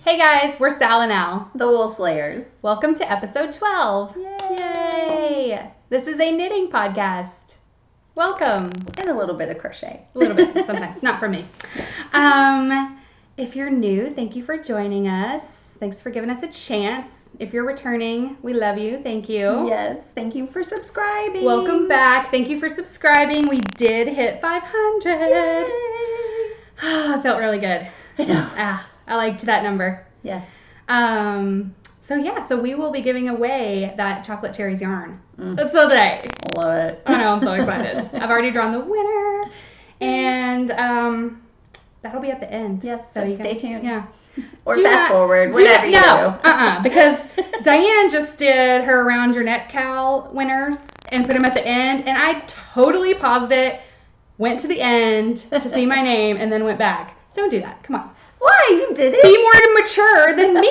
Hey guys, we're Sal and Al, the Woolslayers. Welcome to episode 12. Yay! This is a knitting podcast. Welcome. And a little bit of crochet. A little bit, sometimes. Not for me. If you're new, thank you for joining us. Thanks for giving us a chance. If you're returning, we love you. Thank you. Yes, thank you for subscribing. Welcome back. Thank you for subscribing. We did hit 500. Yay! It felt really good. I know. I liked that number. Yeah. So we will be giving away that chocolate cherries yarn. That's today. I love it. I know, I'm so excited. I've already drawn the winner, and that'll be at the end. Yes, so you stay tuned. Yeah. Or fast forward, whatever you do. Because Diane just did her Around Your Neck cowl winners and put them at the end, and I totally paused it, went to the end to see my name, and then went back. Don't do that. Come on. Why? You did it? Be more mature than me.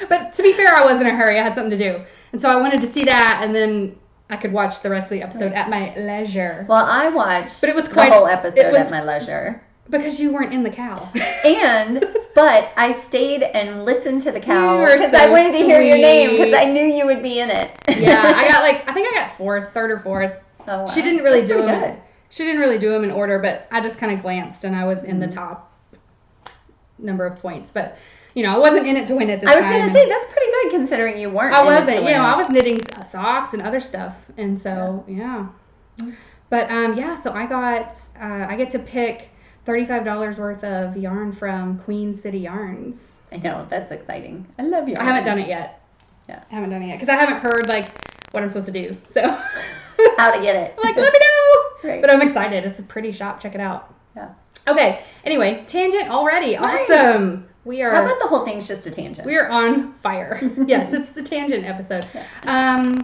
But to be fair, I was in a hurry. I had something to do. And so I wanted to see that, and then I could watch the rest of the episode at my leisure. Well, I watched the whole episode at my leisure. Because you weren't in the cow. But I stayed and listened to the cow because so I wanted to hear your name because I knew you would be in it. Yeah, I think I got third or fourth. Oh, wow. She didn't really do them. Good. She didn't really do them in order, but I just kind of glanced and I was in the top number of points. But, I wasn't in it to win it this time. I was going to say, that's pretty good considering you weren't. I wasn't. I was knitting socks and other stuff. And so, yeah. But, so I get to pick $35 worth of yarn from Queen City Yarns. I know, that's exciting. I love yarn. I haven't done it yet. Yeah. I haven't done it yet because I haven't heard, what I'm supposed to do. So. How to get it. Let me know. Right. But I'm excited. It's a pretty shop. Check it out. Yeah. Okay. Anyway, tangent already. Right. Awesome. How about the whole thing's just a tangent? We are on fire. Yes, it's the tangent episode. Yeah.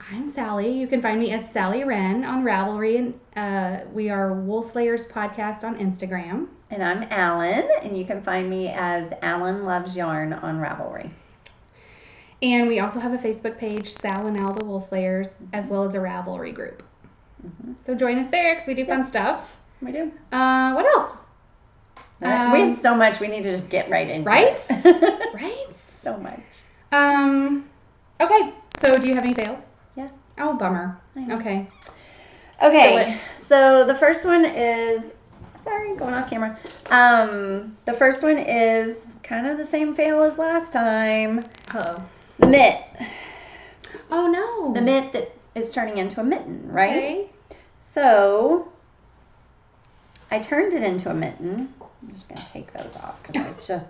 I'm Sallie. You can find me as Sallie Wren on Ravelry. And we are Woolslayers Podcast on Instagram. And I'm Allyn. And you can find me as Allyn Loves Yarn on Ravelry. And we also have a Facebook page, Sal and Al the Woolslayers, as well as a Ravelry group. Mm-hmm. So join us there because we do fun stuff. We do. What else? We have so much. We need to just get right into it. Right? Right? So much. Okay. So do you have any fails? Yes. Oh, bummer. I know. Okay. Okay. So the first one is, going off camera. The first one is kind of the same fail as last time. Uh-oh. The mitt. Oh, no. The mitt that is turning into a mitten, right? Okay. So I turned it into a mitten. I'm just going to take those off because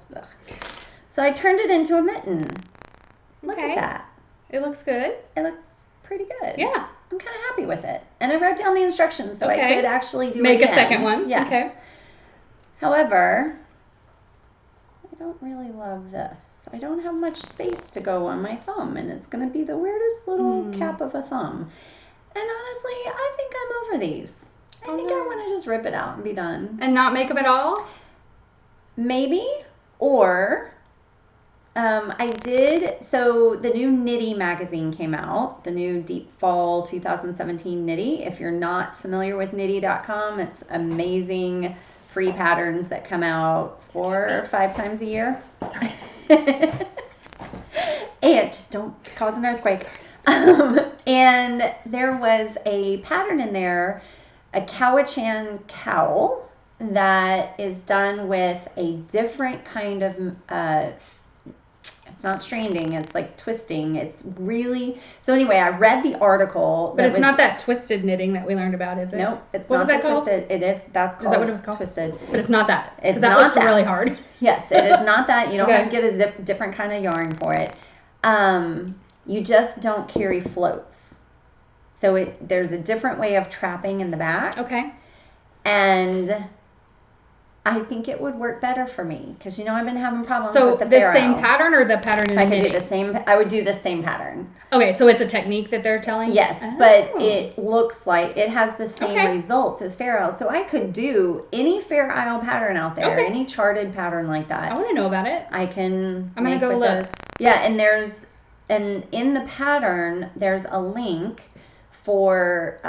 So I turned it into a mitten. Look at that. It looks good. It looks pretty good. Yeah. I'm kind of happy with it. And I wrote down the instructions so I could actually do Make it a second one. Yes. Okay. However, I don't really love this. I don't have much space to go on my thumb, and it's going to be the weirdest little cap of a thumb. And honestly, I think I'm over these. I think I want to just rip it out and be done. And not make them at all? Maybe. Or I did. So the new Knitty magazine came out, the new Deep Fall 2017 Knitty. If you're not familiar with knitty.com, it's amazing free patterns that come out 4 or 5 times a year. Sorry. And just don't cause an earthquake. And there was a pattern in there, a Cowichan cowl that is done with a different kind of, it's not stranding, it's like twisting. It's really, so anyway, I read the article. But it's not that twisted knitting that we learned about, is it? Nope, it's what not was that called? Twisted. It is, that's called. Is that what it was called? Twisted. But it's not that. It's that not looks that. really hard. Yes, it is not that. You don't have to get a different kind of yarn for it. You just don't carry floats. So there's a different way of trapping in the back. Okay. And I think it would work better for me because I've been having problems with the Farrow. So the same pattern or the pattern in I knitting? I would do the same pattern. Okay, so it's a technique that they're telling? Yes, but it looks like it has the same result as Fair Isle. So I could do any Fair Isle pattern out there, any charted pattern like that. I want to know about it. I'm going to go look. This. Yeah, and in the pattern, there's a link for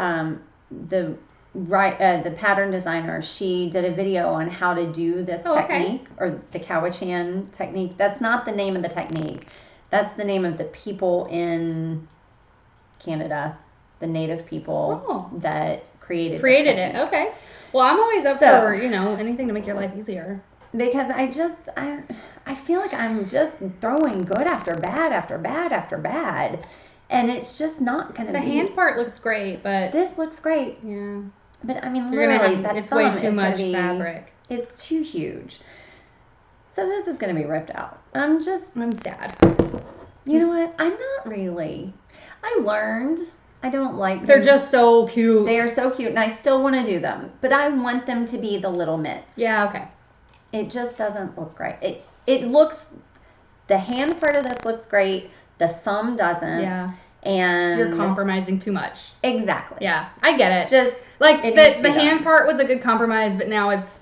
the the pattern designer, she did a video on how to do this technique, or the Cowichan technique. That's not the name of the technique. That's the name of the people in Canada, the native people that created it. Okay. Well, I'm always up for, anything to make your life easier. Because I feel like I'm just throwing good after bad after bad after bad. And it's just not going to be. The hand part looks great, but. This looks great. Yeah. But I mean, literally, it's way too much fabric. It's too huge. So this is going to be ripped out. I'm sad. You know what? I'm not really. I learned. I don't like them. They're just so cute. They are so cute, and I still want to do them. But I want them to be the little mitts. Yeah, okay. It just doesn't look right. It looks, the hand part of this looks great. The thumb doesn't. Yeah. And you're compromising too much. Exactly. Yeah, I get it. Just like the hand part was a good compromise, but now it's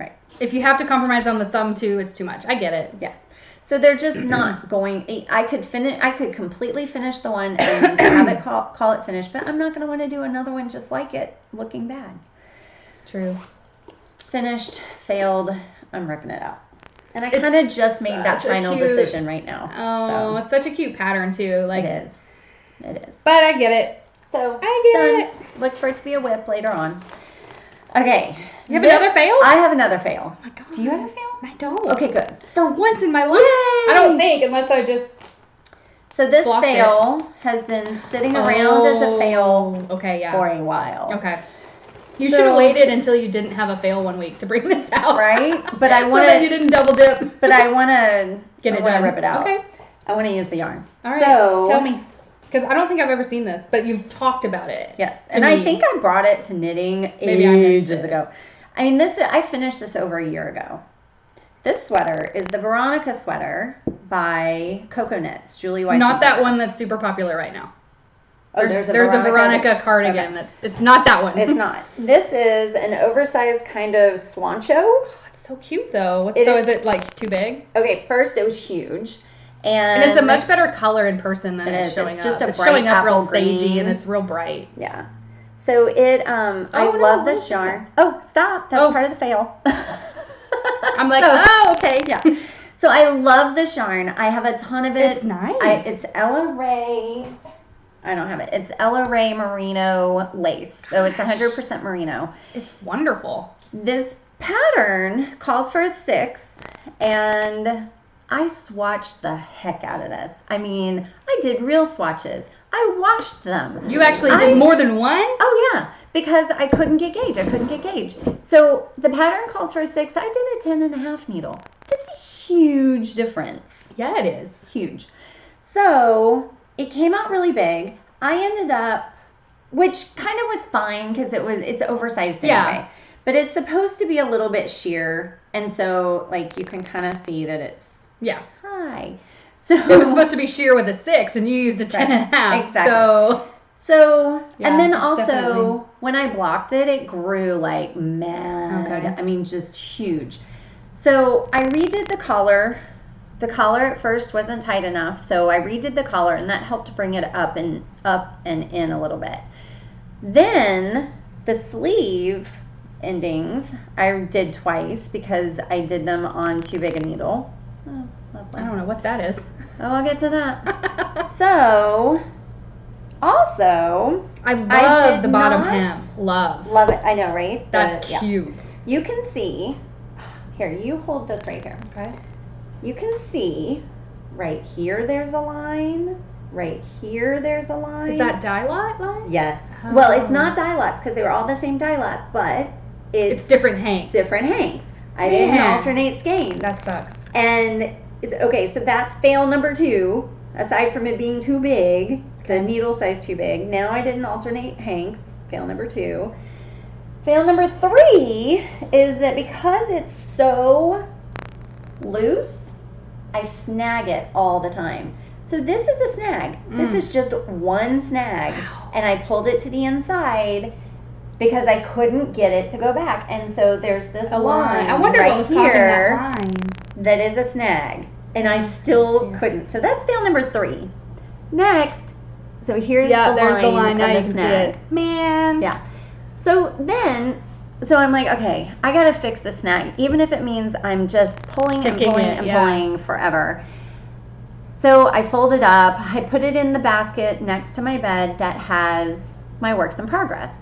right. If you have to compromise on the thumb too, it's too much. I get it. Yeah. So they're just not going. I could completely finish the one and have it call it finished, but I'm not going to want to do another one just like it, looking bad. True. Finished, failed. I'm ripping it out. And I kind of just made that final decision right now. Oh, so. It's such a cute pattern too. Like it is. But I get it. So I get it. Look for it to be a whip later on. Okay. You have another fail? I have another fail. Oh my god. Do you have a fail? I don't. Okay, good. For once in my life. Yay! I don't think, unless I just. So this fail has been sitting around as a fail for a while. Okay. You should have waited until you didn't have a fail one week to bring this out. Right? But I want to. So that you didn't double dip. But I want to get it done. Rip it out. Okay. I want to use the yarn. All right. So tell me. Because I don't think I've ever seen this, but you've talked about it. Yes. And I think I brought it to knitting ages ago. I mean, I finished this over a year ago. This sweater is the Veronica sweater by Coco Knits, Julie White. Not that one that's super popular right now. There's a Veronica cardigan. Okay. It's not that one. It's not. This is an oversized kind of swancho. Oh, it's so cute though. Is it like too big? Okay, first it was huge. And it's a much better color in person than it's showing up. It's showing up real sagey and it's real bright. Yeah. So I love this yarn. Oh, stop. That's part of the fail. I'm like, okay. Yeah. So I love this yarn. I have a ton of it. It's nice. It's Ella Ray. I don't have it. It's Ella Ray Merino lace. So it's 100% merino. It's wonderful. This pattern calls for a 6, and I swatched the heck out of this. I mean, I did real swatches. I washed them. You actually did more than one? Oh, yeah. Because I couldn't get gauge. So the pattern calls for a 6. I did a 10.5 needle. It's a huge difference. Yeah, it is. Huge. So it came out really big. I ended up, which kind of was fine because it's oversized anyway. Yeah. But it's supposed to be a little bit sheer. And so, like, you can kind of see that it's high. So it was supposed to be sheer with a 6, and you used a 10.5. Exactly. So yeah, and then also, when I blocked it, it grew like mad. Okay. I mean, just huge. So I redid the collar. The collar at first wasn't tight enough, so I redid the collar, and that helped bring it up and in a little bit. Then the sleeve endings I did twice because I did them on too big a needle. Oh, lovely. I don't know what that is. Oh, I'll get to that. So, also, I love the bottom hem. Love it. I know, right? That's cute. Yeah. You can see. Here, you hold this right here. Okay. You can see right here. There's a line. Right here, there's a line. Is that dye lot line? Yes. Oh. Well, it's not dye lots because they were all the same dye lot, but it's different hanks. Different hanks. I didn't alternate skeins. That sucks. And okay, so that's fail number 2. Aside from it being too big, the needle size too big. Now I didn't alternate hanks. Fail number 2. Fail number 3 is that because it's so loose, I snag it all the time. So this is a snag. This is just one snag. Wow. And I pulled it to the inside because I couldn't get it to go back. And so there's this line I wonder what was causing that line. That is a snag. And I still couldn't. So that's fail number 3. Next, so here's the line now of you the can snag. see it. Man. Yeah. So I'm like, okay, I got to fix the snag, even if it means I'm just pulling and pulling forever. So I fold it up. I put it in the basket next to my bed that has my works in progress.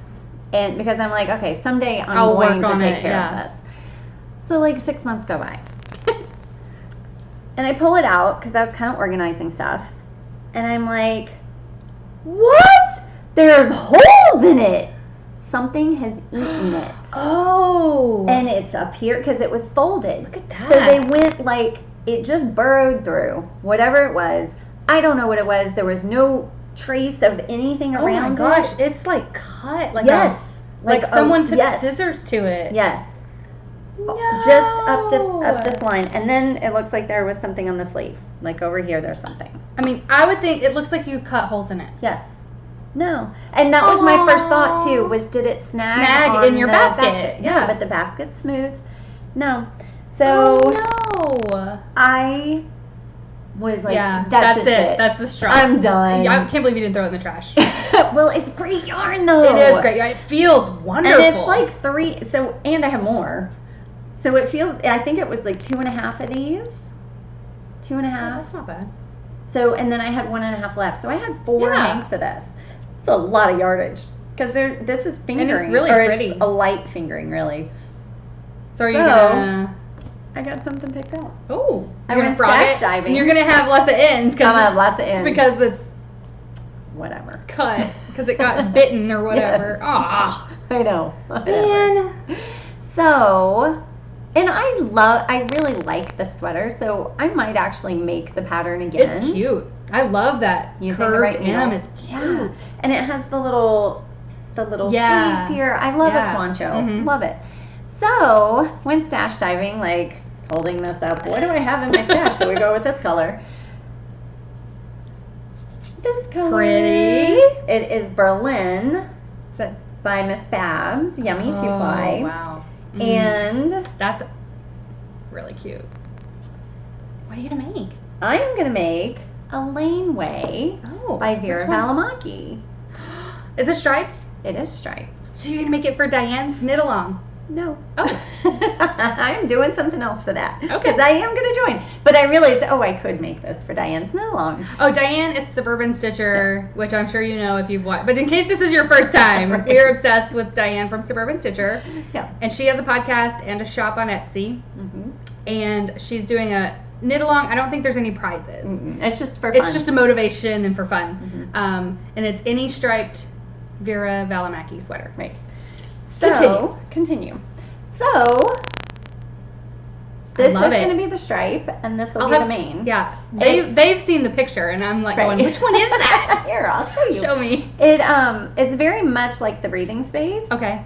And because I'm like, okay, someday I'm going to take care of this. So like 6 months go by. And I pull it out because I was kind of organizing stuff. And I'm like, what? There's holes in it. Something has eaten it. Oh. And it's up here because it was folded. Look at that. So they went like, it just burrowed through whatever it was. I don't know what it was. There was no trace of anything around it. Oh my gosh, it's like cut. Like yes. like someone took scissors to it. Yes. No. Just up this line. And then it looks like there was something on the sleeve. Like over here, there's something. I mean, I would think it looks like you cut holes in it. Yes. No. And that was my first thought, too, was did it snag in your basket? Yeah. But the basket's smooth. No. So I was like, that's it. That's the straw. I'm done. I can't believe you didn't throw it in the trash. Well, it's great yarn, though. It is great. It feels wonderful. And it's like 3, and I have more. So it feels, I think it was like 2.5 of these. 2.5. Oh, that's not bad. So, and then I had 1.5 left. So I had 4 hanks of this. It's a lot of yardage. Because this is fingering. And it's really pretty. It's a light fingering, really. So are you gonna... I got something picked out. Oh. I went stash diving. And you're going to have lots of ends. I'm going to have lots of ends. Because it's... Whatever. Cut. Because it got bitten or whatever. Ah. I know. Man. So... And I really like the sweater, so I might actually make the pattern again. It's cute. I love that curved hem. It's cute. Yeah. And it has the little sleeves here. I love a swan show. Mm-hmm. Love it. So, when stash diving, like holding this up, what do I have in my stash? So we go with this color. This color. Pretty. It is Berlin by Miss Babs. Yummy 2-ply. Oh, wow. And that's really cute. What are you gonna make? I'm gonna make a laneway by Vera Valimaki. Is it striped? It is striped. So you're gonna make it for Diane's knit along? No. Oh. I'm doing something else for that. Okay. Because I am going to join. But I realized, I could make this for Diane's knit along. Oh, Diane is Suburban Stitcher, which I'm sure you know if you've watched. But in case this is your first time, right. We're obsessed with Diane from Suburban Stitcher. Yeah. And she has a podcast and a shop on Etsy. Mm-hmm. And she's doing a knit along. I don't think there's any prizes. Mm-hmm. It's just for fun. It's just a motivation and for fun. Mm-hmm. And it's any striped Vera Valimaki sweater. Right. So, continue. So, this is going to be the stripe, and this will be the mane. Yeah. They've seen the picture, and I'm like going, which one is that? Here, I'll show you. Show me. It's very much like the breathing space. Okay.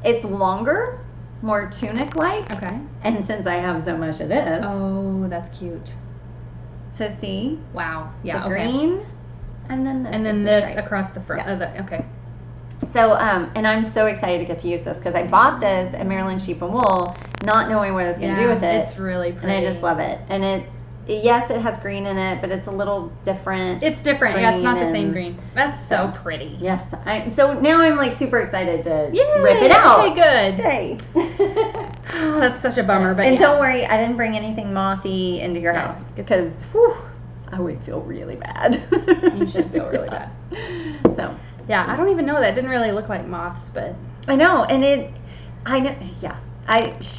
It's longer, more tunic-like. Okay. And since I have so much of this. Oh, that's cute. So see? Wow. Yeah, the green, and then this. And then this across the front. Yeah. Okay. So, and I'm so excited to get to use this because I bought this at Maryland Sheep and Wool, not knowing what I was going to do with it. It's really pretty. And I just love it. And yes, it has green in it, but it's a little different. It's different. Yeah, it's not the same green. That's so pretty. Yes. So now I'm like super excited to rip it out. Okay, good. Yay. Oh, that's such a bummer. But don't worry, I didn't bring anything mothy into your house because I would feel really bad. You should feel really bad. So. Yeah, I don't even know. That didn't really look like moths, but I know, and I know. Yeah,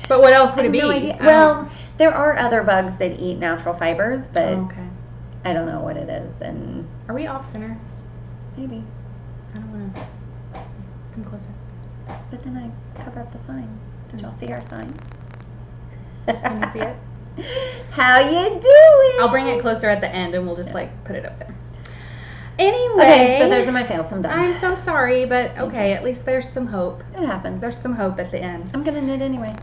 But what else would it be? No idea. Well, there are other bugs that eat natural fibers, but I don't know what it is. And are we off center? Maybe. I don't want to come closer. But then I cover up the sign. Did y'all see our sign? Can you see it? How you doing? I'll bring it closer at the end, and we'll just put it up there. Anyway, okay, so those are my fails. I'm done. I'm so sorry, but okay, at least there's some hope. It happens. There's some hope at the end. I'm gonna knit anyway.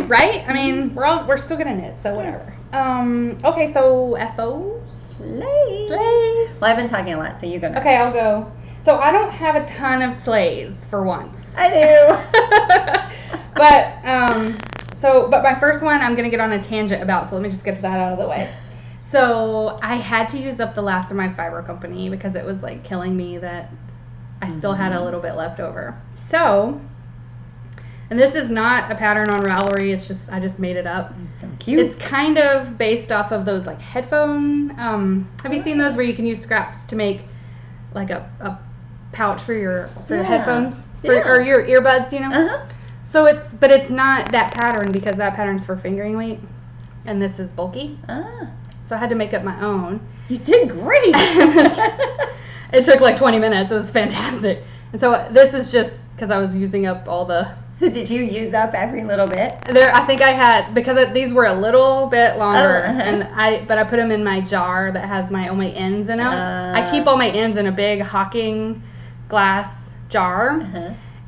Right? I mean, we're still gonna knit, so whatever. Okay, so FO Slays. Well, I've been talking a lot, so you go. Okay, I'll go. So I don't have a ton of slays for once. I do. But my first one I'm gonna get on a tangent about. So let me just get that out of the way. So I had to use up the last of my fiber company because it was like killing me that I still had a little bit left over. So, and this is not a pattern on Ravelry, it's just, I just made it up. So cute. It's kind of based off of those like headphone, have you seen those where you can use scraps to make like a pouch for your headphones? Or your earbuds, you know? Uh-huh. So it's not that pattern because that pattern's for fingering weight and this is bulky. So I had to make up my own. You did great. It took like 20 minutes. It was fantastic. And so this is just because I was using up all the... So did you use up every little bit? I think I had, because these were a little bit longer, uh-huh. but I put them in my jar that has all my ends in it. I keep all my ends in a big Hawking glass jar,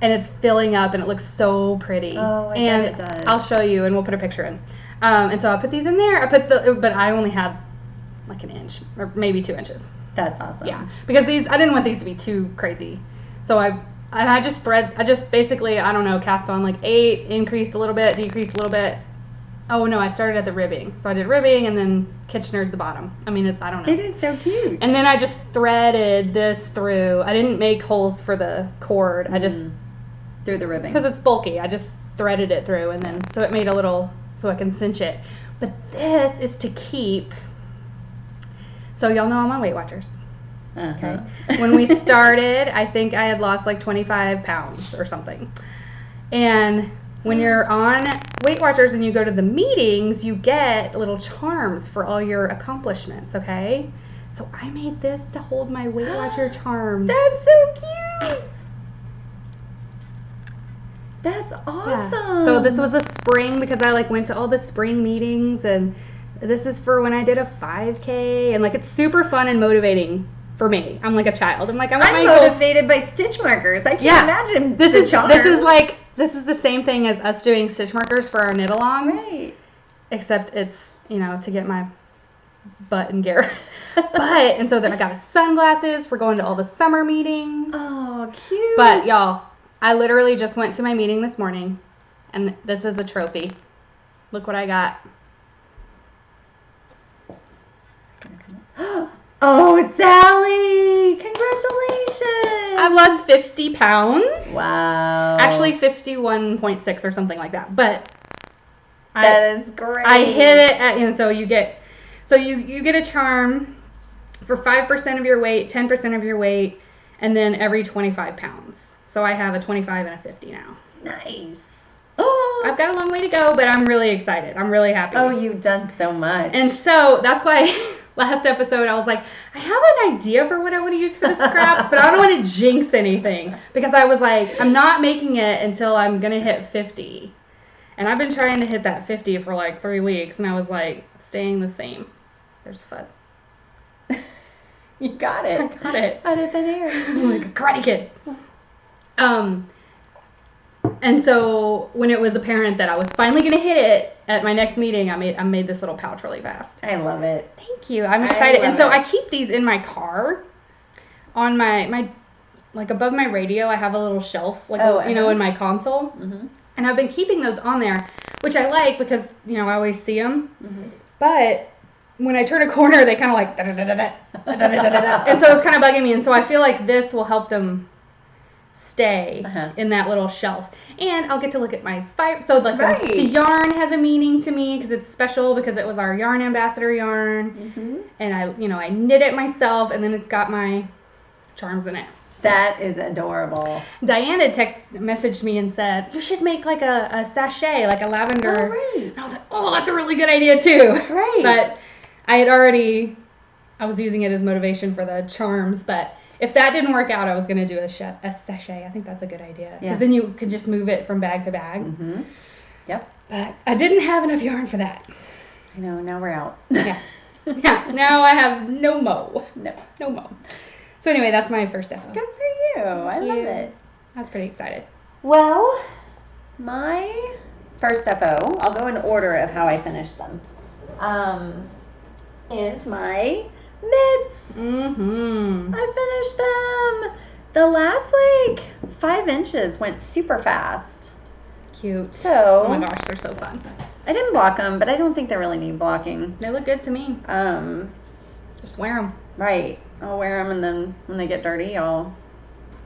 and it's filling up, and it looks so pretty. Oh, I and bet it does. I'll show you, and we'll put a picture in. And so I put these in there. But I only had like an inch, or maybe 2 inches. That's awesome. Yeah, because I didn't want these to be too crazy. So I just basically, I don't know, cast on like 8, increased a little bit, decreased a little bit. Oh no, I started at the ribbing. So I did ribbing and then Kitchener at the bottom. I mean, I don't know. It is so cute. And then I just threaded this through. I didn't make holes for the cord. I just through the ribbing. Because it's bulky. I just threaded it through, and then so it made a little, so I can cinch it. But this is to keep. So y'all know I'm on Weight Watchers. Okay. When we started, I think I had lost like 25 pounds or something. And when you're on Weight Watchers and you go to the meetings, you get little charms for all your accomplishments, okay? So I made this to hold my Weight Watcher charms. That's so cute. That's awesome. Yeah. So this was a spring, because I like went to all the spring meetings, and this is for when I did a 5K, and like it's super fun and motivating for me. I'm like a child. I'm motivated by stitch markers. I can't imagine this is the same thing as us doing stitch markers for our knit along. Right. Except it's, to get my butt in gear. And so then I got sunglasses for going to all the summer meetings. Oh, cute. But y'all, I literally just went to my meeting this morning, and this is a trophy. Look what I got. Oh, Sallie! Congratulations! I've lost 50 pounds. Wow. Actually 51.6 or something like that. But that is great. I hit it and so you get a charm for 5% of your weight, 10% of your weight, and then every 25 pounds. So I have a 25 and a 50 now. Nice. Oh, I've got a long way to go, but I'm really excited. I'm really happy. Oh, you've done so much. And so that's why last episode I was like, I have an idea for what I want to use for the scraps, but I don't want to jinx anything, because I was like, I'm not making it until I'm going to hit 50. And I've been trying to hit that 50 for like 3 weeks, and I was like, staying the same. There's fuzz. You got it. I got it. Out of thin air. I'm like a karate kid. And so when it was apparent that I was finally going to hit it at my next meeting, I made this little pouch really fast. I love it. Thank you. I'm excited. And so I keep these in my car on my like above my radio. I have a little shelf, like in my console. Mm-hmm. And I've been keeping those on there, which I like because, I always see them. Mm-hmm. But when I turn a corner, they kind of like da-da-da-da-da, and so it's kind of bugging me. And so I feel like this will help them stay in that little shelf. And I'll get to look at my fiber. So like the yarn has a meaning to me because it's special, because it was our yarn ambassador yarn. Mm-hmm. And I knit it myself, and then it's got my charms in it. That is adorable. Diana messaged me and said, you should make like a sachet, like a lavender. Oh, right. And I was like, oh, that's a really good idea too. Right. But I was using it as motivation for the charms. But if that didn't work out, I was going to do a sachet. I think that's a good idea. Because then you could just move it from bag to bag. Mm-hmm. Yep. But I didn't have enough yarn for that. I know, now we're out. Yeah. Now I have no mo. No mo. So anyway, that's my first FO. Good for you. I love it. I was pretty excited. Well, my first FO, I'll go in order of how I finished them, is my mitts. Mm-hmm. I finished them. The last 5 inches went super fast. Cute. So, oh my gosh, they're so fun. I didn't block them, but I don't think they really need blocking. They look good to me. Just wear them. Right. I'll wear them, and then when they get dirty, I'll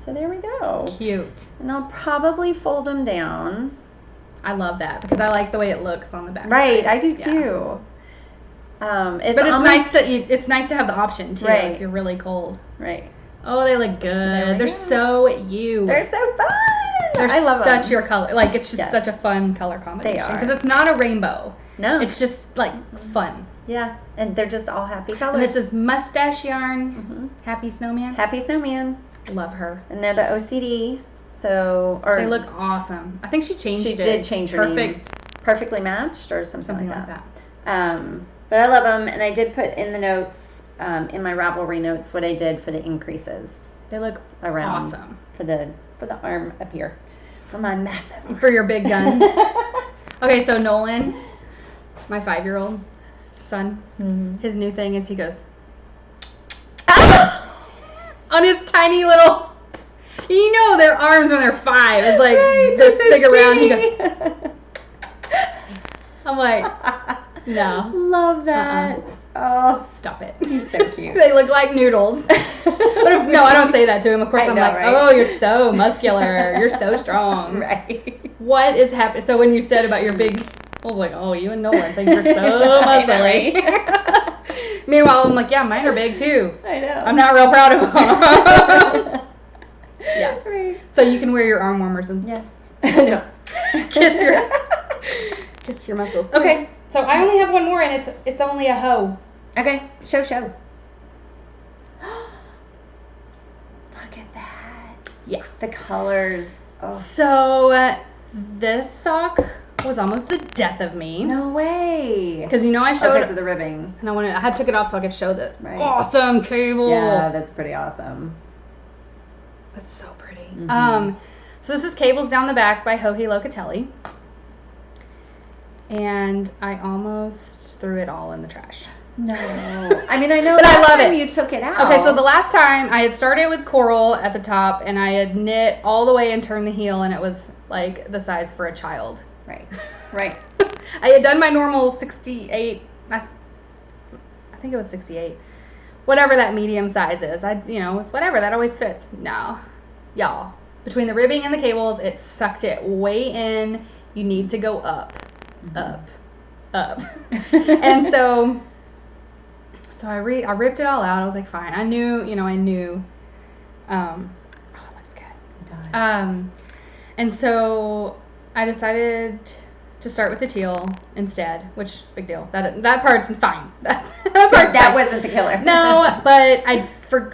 So there we go. Cute. And I'll probably fold them down. I love that because I like the way it looks on the back. Right, I do too. But it's nice to have the option too. Right. If you're really cold. Right. Oh, they look good. They're so you. They're so fun. I love them. Such your color. Like it's just such a fun color combination. They are. Because it's not a rainbow. No. It's just like fun. Yeah, and they're just all happy colors. And this is mustache yarn. Happy Snowman. Happy Snowman. Love her. And they're the OCD. So they look awesome. I think she changed it. She did change her name. Perfectly Matched or something like that. But I love them, and I did put in the notes, in my Ravelry notes, what I did for the increases. They look around awesome. For the arm up here. For my massive arm. For your big guns. Okay, so Nolan, my 5-year-old son, his new thing is he goes on his tiny little, you know their arms when they're 5. It's like this big around. He goes. I'm like, no. Love that. Oh, stop it. He's so cute. They look like noodles. But no, I don't say that to him. Of course, I'm like, right? Oh, you're so muscular. You're so strong. Right. What is happening? So when you said about your big, I was like, oh, you and Nolan think you're so muscly. Meanwhile, I'm like, yeah, mine are big too. I know. I'm not real proud of them. Yeah. Right. So you can wear your arm warmers and kiss your muscles. Okay. So I only have one more, and it's only a hoe. Okay. Show. Look at that. Yeah. The colors. Oh. So this sock was almost the death of me. No way. Because I showed because of the ribbing. And I took it off so I could show the awesome cable. Yeah, that's pretty awesome. That's so pretty. So this is Cables Down the Back by Joji Locatelli. And I almost threw it all in the trash. No. I mean, I know but I love it. You took it out. Okay, so the last time I had started with coral at the top, and I had knit all the way and turned the heel, and it was like the size for a child. Right. I had done my normal 68. I think it was 68. Whatever that medium size is. It's whatever. That always fits. No. Y'all. Between the ribbing and the cables, it sucked it way in. You need to go up. Up. And so I ripped it all out. I was like, fine. I knew. Oh, it looks good. It does. And so I decided to start with the teal instead, which big deal. That part's fine. That wasn't the killer. No, but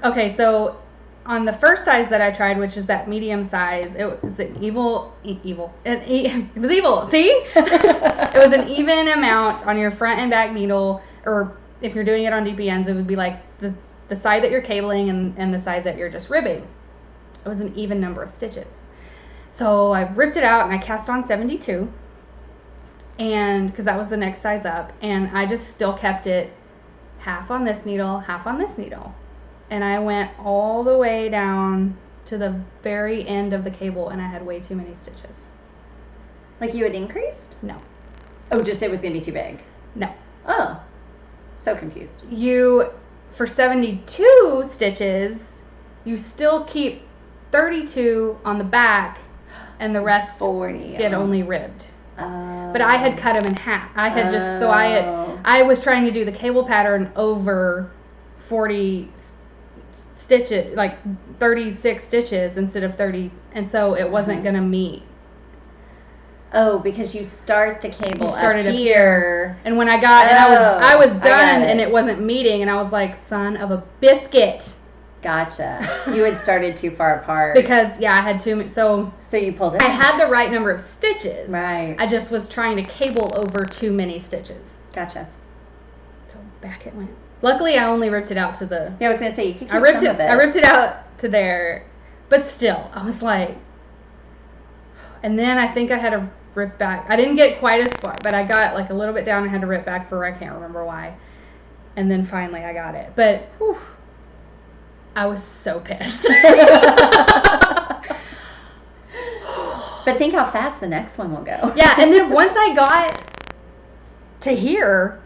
okay, so on the first size that I tried, which is that medium size, it was an evil. It was evil. See? It was an even amount on your front and back needle, or if you're doing it on DPNs, it would be like the side that you're cabling and the side that you're just ribbing. It was an even number of stitches. So I ripped it out and I cast on 72, and because that was the next size up, and I just still kept it half on this needle, half on this needle. And I went all the way down to the very end of the cable, and I had way too many stitches. Like you had increased? No. Oh, just it was going to be too big? No. Oh. So confused. For 72 stitches, you still keep 32 on the back, and the rest 40 get only ribbed. But I had cut them in half. I was trying to do the cable pattern over 40 stitches, like 36 stitches instead of 30, and so it wasn't gonna meet. Oh, because you start the cable up here, and when I got, I was done, and it wasn't meeting, and I was like, son of a biscuit. Gotcha. You had started too far apart. Because I had too many. So you pulled it. I had the right number of stitches. Right. I just was trying to cable over too many stitches. Gotcha. So back it went. Luckily, I only ripped it out to the. Yeah, I was gonna say you could keep I ripped some of it. I ripped it out to there, but still, I was like. And then I think I had to rip back. I didn't get quite as far, but I got like a little bit down and had to rip back I can't remember why. And then finally I got it, but. Whew, I was so pissed. But think how fast the next one will go. Yeah, and then once I got to here,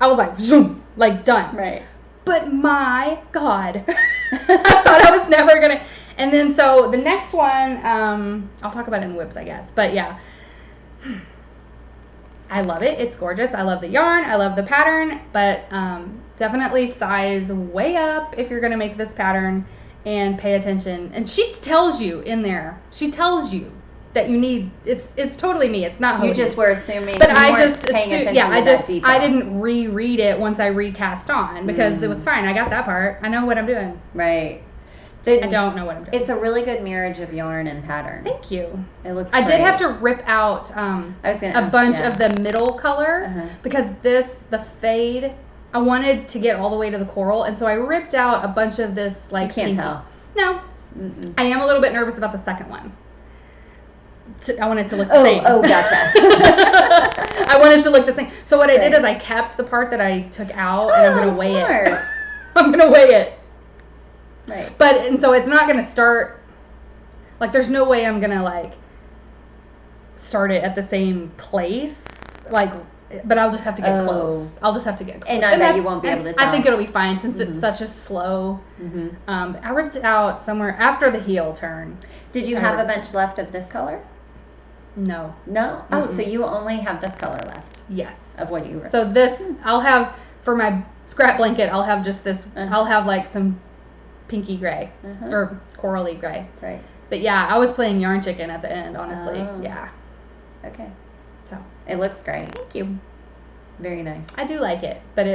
I was like, zoom, like done. Right. But my God, I thought I was never gonna. And then so the next one, I'll talk about it in whips, I guess. But yeah, I love it. It's gorgeous. I love the yarn. I love the pattern. But definitely size way up if you're going to make this pattern, and pay attention. And she tells you in there. She tells you that you need. It's totally me. It's not. You just were assuming. But I just paying assumed. attention Yeah, to that detail. I didn't reread it once I recast on because it was fine. I got that part. I know what I'm doing. Right. I don't know what I'm doing. It's a really good marriage of yarn and pattern. Thank you. It looks I great. did have to rip out a bunch of the middle color because the fade, I wanted to get all the way to the coral, and so I ripped out a bunch of this like. You can't tell. No. Mm-mm. I am a little bit nervous about the second one. I want it to look the same. Oh, gotcha. I want it to look the same. So what I did is I kept the part that I took out, and I'm going to weigh it. I'm going to weigh it. Right. And so it's not going to start, like, there's no way I'm going to, like, start it at the same place. Like, but I'll just have to get close. I'll just have to get close. And I bet you won't be able to tell. I think it'll be fine since it's such a slow. I ripped it out somewhere after the heel turn. Did you have a bunch left of this color? No. No? Oh, so you only have this color left? Yes. Of what you ripped. So this, I'll have, for my scrap blanket, I'll have just this, I'll have like some pinky gray or corally gray. Right. But yeah, I was playing yarn chicken at the end, honestly. Oh. Yeah. Okay. So. It looks great. Thank you. Very nice. I do like it, but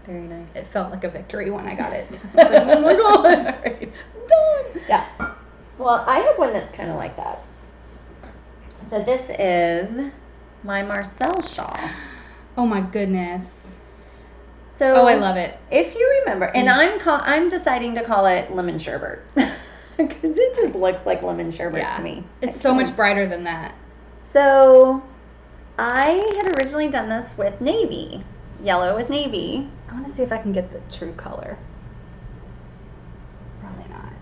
very nice. It felt like a victory when I got it. I was like, oh my god. Right. Done. Yeah. Well, I have one that's kind of like that. So this is my Marcel shawl. Oh my goodness. So I love it. If you remember, and I'm deciding to call it lemon sherbet because it just looks like lemon sherbet to me. It's so much brighter than that. So I had originally done this with navy, yellow with navy. I want to see if I can get the true color. Probably not.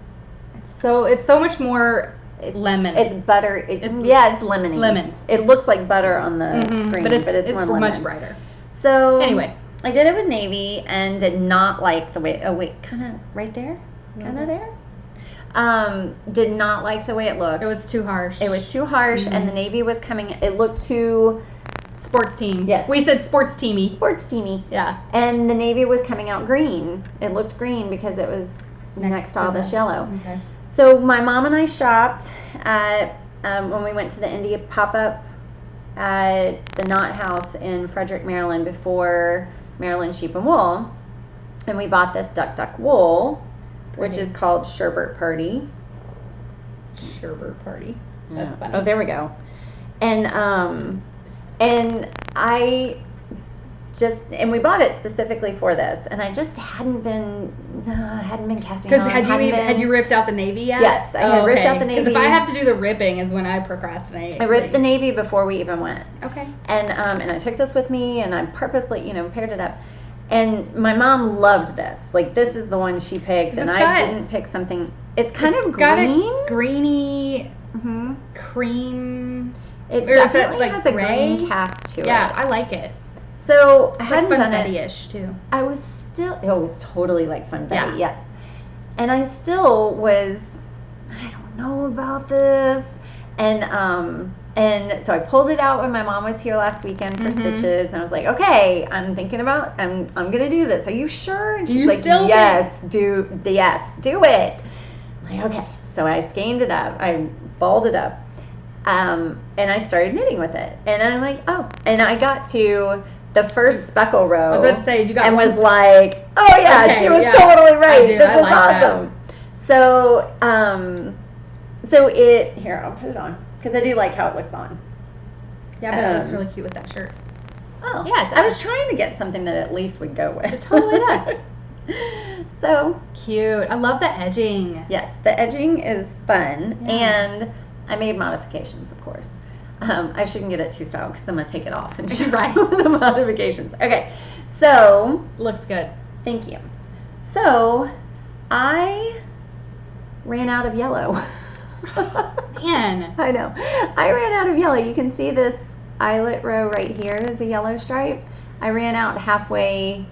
It's so much more lemon. It's butter. It's lemony. Lemon. It looks like butter on the screen, but it's more much lemon. brighter. So anyway, I did it with navy and did not like the way. Oh wait, kind of right there, kind of there. Did not like the way it looked. It was too harsh. It was too harsh, and the navy was coming. It looked too sports team. Yes, we said sports teamy. Sports teamy. Yeah. And the navy was coming out green. It looked green because it was next to all this yellow. Okay. So my mom and I shopped at when we went to the India pop-up at the Knot House in Frederick, Maryland, before Maryland Sheep and Wool, and we bought this duck wool, which is called Sherbet Party. Sherbet Party. That's funny. Oh, there we go. And and we bought it specifically for this, and I just hadn't been casting on. Because had you ripped out the navy yet? Yes, I had ripped out the navy. Because if I have to do the ripping is when I procrastinate. I ripped the navy before we even went. Okay. And I took this with me, and I purposely, paired it up. And my mom loved this. Like, this is the one she picked, and I didn't pick something. It's kind of green. Got a greeny cream. It definitely has a green cast to it. Yeah, I like it. So I hadn't done it. Funfetti-ish too. I was still. It was totally like Funfetti, yes. And I still was. I don't know about this, and so I pulled it out when my mom was here last weekend for stitches, and I was like, okay, I'm gonna do this. Are you sure? And she's like, yes, do it. I'm like, okay. So I skeined it up. I balled it up. And I started knitting with it. And I'm like, oh. And I got to the first speckle row. I was about to say, you got and was like, oh yeah, okay, she was totally right. This is awesome. That. So here, I'll put it on. Because I do like how it looks on. Yeah, but it looks really cute with that shirt. Oh. Yeah, I was trying to get something that at least would go with. It totally does. So. Cute. I love the edging. Yes, the edging is fun. Yeah. And I made modifications, of course. I shouldn't get it too styled because I'm going to take it off and show the modifications. Okay, so. Looks good. Thank you. So, I ran out of yellow. Man. I know. I ran out of yellow. You can see this eyelet row right here is a yellow stripe. I ran out halfway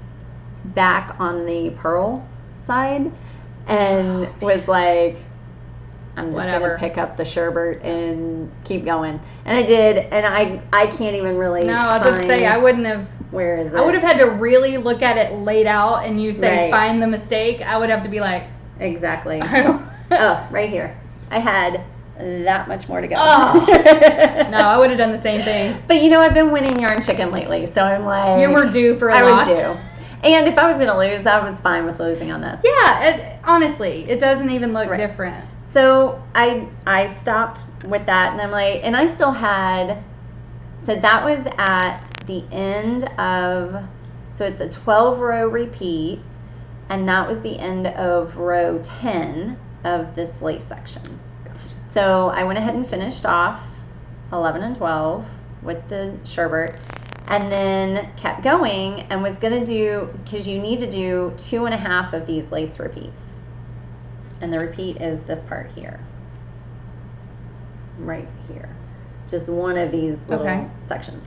back on the pearl side and was like, I'm just Whatever. gonna pick up the sherbet and keep going. And I did, and I can't even really. No, I was going to say I wouldn't have. Where is it? I would have had to really look at it laid out, and you say Right. find the mistake. I would have to be like. Exactly. Oh, right here. I had that much more to go. Oh. No, I would have done the same thing. But you know, I've been winning yarn chicken lately, so I'm like. You were due for a I loss. was due. And if I was gonna lose, I was fine with losing on this. Yeah, honestly, it doesn't even look Right. different. So I stopped with that, and I'm like, and I still had. So that was at the end of. So it's a 12 row repeat, and that was the end of row 10 of this lace section. So I went ahead and finished off 11 and 12 with the sherbet, and then kept going and was going to do, because you need to do 2.5 of these lace repeats. And the repeat is this part here. Right here. Just one of these little sections.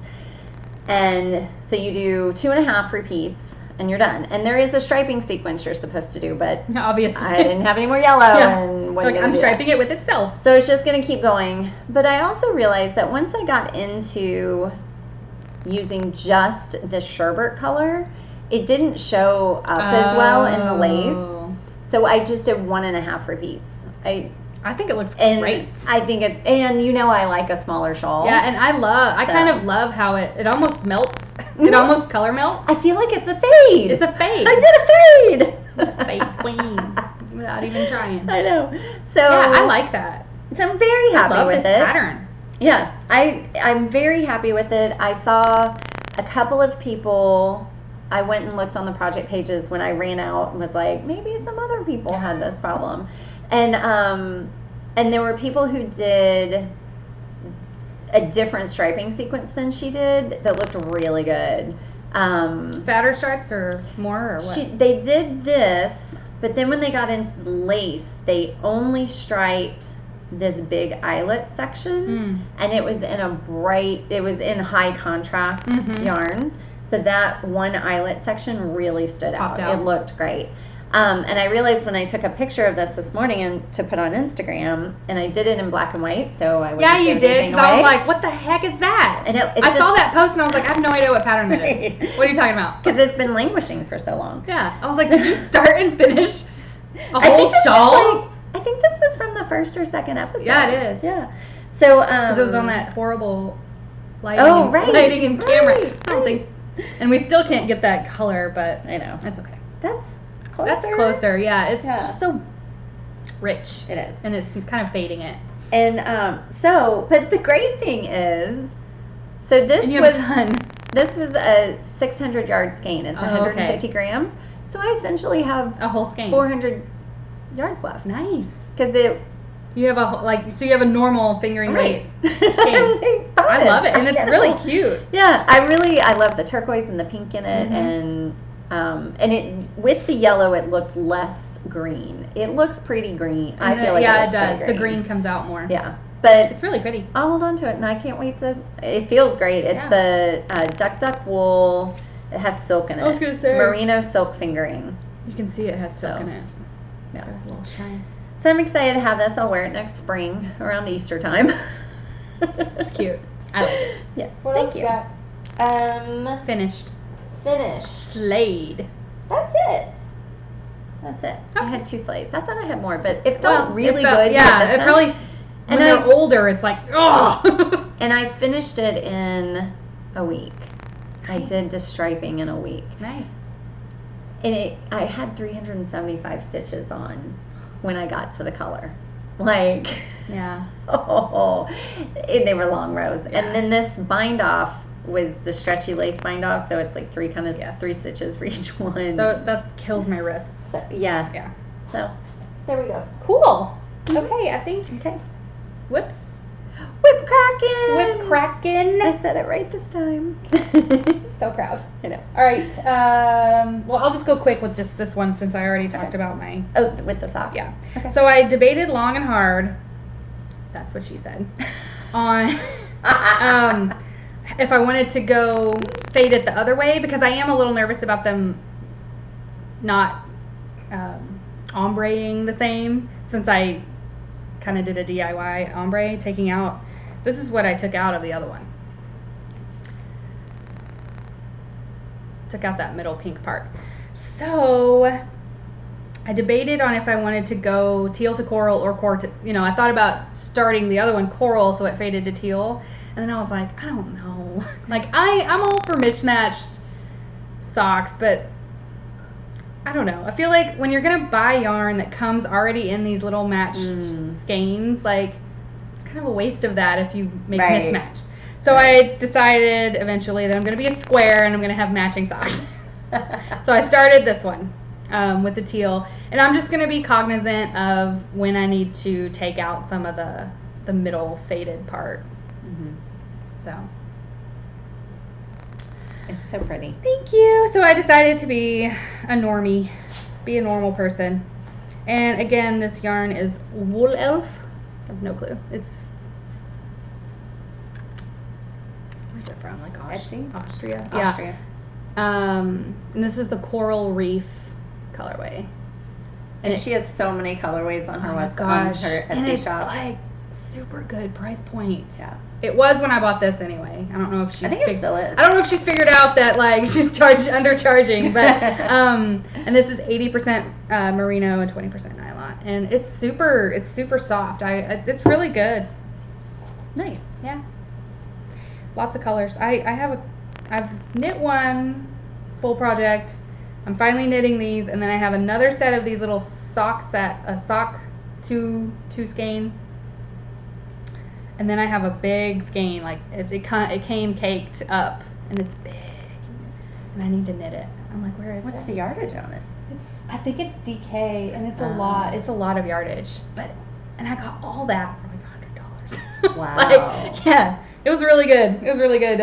And so you do 2.5 repeats and you're done. And there is a striping sequence you're supposed to do, but Obviously. I didn't have any more yellow. Yeah. And Like, I'm striping it with itself. So it's just going to keep going. But I also realized that once I got into using just the sherbet color, it didn't show up as well in the lace. So I just did 1.5 repeats. I think it looks And great. I think it, and you know I like a smaller shawl. Yeah, and I kind of love how it almost melts. It almost color melts. I feel like it's a fade. It's a fade. I did a fade. Fade queen. Without even trying. I know. So Yeah, I like that. So I'm very happy I love with this it. pattern. Yeah, I'm very happy with it. I saw a couple of people. I went and looked on the project pages when I ran out and was like, maybe some other people had this problem. And there were people who did a different striping sequence than she did that looked really good. Fatter stripes or more or what? They did this, but then when they got into the lace, they only striped this big eyelet section, and it was in high contrast yarns. So that one eyelet section really stood out. It looked great. And I realized when I took a picture of this morning and to put on Instagram, and I did it in black and white, so I Yeah, you did, because I was like, what the heck is that? And I saw that post and I was like, I have no idea what pattern it is. What are you talking about? Because it's been languishing for so long. Yeah. I was like, did you start and finish a whole shawl? I think this is from the first or second episode. Yeah, it is. Yeah. So, because it was on that horrible lighting, lighting and camera. I don't think, and we still can't get that color, but I know. that's okay. That's closer. Yeah, it's just so rich. It is. And it's kind of fading it. And but the great thing is, so this and you have a ton. This was a 600 yard skein. It's 150 grams. So I essentially have a whole skein. 400 yards left. Nice. Because you have so you have a normal fingering weight skein. Like, I love it, and it's really cute. Yeah, I love the turquoise and the pink in it, and it with the yellow it looked less green. It looks pretty green. I feel like it does. The green comes out more. Yeah, but it's really pretty. I'll hold on to it, and I can't wait to. It feels great. It's the duck wool. It has silk in it. I was gonna say merino silk fingering. You can see it has silk in it. Yeah, a little shine. So I'm excited to have this. I'll wear it next spring around Easter time. It's cute. I like it. Yes. What Thank else you. Got? Finished. Slayed. That's it. Okay. I had 2 slaids. I thought I had more, but it felt good. Yeah, it probably. When they're older, it's like, oh. And I finished it in a week. I did the striping in a week. Nice. And I had 375 stitches on when I got to the color. Like, yeah. And they were long rows. Yeah. And then this bind off was the stretchy lace bind off, so it's like 3 stitches for each one. That kills my wrist. So, yeah. Yeah. So, there we go. Cool. Okay, I think. Okay. Whoops. Whip crackin'. Whip crackin'. I said it right this time. So proud. I know. All right. Well, I'll just go quick with just this one since I already talked about my. Oh, with the sock. Yeah. Okay. So I debated long and hard. That's what she said. On if I wanted to go fade it the other way, because I am a little nervous about them not ombreing the same, since I kind of did a DIY ombre, taking out, this is what I took out of the other one. Took out that middle pink part. So I debated on if I wanted to go teal to coral or coral to, I thought about starting the other one coral so it faded to teal. And then I was like, I don't know. Like, I'm all for mismatched socks, but I don't know. I feel like when you're going to buy yarn that comes already in these little matched skeins, like, it's kind of a waste of that if you make mismatched. So I decided eventually that I'm going to be a square and I'm going to have matching socks. So I started this one with the teal. And I'm just going to be cognizant of when I need to take out some of the middle faded part. Mm-hmm. So. It's so pretty. Thank you. So I decided to be a normie, be a normal person. And again, this yarn is Wool Elf. I have no clue. It's, where's it from? Like Austria? Austria. And this is the Coral Reef colorway. And she has so many colorways on her website, on her and Etsy it's shop. like super good price point. Yeah. It was when I bought this anyway. I don't know if she's I think it still is. I don't know if she's figured out that like she's undercharging, but and this is 80% merino and 20% nylon, and it's super soft. It's really good. Nice. Yeah. Lots of colors. I've knit one full project. I'm finally knitting these, and then I have another set of these little two skein. And then I have a big skein, like it came caked up, and it's big, and I need to knit it. I'm like, where is it? What's the yardage on it? I think it's DK, and it's a lot. It's a lot of yardage, and I got all that for like $100. Wow. Like, yeah, it was really good. It was really good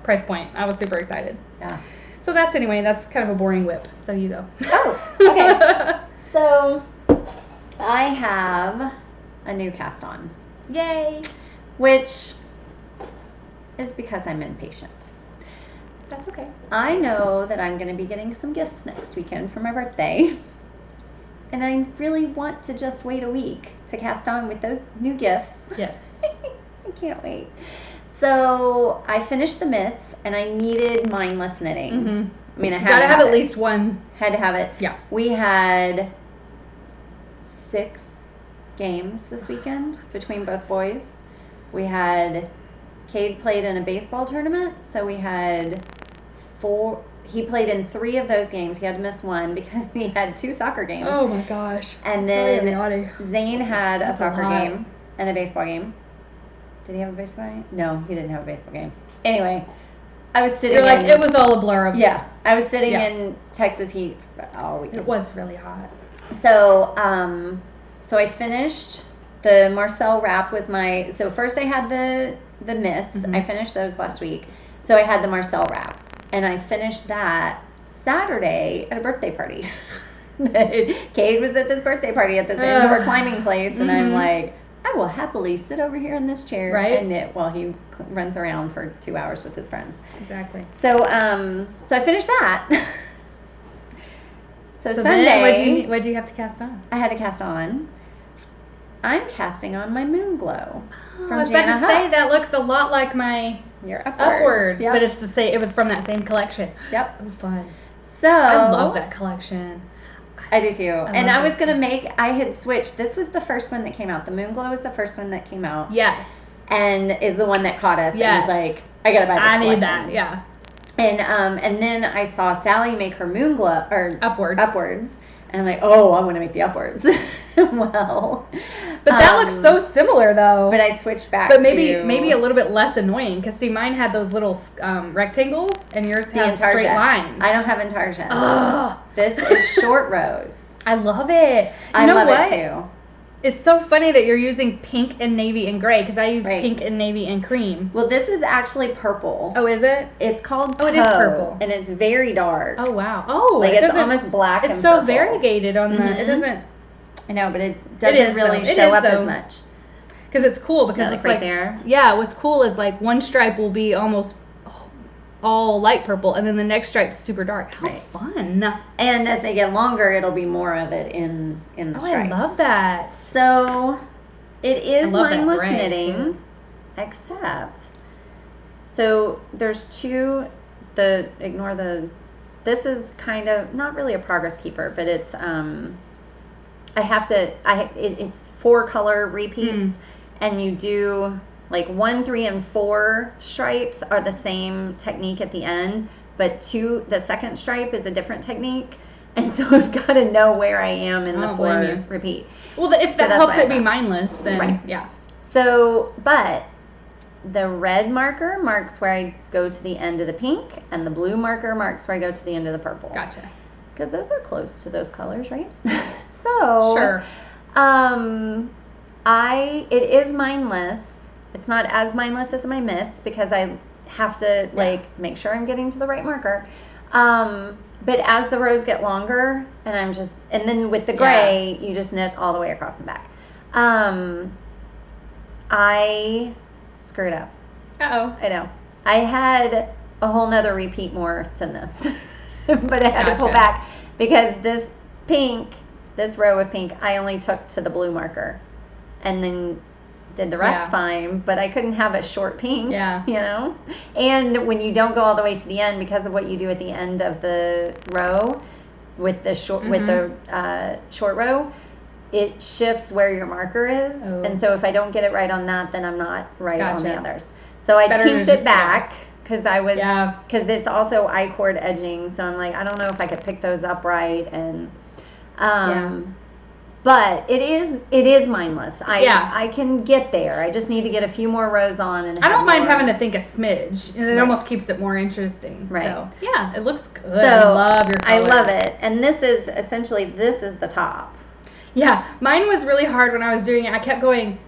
price point. I was super excited. Yeah. So that's kind of a boring whip. So you go. Oh, okay. So I have a new cast on. Yay. Which is because I'm impatient. That's okay. I know that I'm going to be getting some gifts next weekend for my birthday. And I really want to just wait a week to cast on with those new gifts. Yes. I can't wait. So I finished the mitts and I needed mindless knitting. Mm-hmm. I mean, I had gotta have at least one. Had to have it. Yeah. We had 6 games this weekend between both boys. We had, Cade played in a baseball tournament, so we had 4, he played in 3 of those games. He had to miss one because he had 2 soccer games. Oh my gosh. And then Zane had a soccer game and a baseball game. Did he have a baseball game? No, he didn't have a baseball game. Anyway, I was sitting it was all a blur of I was sitting in Texas heat all weekend. It was really hot. So, so I finished the Marcel wrap was so first I had the mitts. Mm-hmm. I finished those last week. So I had the Marcel wrap and I finished that Saturday at a birthday party. Cade was at this birthday party at this indoor climbing place and I'm like, I will happily sit over here in this chair and knit while he runs around for 2 hours with his friends. Exactly. So, so I finished that. So Sunday, then what'd you have to cast on? I had to cast on. I'm casting on my Moon Glow. I was about to say that looks a lot like my Upwards, yep. but it's the same. It was from that same collection. Yep. It was fun. So I love that collection. I do too. I was gonna I had switched. This was the first one that came out. The Moon Glow was the first one that came out. Yes. And is the one that caught us. Yes. And was like, I gotta buy this collection. Need that. Yeah. And then I saw Sallie make her Moon Glow or Upwards. And I'm like, oh, I want to make the Upwards. Well, but that looks so similar though. But I switched back. But maybe a little bit less annoying because see, mine had those little rectangles and yours has straight lines. I don't have intarsia. Oh, this is short rows. I love it. I love it too. It's so funny that you're using pink and navy and gray because I use pink and navy and cream. Well, this is actually purple. Oh, is it? It's called it is purple. And it's very dark. Oh, wow. Oh, like it's almost black and It's so purple. variegated on the, it doesn't. I know, but it doesn't really show up as much. Because it's cool because it's right like, there. Yeah, what's cool is like one stripe will be almost all light purple and then the next stripe's super dark. How fun. And as they get longer, it'll be more of it in the stripe. I love that. So It is mindless gray, knitting, too. except, so there's two, this is kind of, not really a progress keeper, but it's, it's 4 color repeats, and you do, like 1, 3, and 4 stripes are the same technique at the end, but the second stripe is a different technique. And so I've got to know where I am in the 4 repeat. Well, if that helps it be mindless, then right. Yeah. So, but the red marker marks where I go to the end of the pink, and the blue marker marks where I go to the end of the purple. Gotcha. Because those are close to those colors, right? So, sure. It is mindless. It's not as mindless as my mitts because I have to make sure I'm getting to the right marker. But as the rows get longer, and then with the gray, you just knit all the way across the back. I screwed up. Uh-oh. I know. I had a whole nother repeat more than this. But I had to pull back because this row of pink, I only took to the blue marker. And then did the rest fine, but I couldn't have a short pink, you know? And when you don't go all the way to the end because of what you do at the end of the row with the short short row, it shifts where your marker is. Oh. And so if I don't get it right on that, then I'm not right on the others. So I teamed it back because because it's also I-cord edging. So I'm like, I don't know if I could pick those up right. And, but it is mindless. I can get there. I just need to get a few more rows on. And I don't mind having to think a smidge. And it almost keeps it more interesting. Right. So, yeah, it looks good. So, I love your colors. I love it. And this is the top. Yeah. Mine was really hard when I was doing it. I kept going,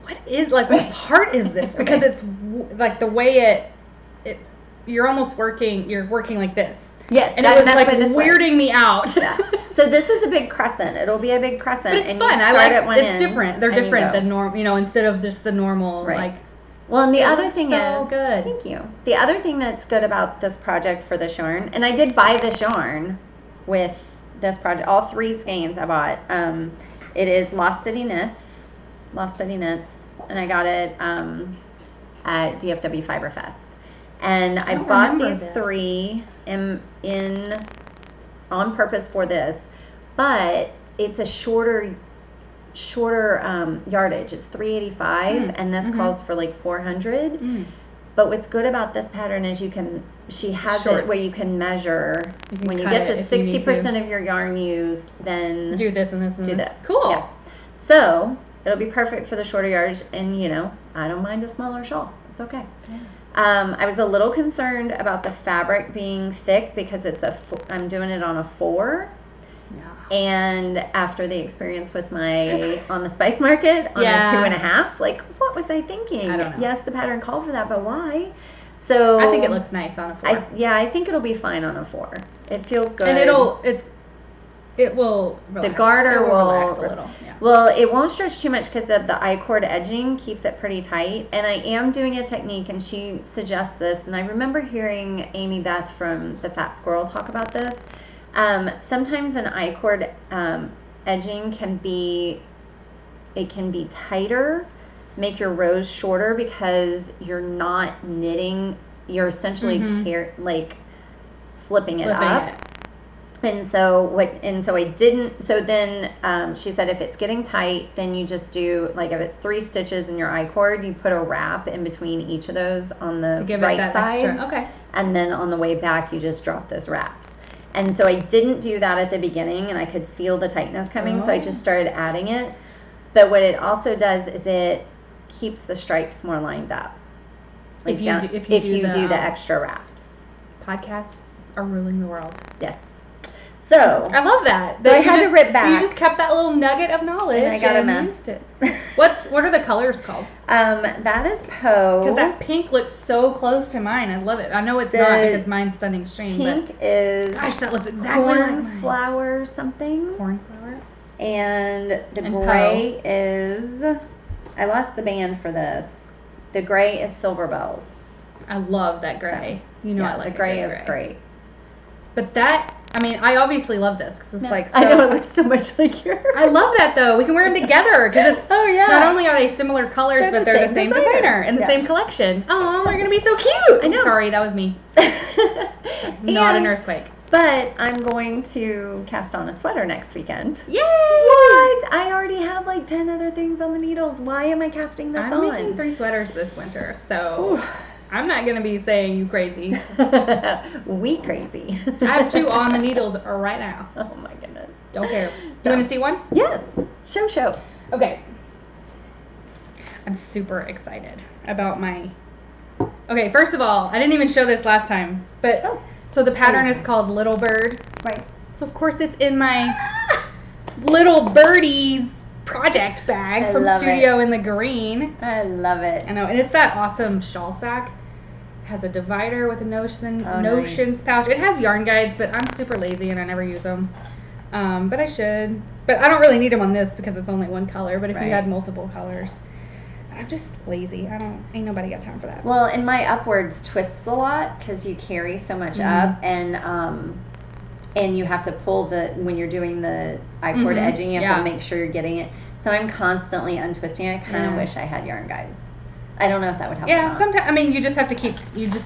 what part is this? Because it's like the way you're working like this. Yes, and it was like weirding me out. Yeah. So this is a big crescent. It'll be a big crescent. But it's fun. I like it's different. They're different than normal. Instead of just the normal Well, and the other thing so good. Thank you. The other thing that's good about this project for this yarn, and I did buy this yarn with this project. All 3 skeins I bought. It is Lost City Knits, and I got it at DFW Fiber Fest. And I bought these 3 in on purpose for this, but it's a shorter yardage. It's 385, and this calls for like 400. But what's good about this pattern is she has it where you can measure when you get to 60% of your yarn used, then do this and this and this. Cool. Yeah. So it'll be perfect for the shorter yardage, and I don't mind a smaller shawl. It's okay. Yeah. I was a little concerned about the fabric being thick because I'm doing it on a 4. Yeah. And after the experience with my on the Spice Market on a 2.5, like what was I thinking? I don't know. Yes, the pattern called for that, but why? So I think it looks nice on a 4. I think it'll be fine on a 4. It feels good. And it will relax. The garter will relax a little. Yeah. Well, it won't stretch too much because the I-cord edging keeps it pretty tight. And I am doing a technique, and she suggests this. And I remember hearing Amy Beth from the Fat Squirrel talk about this. Sometimes an I-cord edging can be tighter, make your rows shorter because you're not knitting. You're essentially slipping it up. And so I didn't. So then she said if it's getting tight, then you just do if it's 3 stitches in your I-cord, you put a wrap in between each of those on the right side. Extra. Okay. And then on the way back, you just drop those wraps. And so I didn't do that at the beginning, and I could feel the tightness coming, so I just started adding it. But what it also does is it keeps the stripes more lined up. If you do the extra wraps. Podcasts are ruling the world. Yes. So I love that. So I had to rip back. You just kept that little nugget of knowledge and I got a mess. Used it. What are the colors called? That is Poe. Because that pink looks so close to mine. I love it. I know it's not because mine's Stunning Stream. Pink is that looks exactly like mine. Cornflower something. Cornflower. And the gray is. I lost the band for this. The gray is Silver Bells. I love that gray. I like the gray is great. But that I mean, I obviously love this because it's like so. I know it looks so much like yours. I love that though. We can wear them together because it's not only are they similar colors, but they're the same designer and the same collection. Oh, they're gonna be so cute. I know. Sorry, that was me. Not an earthquake. But I'm going to cast on a sweater next weekend. Yay! What? I already have like 10 other things on the needles. Why am I casting this on? I'm making 3 sweaters this winter, so I'm not going to be saying you crazy. We crazy. I have 2 on the needles right now. Oh my goodness. Don't care. You want to see one? Yes. Show. Okay. I'm super excited about my... Okay, first of all, I didn't even show this last time, but... So the pattern is called Little Bird. Right. So of course it's in my Little Birdies project bag from Studio in the Green. I love it. I know, and it's that awesome shawl sack. It has a divider with a notions pouch. It has yarn guides, but I'm super lazy and I never use them. But I should. But I don't really need them on this because it's only one color. But if you had multiple colors. I'm just lazy. Ain't nobody got time for that. Well, and my upwards twists a lot because you carry so much up, and you have to pull when you're doing the I-cord edging, you have to make sure you're getting it. So I'm constantly untwisting. I kind of wish I had yarn guides. I don't know if that would help. Yeah, sometimes. I mean, you just have to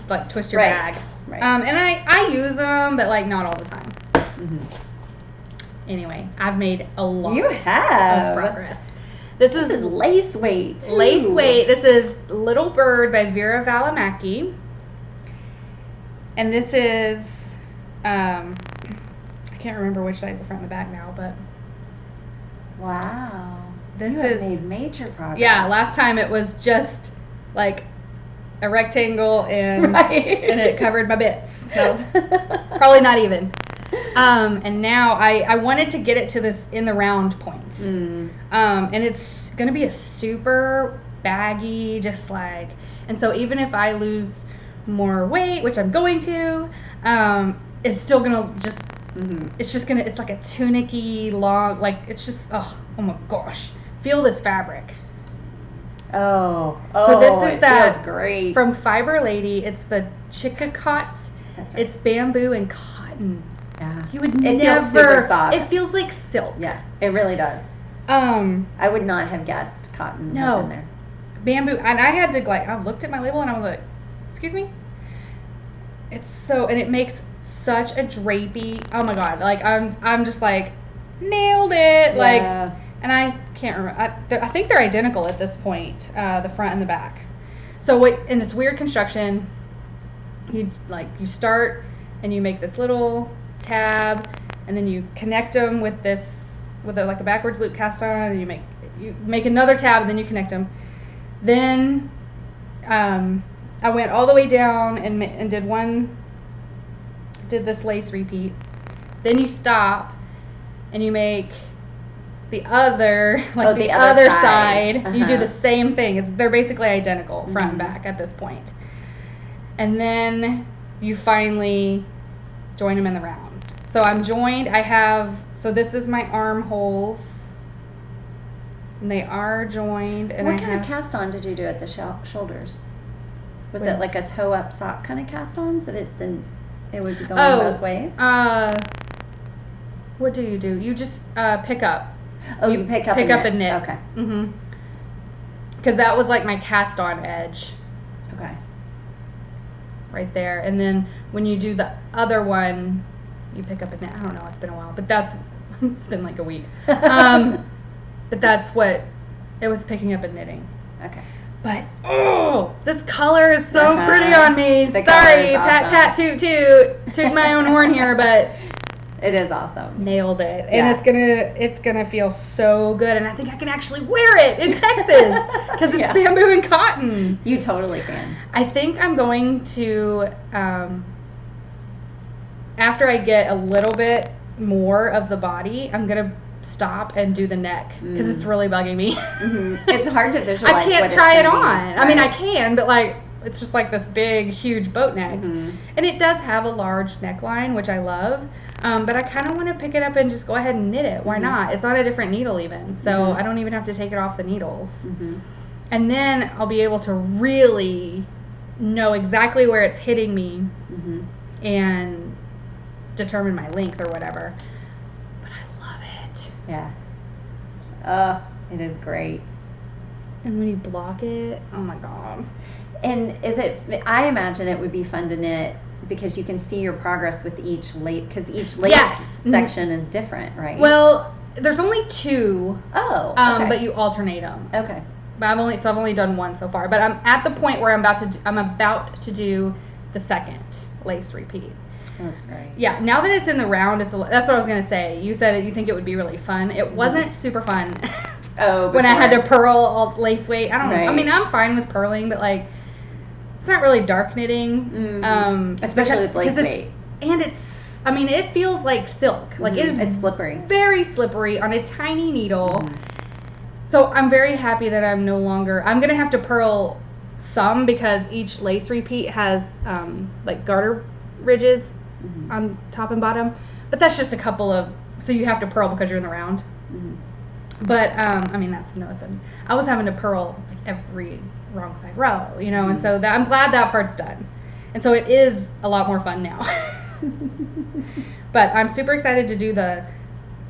like twist your bag. Right. And I use them, but like not all the time. Anyway, I've made a lot of progress. This is lace weight. Lace weight. This is Little Bird by Vera Valimaki. And this is, I can't remember which side's the front and the back now, but. Wow. This you have made major progress. Yeah, last time it was just like a rectangle and it covered my bits. So probably not even. And now I wanted to get it to this in the round point. And it's going to be a super baggy, just like, and so even if I lose more weight, which I'm going to, it's still going to just, it's just going to, it's like a tunic-y long, like, it's just, oh my gosh. Feel this fabric. So this is that feels great. From Fiber Lady. It's the Chicacot. That's right. It's bamboo and cotton. Yeah. You would it never. Feels super soft. It feels like silk. Yeah, it really does. I would not have guessed cotton was in there. Bamboo, and I had to like. I looked at my label and I was like, "Excuse me." It's so, and it makes such a drapey. Oh my god! Like I'm just like, nailed it. Like, and I can't remember. I think they're identical at this point, the front and the back. So and it's weird construction. You start and you make this little tab, and then you connect them with like a backwards loop cast on, and you make another tab, and then you connect them. Then I went all the way down and did this lace repeat. Then you stop and you make the other other side. You do the same thing. This basically identical front and back at this point. And then you finally join them in the round. So I'm joined. So this is my armholes. And they are joined. And what kind of cast on did you do at the shoulders? Was it like a toe up sock kind of cast ons that it would be going both ways? What do? You just pick up. Oh, you pick up and knit. Okay. Because that was like my cast on edge. Okay. Right there. And then when you do the other one, you pick up and knit. I don't know, it's been a while, but it's been like a week. But that's what it was, picking up and knitting. Okay. But this color is so pretty on me. The Sorry, pat toot toot my own horn here, but it is awesome. Nailed it. And it's gonna feel so good, and I think I can actually wear it in Texas because it's bamboo and cotton. You totally can. I think I'm going to after I get a little bit more of the body, I'm gonna stop and do the neck because it's really bugging me. It's hard to visualize. I can't try it on. Right. I mean, I can, but like it's just like this big, huge boat neck, and it does have a large neckline, which I love. But I kind of want to pick it up and just go ahead and knit it. Why not? It's on a different needle even, so I don't even have to take it off the needles. And then I'll be able to really know exactly where it's hitting me, and determine my length or whatever. But I love it. Yeah. It is great. And when you block it, oh my God. And I imagine it would be fun to knit because you can see your progress with each lace, because each lace section is different, right? Well, there's only 2. Oh, okay. But you alternate them. Okay. But I've only done 1 so far. But I'm at the point where I'm about to do the second lace repeat. Oh, that's great. Yeah, now that it's in the round, that's what I was gonna say. You said you think it would be really fun. It wasn't super fun. When I had to purl all lace weight. I don't know. I mean, I'm fine with purling, but like, it's not really dark knitting. Especially with lace weight. And it feels like silk. Like it's slippery. Very slippery on a tiny needle. So I'm very happy that I'm gonna have to purl some because each lace repeat has like garter ridges on top and bottom. But that's just a couple of, so you have to purl because you're in the round. But I mean, that's nothing. I was having to purl like every wrong side row, and so I'm glad that part's done. And so it is a lot more fun now. But I'm super excited to do the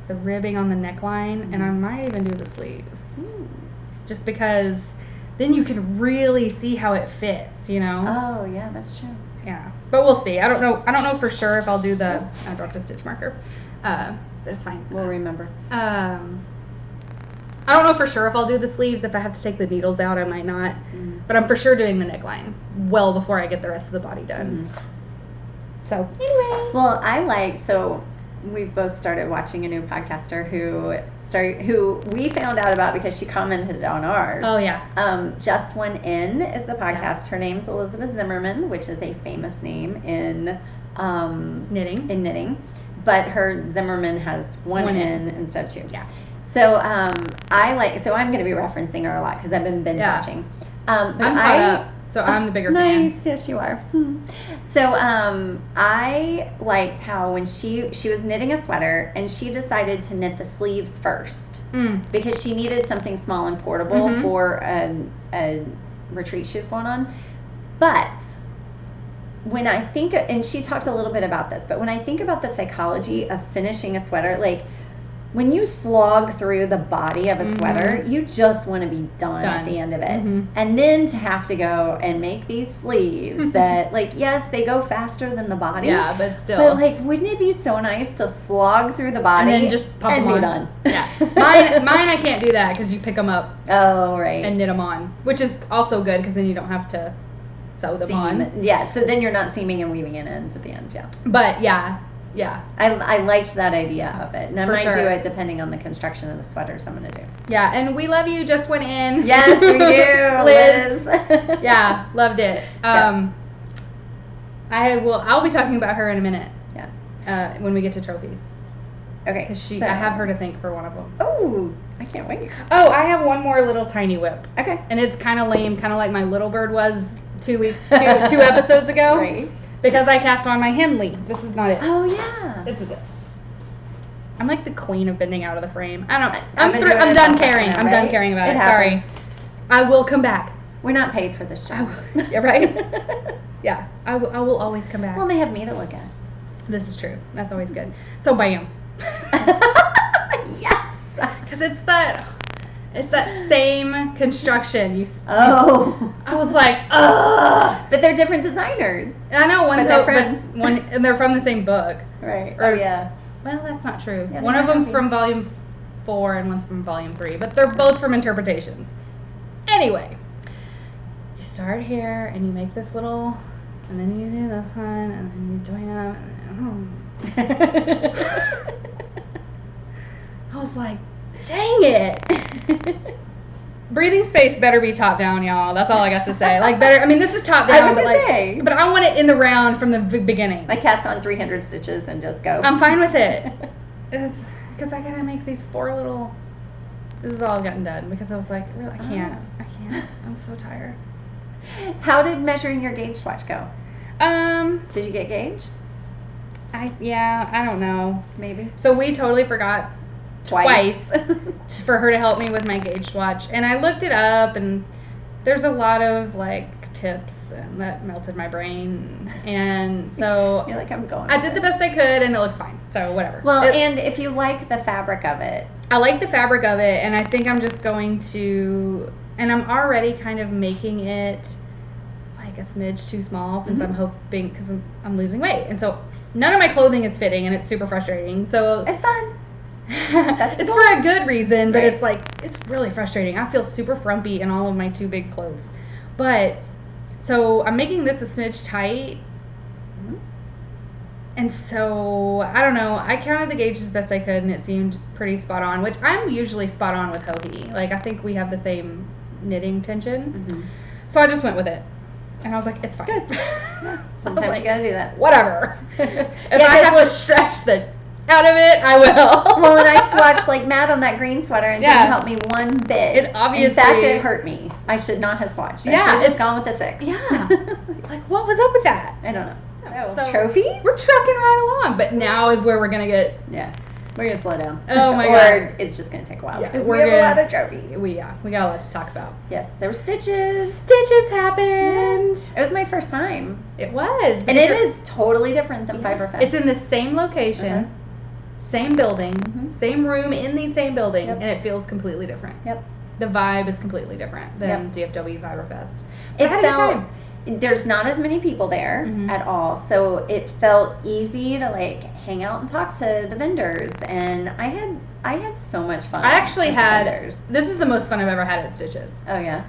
ribbing on the neckline, and I might even do the sleeves. Just because then you can really see how it fits, Oh, yeah, that's true. Yeah. But we'll see. I don't know for sure if I'll do I dropped a stitch marker. But it's fine. We'll remember. I don't know for sure if I'll do the sleeves. If I have to take the needles out, I might not. But I'm for sure doing the neckline well before I get the rest of the body done. So, anyway. Well, so we've both started watching a new podcaster who we found out about because she commented on ours. Oh, yeah. Just One In is the podcast. Yeah. Her name's Elizabeth Zimmerman, which is a famous name in knitting. But her Zimmerman has one in instead of 2. Yeah. So so I'm going to be referencing her a lot because I've been binge watching. I'm caught up, so I'm the bigger fan. Nice, yes you are. So I liked how when she was knitting a sweater and she decided to knit the sleeves first because she needed something small and portable for a retreat she was going on. But when I think, and she talked a little bit about this, but when I think about the psychology of finishing a sweater, like when you slog through the body of a sweater, you just want to be done at the end of it. And then to have to go and make these sleeves that, like, yes, they go faster than the body. Yeah, but still. But, like, wouldn't it be so nice to slog through the body and then just pop them on? Be done. Yeah. Mine, I can't do that because you pick them up. Oh, right. And knit them on, which is also good because then you don't have to sew them on. Yeah, so then you're not seaming and weaving in ends at the end, yeah. But, yeah. I liked that idea of it. And I might do it depending on the construction of the sweaters I'm going to do. Yeah, and we love you. Just Went In. Yes, we do, Liz. Yeah, loved it. I'll be talking about her in a minute. Yeah. When we get to trophies. Okay. Because I have her to thank for one of them. Oh, I can't wait. Oh, I have one more little tiny whip. Okay. And it's kind of lame, kind of like my little bird was 2 episodes ago. Right. Because I cast on my Henley. This is not it. Oh, yeah. This is it. I'm like the queen of bending out of the frame. I don't know. I'm done caring. I'm done caring about it. Sorry. I will come back. We're not paid for this show. Yeah, right? Yeah. I will always come back. Well, they have me to look at. This is true. That's always good. So, bam. Yes. Because it's that same construction. I was like, ugh. But they're different designers. I know. And they're from the same book. Right. Yeah. Well, that's not true. Yeah, one of them's from volume 4 and one's from volume 3, but they're both from Interpretations. Anyway, you start here and you make this little, and then you do this one, and then you join them. I was like, dang it. Breathing space better be top down, y'all. That's all I got to say. Like, better. I mean, this is top down, but I want it in the round from the beginning. Like, cast on 300 stitches and just go. I'm fine with it. Because I gotta make these 4 little. This is all I've gotten done because I was like, really, I can't. I'm so tired. How did measuring your gauge swatch go? Did you get gauge? I don't know. Maybe. So we totally forgot twice for her to help me with my gauge swatch, and I looked it up, and there's a lot of like tips, and that melted my brain. And so You're like, I'm going. I did the best I could, and it looks fine. So whatever. Well, and if you like the fabric of it. I like the fabric of it, and I think I'm just going to, and I'm already kind of making it like a smidge too small since I'm hoping, because I'm losing weight. And so none of my clothing is fitting, and it's super frustrating. So It's fun. it's for a good reason, but it's like, it's really frustrating. I feel super frumpy in all of my too big clothes. But, so I'm making this a smidge tight. And so, I don't know, I counted the gauge as best I could, and it seemed pretty spot on, which I'm usually spot on with Hohi. Like, I think we have the same knitting tension. So I just went with it. And I was like, it's fine. Good. Yeah. Sometimes like, you gotta do that. Whatever. If I have to stretch the out of it, I will. Well, and I swatched like mad on that green sweater, and didn't help me one bit. It obviously, in fact, it hurt me. I should not have swatched. I should have just gone with the 6. Yeah. Like, what was up with that? I don't know. Oh, so trophies? We're trucking right along, but now is where we're gonna get. Yeah. We're gonna slow down. Oh my god. Or it's just gonna take a while. Yeah, because we have a lot of trophies. We got a lot to talk about. Yes, there were stitches. Stitches happened. It was my first time. It was. And it is totally different than Fiber Fest. It's in the same location, same building, same room in the same building, and it feels completely different. The vibe is completely different than DFW Fiber Fest. It felt, there's not as many people there at all, so it felt easy to like hang out and talk to the vendors, and I had so much fun. I actually had, this is the most fun I've ever had at Stitches. Oh yeah.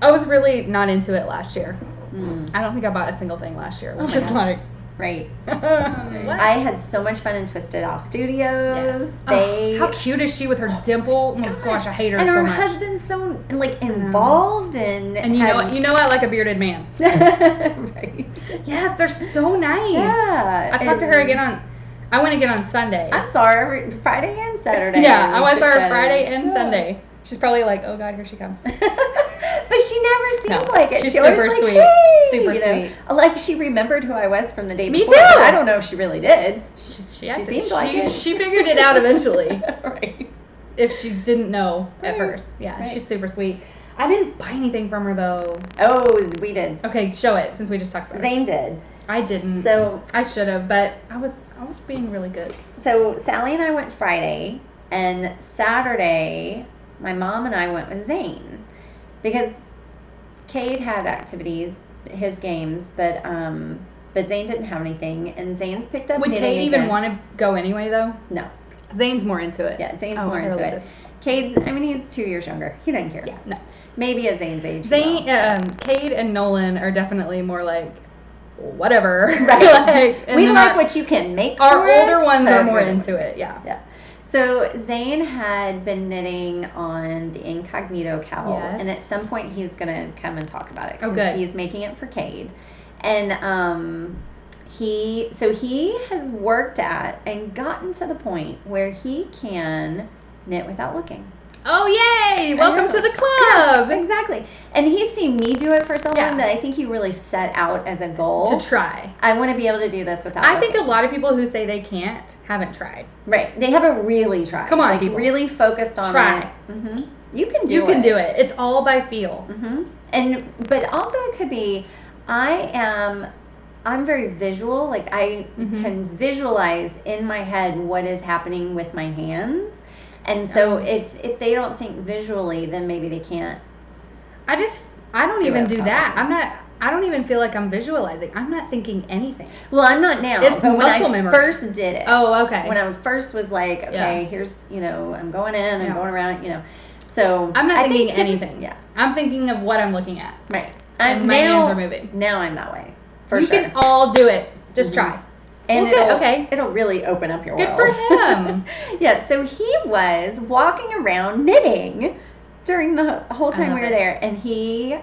I was really not into it last year. I don't think I bought a single thing last year, which is like, right. I had so much fun in Twisted Off Studios. Yes. How cute is she with her dimple? Oh my gosh, I hate her so much. And her husband's so like involved and you know I like a bearded man. Right. Yes, they're so nice. Yeah. I talked to her again I went again on Sunday. I saw her Friday and Saturday. Yeah, I went her Friday and Sunday. She's probably like, oh god, here she comes. But she never seemed like it. She's she super was like, sweet. Hey, super sweet. Like she remembered who I was from the day Me before. too. I don't know if she really did. She seemed like it. She figured it out eventually. Right. If she didn't know at first. Yeah, she's super sweet. I didn't buy anything from her though. Oh, we did. Okay, show it since we just talked about it. Zane did. I didn't. So I should have, but I was being really good. So Sallie and I went Friday, and Saturday my mom and I went with Zane because Cade had activities, his games, but Zane didn't have anything, and Zane's picked up. Would Cade even want to go anyway though? No. Zane's more into it. Yeah, Zane's more into it. Cade, I mean, he's 2 years younger. He doesn't care. Yeah, no. Maybe at Zane's age. Zane, Cade and Nolan are definitely more like, whatever. Right. We like what you can make for our us. older ones are more into it, yeah. So Zane had been knitting on the Incognito cowl, and at some point he's going to come and talk about it. Oh, good. He's making it for Cade. And he has worked at and gotten to the point where he can knit without looking. Oh, yay! Welcome to the club! Yeah, exactly. And he's seen me do it for so long that I think he really set out as a goal. To try. I want to be able to do this without looking. I think a lot of people who say they can't haven't tried. Right. They haven't really tried. Come on, people. Really focused on try. it. Mm-hmm. You can do it. You can do it. It's all by feel. Mm-hmm. But also it could be, I'm very visual. Like I can visualize in my head what is happening with my hands. And so if they don't think visually, then maybe they can't. I don't even do that. I don't even feel like I'm visualizing. I'm not thinking anything. Well, I'm not now. It's muscle memory. First did it. Oh, okay. When I first was like, okay, here's, I'm going in, I'm going around, So I'm not thinking anything. Yeah. I'm thinking of what I'm looking at. Right. And my hands are moving. Now I'm that way. You can all do it. Just try. And it'll really open up your world. Good for him. Yeah, so he was walking around knitting during the whole time we were there, and he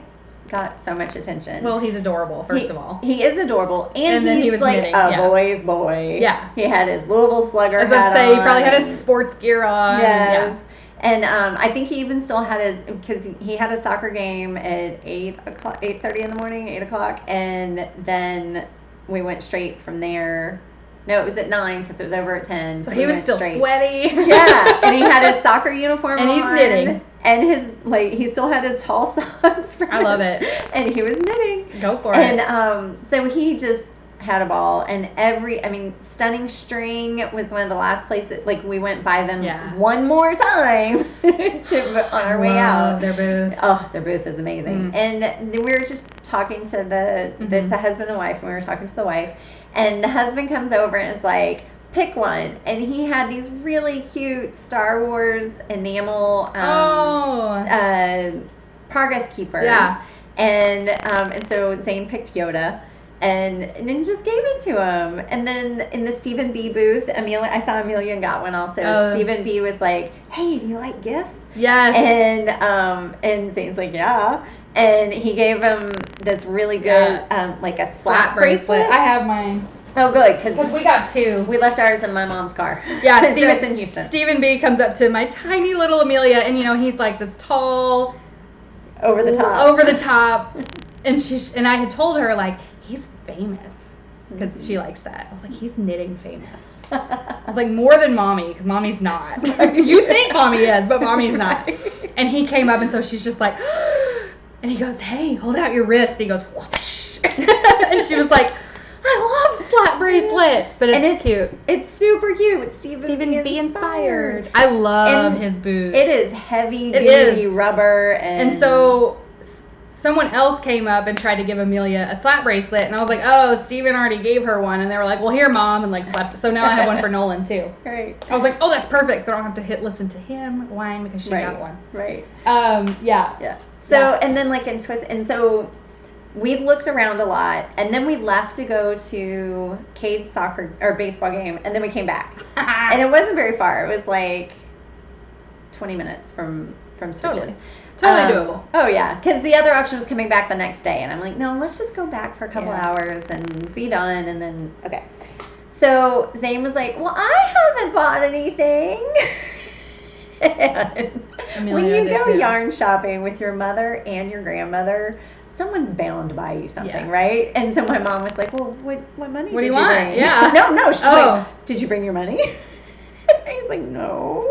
got so much attention. Well, he's adorable, first of all. He is adorable, and then he's he was like knitting, a boy's boy. Yeah. He had his Louisville Slugger hat on. I was going to say, he probably had his sports gear on. Yes. Yeah. And I think he even still had because he had a soccer game at 8:30 in the morning, 8 o'clock, and then we went straight from there. No, it was at 9 because it was over at 10. So he was still sweaty. Yeah, and he had his soccer uniform and on. And he's knitting. And he still had his tall socks. I love it. And he was knitting. Go for it. And so he just had a ball. And Stunning String was one of the last places, like we went by them one more time on our way out. Their booth. Oh, their booth is amazing. And we were just talking to it's a husband and wife, and we were talking to the wife. And the husband comes over and is like, pick one. And he had these really cute Star Wars enamel progress keepers. Yeah. And so Zane picked Yoda and then just gave it to him. And then in the Stephen B booth, I saw Amelia and got one also. Stephen B was like, hey, do you like gifts? Yes. And Zane's like, yeah. And he gave him this really good, like a slap bracelet. I have mine. Oh, good. Because we got two. We left ours in my mom's car. Yeah, so it's in Houston. Stephen B comes up to my tiny little Amelia, and he's like this tall, over the top. And I had told her, like, he's famous, because she likes that. I was like, he's knitting famous. I was like, more than mommy, because mommy's not. You think mommy is, but mommy's not. And he came up, and so she's just like, and he goes, hey, hold out your wrist. He goes, whoosh. And she was like, I love slap bracelets, but it's cute. It's super cute. It's Stephen B inspired. I love his booth. It is heavy duty rubber, and so someone else came up and tried to give Amelia a slap bracelet, and I was like, oh, Stephen already gave her one, and they were like, well, here, Mom, and like slapped it. So now I have one for Nolan too. Right. I was like, oh, that's perfect, so I don't have to listen to him whine because she got one. Right. Yeah. So and then like in Twist, and so we looked around a lot, and then we left to go to Cade's soccer or baseball game, and then we came back. And it wasn't very far. It was like 20 minutes from Switches. Totally doable. Oh yeah, because the other option was coming back the next day, and I'm like, no, let's just go back for a couple hours and be done, and then okay. So Zane was like, well, I haven't bought anything. And when you go yarn shopping with your mother and your grandmother, someone's bound to buy you something, right? And so my mom was like, well, what money did you want? bring? Yeah. No. She's like, did you bring your money? He's like, no.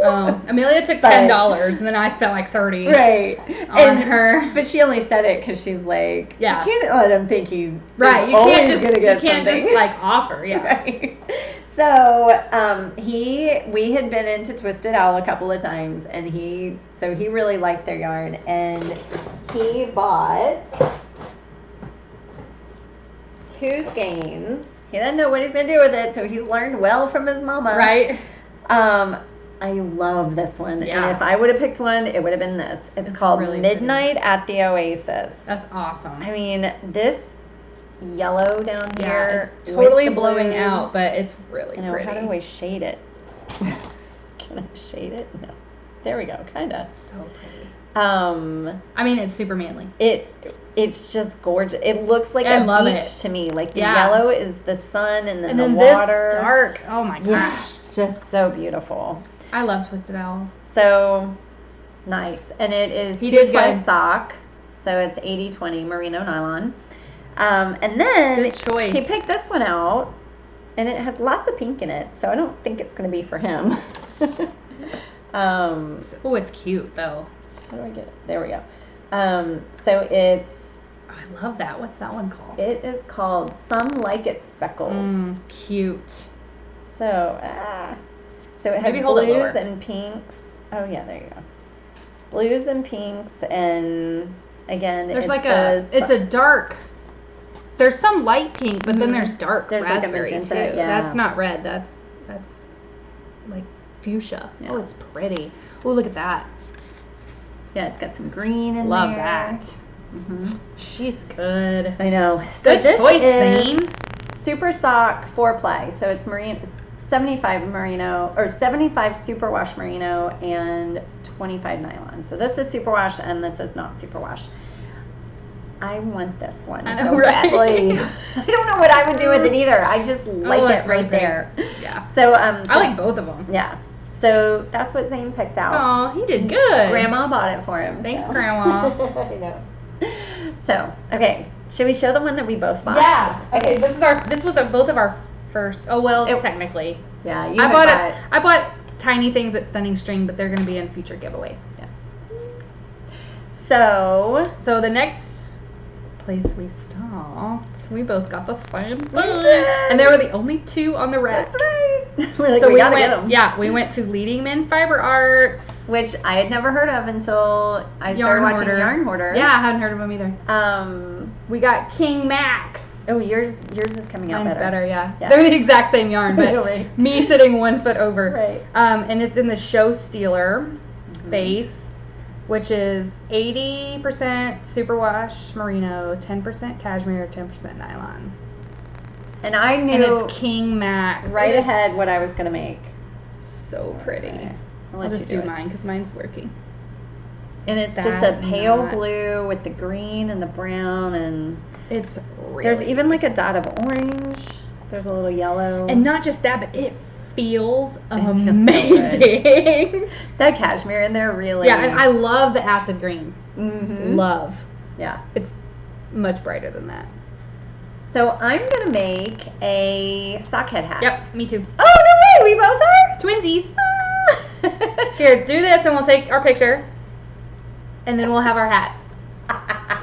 Amelia took $10, and then I spent like $30. Right. On her. But she only said it because she's like, you can't let him think he's right. You can't just like offer. Yeah. Right. So we had been into Twisted Owl a couple of times, and he really liked their yarn, and he bought 2 skeins. He doesn't know what he's gonna do with it, so he's learned well from his mama. Right. I love this one, and if I would have picked one, it would have been this. It's called really Midnight pretty. At the Oasis. That's awesome. I mean, this yellow down here, it's totally blowing out, but it's really pretty. How do I shade it? Can I shade it? No. There we go. Kinda. So pretty. I mean, it's super manly. It's just gorgeous. It looks like a beach to me. Like the yellow is the sun, and then the water. This dark. Oh my gosh. Just so beautiful. I love Twisted Owl. So nice. And it is 2-ply sock. So it's 80/20 merino nylon. And then good choice. He picked this one out, and it has lots of pink in it. So I don't think it's going to be for him. Oh, it's cute though. How do I get it? There we go. So it's. I love that. What's that one called? It is called Some Like It Speckled. Cute. So it has blues and pinks. Oh yeah, there you go. Blues and pinks, and again, it's a dark. There's some light pink, but then there's dark raspberry like a magenta, too. Yeah. That's not red. That's like fuchsia. Yeah. Oh, it's pretty. Oh, look at that. Yeah, it's got some green in Love there. Love that. Mm-hmm. She's good. I know. Good choice, Zane. Super Sock 4-ply. So it's 75 merino, or 75 superwash merino and 25 nylon. So this is superwash and this is not superwash. I want this one so badly. I don't know what I would do with it either. I just like it right there. Yeah. So I like both of them. Yeah. So that's what Zane picked out. Oh, he did good. Grandma bought it for him. Thanks, Grandma. I know. So, okay. Should we show the one that we both bought? Yeah. Okay. This was both of our first. Oh well, technically. Yeah. I bought tiny things at Stunning String, but they're going to be in future giveaways. Yeah. So the next place we stopped, we both got the same thing. And there were the only 2 on the rack. That's right. We're like, So we gotta get them. Yeah, we went to Leading Men Fiber Art. Which I had never heard of until I started watching Yarn Hoarder. Yeah, I hadn't heard of them either. We got King Max. Oh, yours is coming out Mine's better, yeah. Yeah. They're the exact same yarn, but Really? me sitting 1 foot over. Right. And it's in the Show Stealer base, which is 80% superwash merino, 10% cashmere, 10% nylon. And I knew And it's King Max. right ahead what I was going to make. So pretty. Okay. I'll just do mine because mine's working. And it's just a pale blue with the green and the brown, and it's really there's even like a dot of orange. There's a little yellow. And not just that, but it feels feels amazing. That cashmere in there really. Yeah, and I love the acid green. Mm-hmm. Love. Yeah. It's much brighter than that. So I'm going to make a sockhead hat. Yep, me too. Oh, no way, we both are? Twinsies. Here, do this and we'll take our picture. And then we'll have our hats.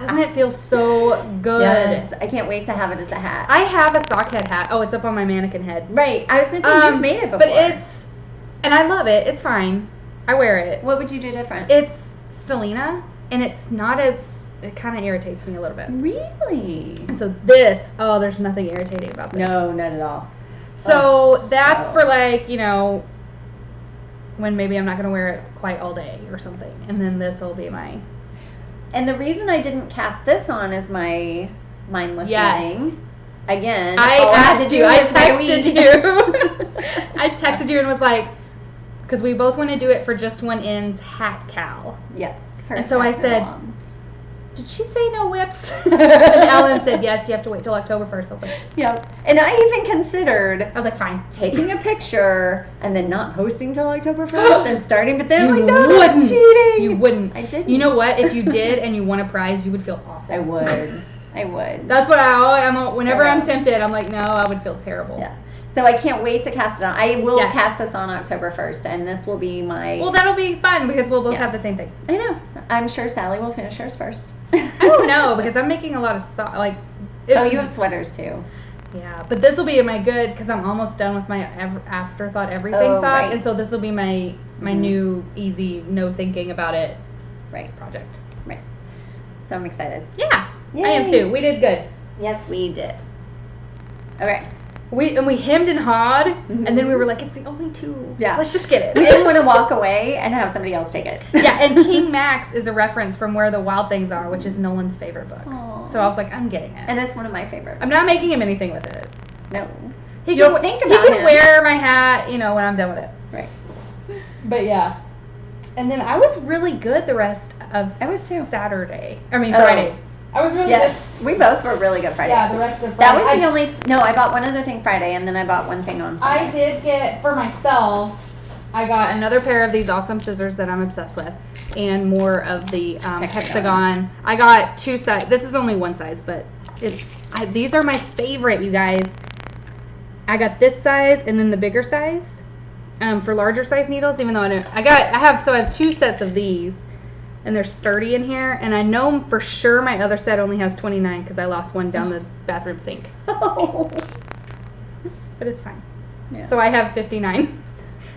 Doesn't it feel so good? Yes, I can't wait to have it as a hat. I have a sockhead hat. Oh, it's up on my mannequin head. Right, I was going to say you've made it before. But and I love it. It's fine. I wear it. What would you do different? It's Stellina, and it's not as, it kind of irritates me a little bit. Really? And so there's nothing irritating about this. No, not at all. So that's for like, when maybe I'm not going to wear it quite all day or something. And then this will be my... And the reason I didn't cast this on as my mindless knitting, again, I texted you and was like, because we both want to do it for Just One End's hat cal. Yes. And so I said, did she say no whips? And Allyn said, yes, you have to wait till October 1st. I was like, yep. And I even considered, I was like, fine. Taking a picture and then not posting till October 1st and starting, but then you I'm like, no, that's cheating. You wouldn't. I didn't. You know what? If you did and you won a prize, you would feel awful. I would. That's what I'm whenever I'm tempted, I'm like, no, I would feel terrible. Yeah. So I can't wait to cast it on. I will cast this on October 1st, and this will be my... Well, that'll be fun because we'll both have the same thing. I know. I'm sure Sallie will finish hers first. I don't know because I'm making a lot of you have sweaters too. Yeah, but this will be my good because I'm almost done with my afterthought everything sock, right. and so this will be my new easy no thinking about it project. Right. So I'm excited. Yeah, Yay. I am too. We did good. Yes, we did. Okay. We hemmed and hawed, and then we were like, it's the only 2. Yeah. Let's just get it. We didn't want to walk away and have somebody else take it. Yeah, and King Max is a reference from Where the Wild Things Are, which is Nolan's favorite book. Aww. So I was like, I'm getting it. And it's one of my favorites. I'm not making him anything with it. No. He can wear my hat, when I'm done with it. Right. But yeah. And then I was really good the rest of Saturday. Friday. I was really good. We both were really good Friday. Yeah, the rest of Friday. That was the only... No, I bought one other thing Friday, and then I bought one thing on Sunday. I did get, for myself, I got another pair of these awesome scissors that I'm obsessed with, and more of the hexagon. I got 2 sizes. This is only 1 size, but these are my favorite, you guys. I got this size and then the bigger size for larger size needles, even though I have 2 sets of these. And there's 30 in here, and I know for sure my other set only has 29 because I lost one down the bathroom sink. Oh. But it's fine. Yeah. So I have 59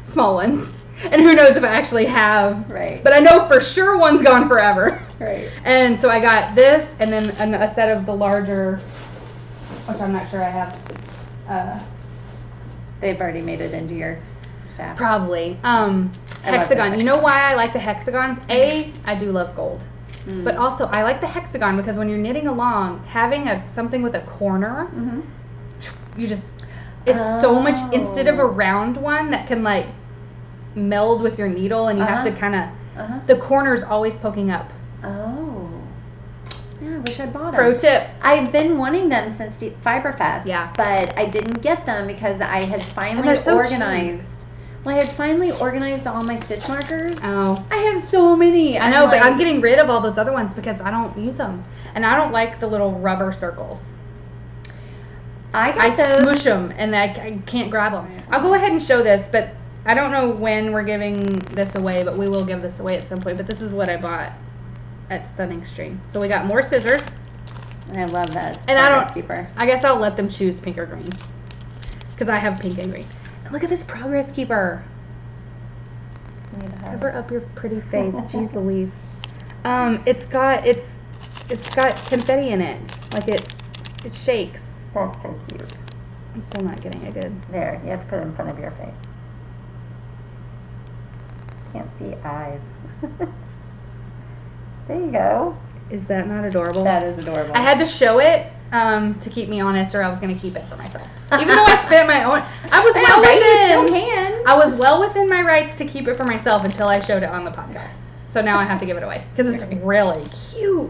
small ones, and who knows if I actually have. Right. But I know for sure one's gone forever. Right. And so I got this, and then a set of the larger, which I'm not sure I have. They've already made it into your staff. Probably. Hexagon. You know why I like the hexagons? I do love gold. But also I like the hexagon because when you're knitting along, having something with a corner, it's so much, instead of a round one that can like meld with your needle and you have to kind of, the corner's always poking up. Oh. Yeah, I wish I bought them. Pro tip. I've been wanting them since Fiberfest. Yeah. But I didn't get them because I had finally organized. Well, I had finally organized all my stitch markers. Oh. I have so many. I know, but I'm getting rid of all those other ones because I don't use them. And I don't like the little rubber circles. I smush them and I can't grab them. I'll go ahead and show this, but I don't know when we're giving this away, but we will give this away at some point. But this is what I bought. at Stunning String. So we got more scissors. I love that. And progress keeper. I guess I'll let them choose pink or green. Because I have pink and green. And look at this progress keeper. Cover up your pretty face. Jeez Louise. It's got confetti in it. Like it shakes. That's so cute. I'm still not getting it good. There, you have to put it in front of your face. Can't see eyes. There you go. Is that not adorable? That is adorable. I had to show it to keep me honest, or I was going to keep it for myself. Even though I spent my own, I was well You still can. I was well within my rights to keep it for myself until I showed it on the podcast. So now I have to give it away because it's really cute.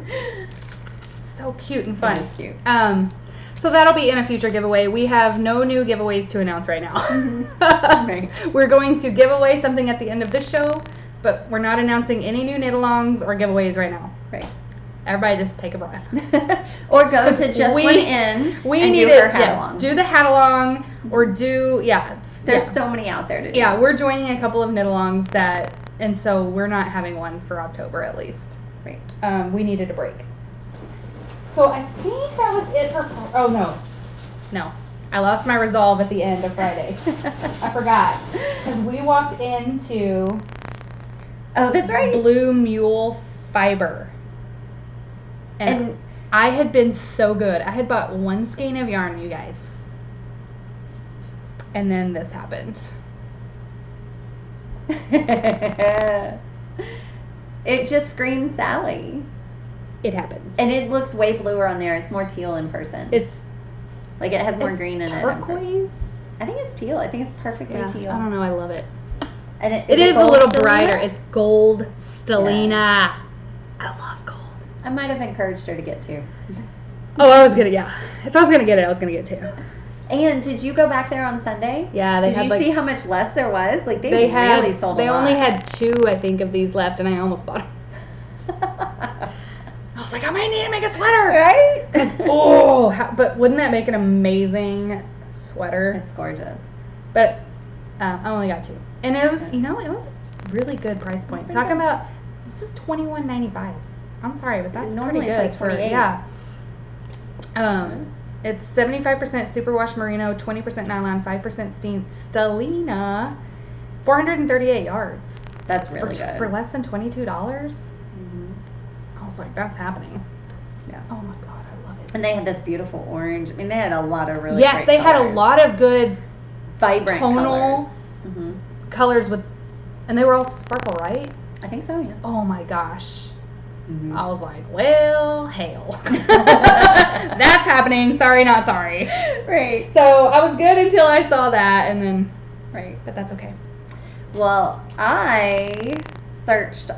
So cute and fun. It is cute. So that'll be in a future giveaway. We have no new giveaways to announce right now. Right. We're going to give away something at the end of this show, but we're not announcing any new knit-alongs or giveaways right now. Right. Everybody just take a breath. Or go to Just One In and do her hat-along. Yes, do the hat-along or do, There's so many out there to do. Yeah, we're joining a couple of knit-alongs and so we're not having one for October at least. Right. We needed a break. So I think that was it for, no. I lost my resolve at the end of Friday. I forgot. Because we walked into Oh, that's right. Blue Mule Fiber. And I had been so good. I had bought one skein of yarn, you guys. And then this happened. It just screams Sallie. It happened. And it looks way bluer on there. It's more teal in person. It's like it has more green in turquoise? I think it's teal. I think it's perfectly teal. I don't know. I love it. And it is a little brighter. Stellina? It's gold Stellina. Yeah. I love gold. I might have encouraged her to get two. Oh, I was gonna, If I was gonna get it, I was gonna get two. And did you go back there on Sunday? Yeah, they did had you see how much less there was? Like they really sold a lot. They only had two, I think, of these left, and I almost bought them. I was like, I might need to make a sweater, right? But wouldn't that make an amazing sweater? It's gorgeous. But I only got two, and it was, it was a really good price point. Talking about this is $21.95. I'm sorry, but that's pretty good. Like $28. It's 75% superwash merino, 20% nylon, 5% stellina, 438 yards. That's really good. For less than $22? I was like, that's happening. Yeah. Oh my God, I love it. And they had this beautiful orange. I mean, they had a lot of really great colors. Had a lot of good vibrant tonal colors with, and they were all sparkle, right? I think so, yeah. Oh my gosh. I was like, well, hail. That's happening. Sorry, not sorry. Right. So I was good until I saw that, and then, but that's okay. Well, I searched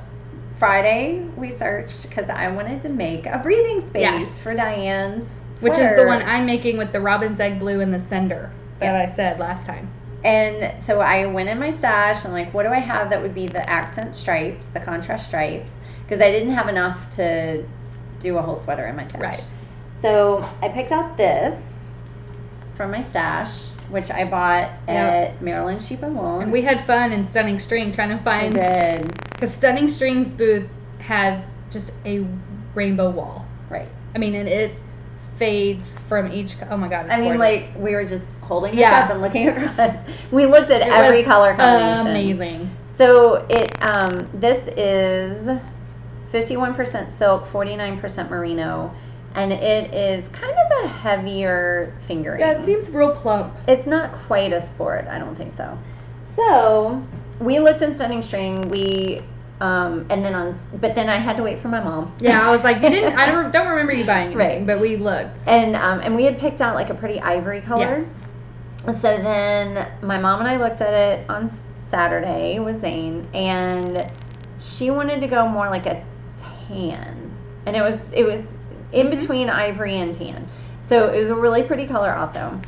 Friday. We searched because I wanted to make a breathing space for Diane's sweater. Which is the one I'm making with the robin's egg blue and the sender that I said last time. And so I went in my stash and like, what do I have that would be the accent stripes, the contrast stripes? Because I didn't have enough to do a whole sweater in my stash. Right. So I picked out this from my stash, which I bought at Maryland Sheep and Wool. And we had fun in Stunning String trying to find. We did. Because Stunning String's booth has just a rainbow wall. Right. I mean, and it fades from each. Oh my God. It's gorgeous. Like we were just holding it up and looking across. We looked at every color combination. Amazing. So this is 51% silk, 49% merino, and it is kind of a heavier fingering. Yeah, it seems real plump. It's not quite a sport, I don't think so. So we looked in Stunning String. But then I had to wait for my mom. Yeah, I was like, you didn't. I don't remember you buying anything, but we looked. And we had picked out like a pretty ivory color. Yes. So then my mom and I looked at it on Saturday with Zane, and she wanted to go more like a tan, and it was in between ivory and tan, so it was a really pretty color also.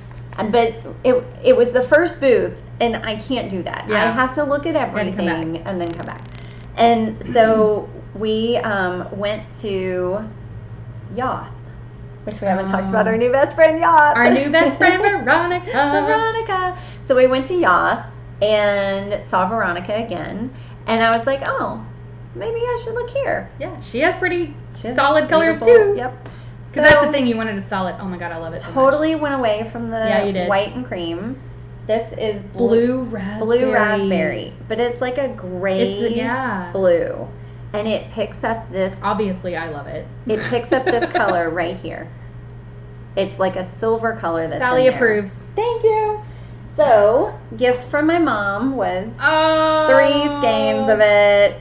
But it was the first booth, and I can't do that. I have to look at everything and then come back. And so we went to Yoth, which we haven't talked about. Our new best friend Yoth. Our new best friend Veronica. So we went to Yoth and saw Veronica again, and I was like, oh, maybe I should look here. Yeah, she has pretty She has solid colors beautiful- too. Yep. Because that's the thing, you wanted a solid. Oh my god, I love it so much. Totally went away from the Yeah, you did. white and cream. This is Blue raspberry. Blue raspberry, but it's like a gray blue, and it picks up this. Obviously, I love it. It picks up this color right here. It's like a silver color that's Sallie in there. approves. Thank you. So, gift from my mom was 3 skeins of it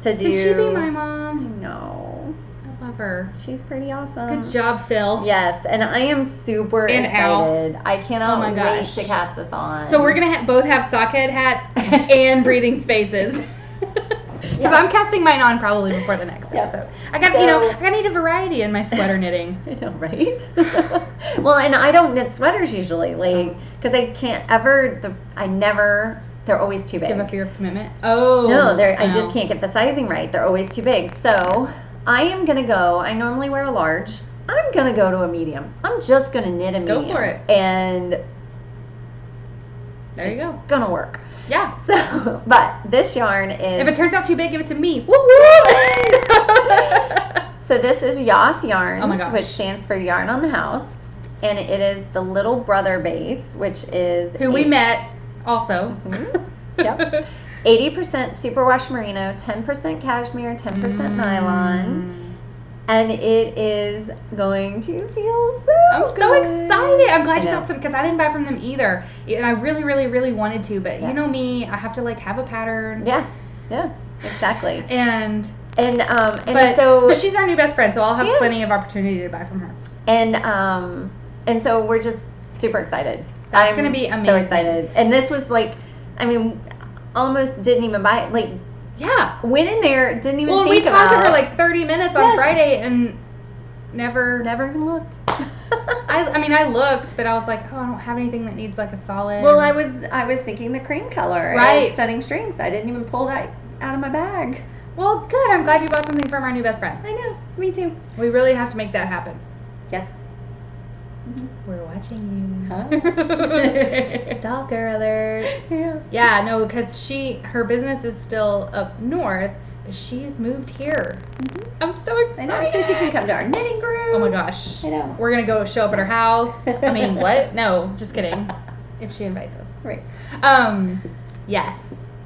to do. Could she be my mom? No. I love her. She's pretty awesome. Good job, Phil. Yes, and I am super And excited. I cannot Oh my wait gosh. to cast this on. So we're gonna both have sockhead hats and breathing spaces. Because I'm casting mine on probably before the next episode. I got, I need a variety in my sweater knitting. I know, right? Well, and I don't knit sweaters usually, like, because I can't ever. They're always too big. You have a fear of commitment? Oh. No, I just can't get the sizing right. They're always too big. So I am gonna go. I normally wear a large. I'm gonna go to a medium. I'm just gonna knit a medium. Go for it. And there you go. It's gonna work. Yeah. So, but this yarn is. If it turns out too big, give it to me. Woo woo! So this is Yoth Yarns, Oh my gosh. which stands for Yarn on the House, and it is the little brother base, which is Who we met also. Yep. 80% superwash merino, 10% cashmere, 10% nylon. And it is going to feel so I'm good. so excited. I'm glad you I know. got some because I didn't buy from them either. And I really, really, really wanted to, but Yeah. you know me, I have to like have a pattern. Yeah, exactly. And so she's our new best friend, so I'll have She is. plenty of opportunity to buy from her. And so we're just super excited. That's gonna be So amazing. excited. And this was like, I mean, almost didn't even buy it. Like, Yeah. went in there, didn't even Well, think we talked to about her like 30 minutes on Yes. Friday and never even looked. I mean, I looked, but I was like, oh, I don't have anything that needs like a solid. Well, I was thinking the cream color, Right. and Stunning Strings. I didn't even pull that out of my bag. Well, good. I'm glad you bought something from our new best friend. I know, me too. We really have to make that happen. Yes. We're watching Huh? you. Stalker alert. Yeah. Yeah, no, because her business is still up north, but she's moved here. I'm so I excited. know, so she can come to our knitting group. Oh my gosh. I know. We're gonna go show up at her house. I mean, what? No, just kidding. If she invites us. Right. Yes.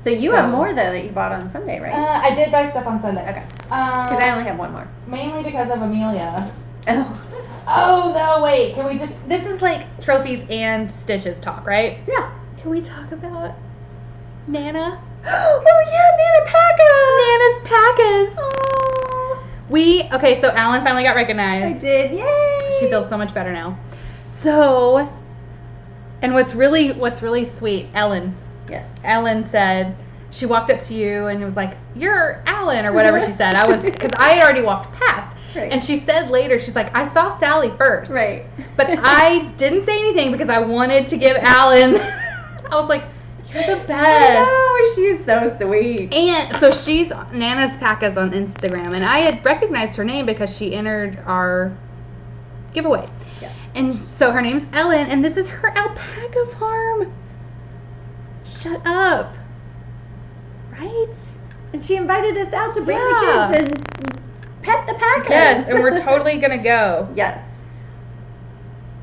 So you have more though that you bought on Sunday, right? I did buy stuff on Sunday. Okay. Because I only have one more. Mainly because of Amelia. Oh. Oh no! Wait. Can we just? This is like trophies and stitches talk, right? Yeah. Can we talk about Nana? Oh yeah, Nana Nana's Packas. Packas. Oh. Okay, so Allyn finally got recognized. I did. Yay. She feels so much better now. So, and what's really sweet, Ellen. Yes. Ellen said she walked up to you and was like, "You're Allyn," or whatever she said. Because I had already walked past. Right. And she said later, she's like, "I saw Sallie first." Right. But I didn't say anything because I wanted to give Allyn. I was like, "You're the best." I know, she's so sweet. And so she's Nana's Packas on Instagram, and I had recognized her name because she entered our giveaway. Yeah. And so her name's Ellen, and this is her alpaca farm. Shut up. Right? And she invited us out to bring Yeah. the kids and pet the Packas. Yes, and we're totally gonna go. Yes.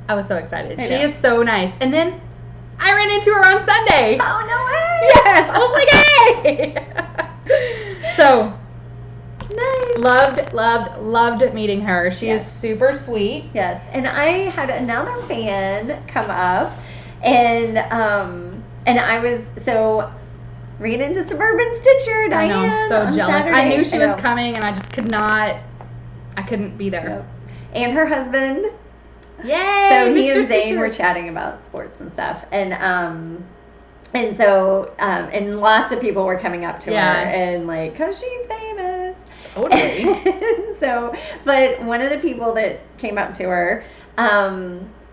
I was so excited. I She know. is so nice. And then I ran into her on Sunday. Oh, no way. Yes, I was like, hey. So Nice. loved meeting her. She Yes. is super sweet. Yes. And I had another fan come up, and I was ran into Suburban Stitcher, I know, Diane, I'm so on jealous. Saturday. I knew she was know. coming, and I just couldn't be there. Yep. And her husband. Yay! So he Mr. and Zane Stitcher. were chatting about sports and stuff, and lots of people were coming up to Yeah. her and like, 'cause she's famous. Totally. But one of the people that came up to her,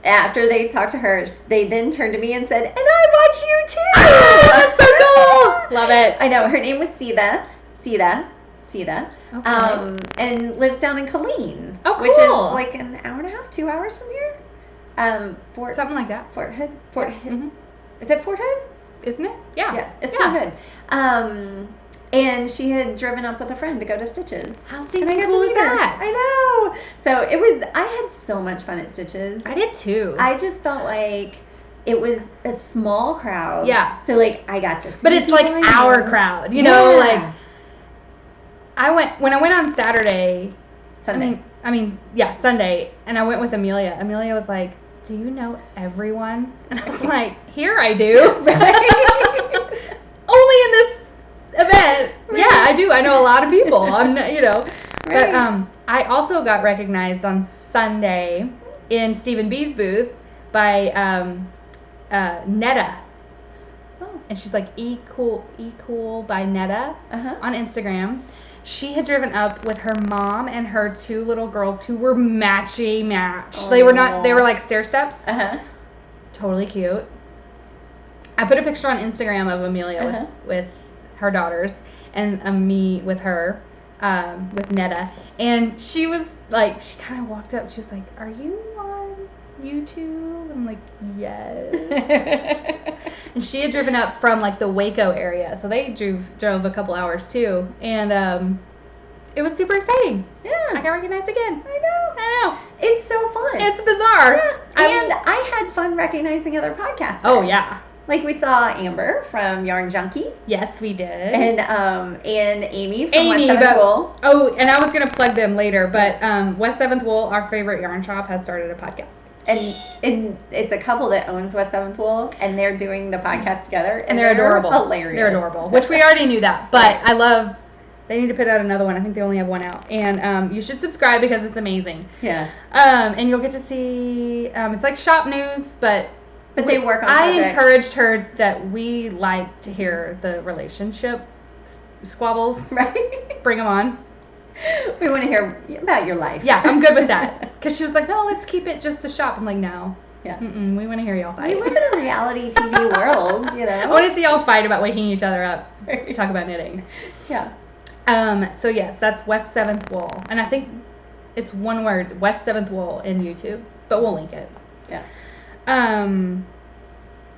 after they talked to her, they then turned to me and said, "And I watch you too." That's so cool. Love it. I know. Her name was Sita. Okay. And lives down in Colleen. Oh, Which is cool. like an hour and a half, 2 hours from here. Something like that. Fort Hood. Mhm. Is it Fort Hood? Isn't it? Yeah. Yeah, it's Fort Hood. And she had driven up with a friend to go to Stitches. How stinking cool is that? I know. So I had so much fun at Stitches. I did too. I just felt like it was a small crowd. Yeah. So like I got to see But it's like our crowd, you know, like when I went on Saturday. Sunday. Sunday, and I went with Amelia. Amelia was like, "Do you know everyone?" And I was like, "Here I do." Right. Only in this event. Right. Yeah, I do. I know a lot of people. I'm not, you know. Right. But I also got recognized on Sunday in Stephen B's booth by Netta. Oh. And she's like E cool by Netta on Instagram. She had driven up with her mom and her 2 little girls who were matchy match. Oh. They were like stair steps. Totally cute. I put a picture on Instagram of Amelia with her daughters and me with her, with Netta. And she was like, she kind of walked up. She was like, "Are you on YouTube?" I'm like, "Yes." And she had driven up from like the Waco area, so they drove a couple hours too, and it was super exciting. Yeah, I got recognized again. I know. It's so fun. It's bizarre. Yeah. And I had fun recognizing other podcasters. Oh yeah. Like we saw Amber from Yarn Junkie. Yes, we did. And Amy from West 7th Wool. Oh, and I was gonna plug them later, but West 7th Wool, our favorite yarn shop, has started a podcast. And it's a couple that owns West 7th Wool, and they're doing the podcast together. And they're adorable. Hilarious. They're adorable, which we already knew that. But I love, they need to put out another one. I think they only have one out. And you should subscribe because it's amazing. Yeah. And you'll get to see, it's like shop news, but they work on I projects. encouraged her that we like to hear the relationship squabbles. Right. Bring them on. We want to hear about your life. Yeah, I'm good with that. Because she was like, "No, let's keep it just the shop." I'm like, "No. Yeah. We want to hear y'all fight." We live in a reality TV world, you know. I want to see y'all fight about waking each other up to talk about knitting. Yeah. So yes, that's West 7th Wool. And I think it's one word, West 7th Wool in YouTube. But we'll link it. Yeah.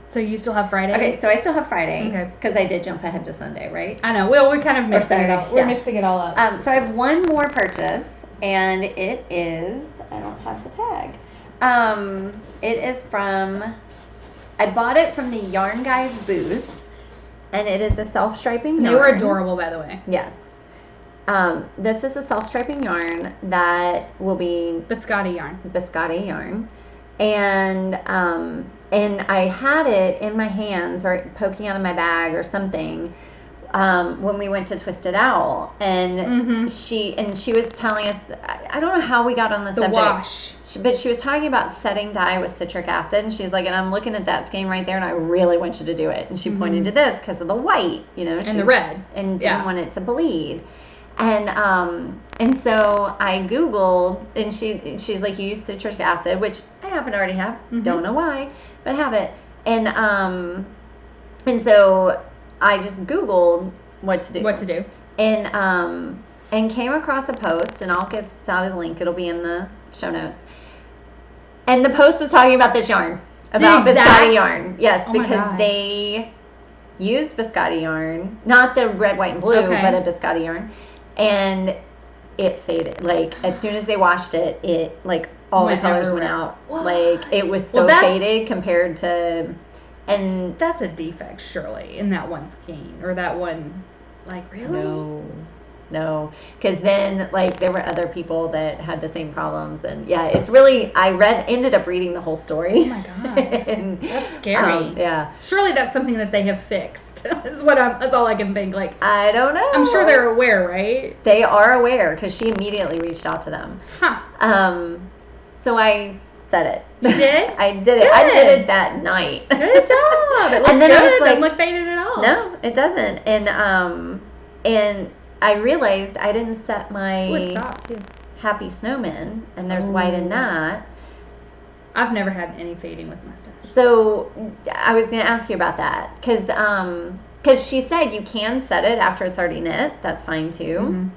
So you still have Friday? Okay, so I still have Friday. Okay. Because I did jump ahead to Sunday, right? I know. Well, we're kind of mixing it all. We're Yeah. mixing it all up. So I have one more purchase, and it is, I don't have the tag. It is from, I bought it from the Yarn Guys booth, and it is a self-striping yarn. They were adorable, by the way. Yes. This is a self-striping yarn that will be Biscotti yarn. And I had it in my hands or poking out of my bag or something when we went to Twisted Owl, and she was telling us, I don't know how we got on the subject. Wash. But she was talking about setting dye with citric acid, and she's like, and I'm looking at that skein right there, and I really want you to do it. And she pointed to this because of the white, you know, and the red, and didn't want it to bleed. And so I Googled, and she's like, you use citric acid, which I happen to already have. Don't know why, but I have it. And so I just Googled what to do. And came across a post, and I'll give Sallie the link. It'll be in the show notes. And the post was talking about this yarn, about Biscotti yarn. Yes, because they used Biscotti yarn, not the red, white, and blue, but a Biscotti yarn. And it faded. Like, as soon as they washed it, like, all the colors went out. What? Like, it was so faded compared to, and that's a defect, surely, in that one skein, or that one, like, really? No, because then, like, there were other people that had the same problems, and yeah, it's really, ended up reading the whole story. Oh my god. And, that's scary. Yeah. Surely that's something that they have fixed, that's all I can think, like. I don't know. I'm sure they're aware, right? They are aware, because she immediately reached out to them. Huh. So I said it. You did? I did it. I did it that night. Good job. It looks good. It doesn't look faded at all. No, it doesn't. And I realized I didn't set my Happy Snowman, and there's white in that. I've never had any fading with my stuff. So I was going to ask you about that, because she said you can set it after it's already knit. That's fine too.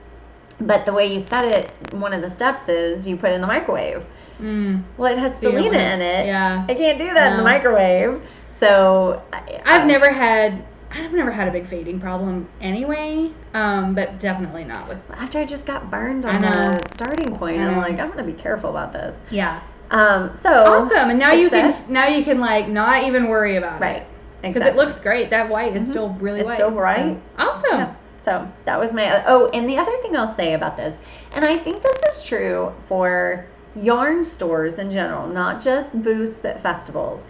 But the way you set it, one of the steps is you put it in the microwave. Well, it has Stellina in it. Yeah. I can't do that in the microwave. So I've never had I've never had a big fading problem anyway, but definitely not with. After I just got burned on the starting point, I'm like, I'm gonna be careful about this. Yeah. So awesome, and now you can like not even worry about it, because it looks great. That white is still really white. It's still bright. So. Awesome. Yeah. So that was my. And the other thing I'll say about this, and I think this is true for yarn stores in general, not just booths at festivals.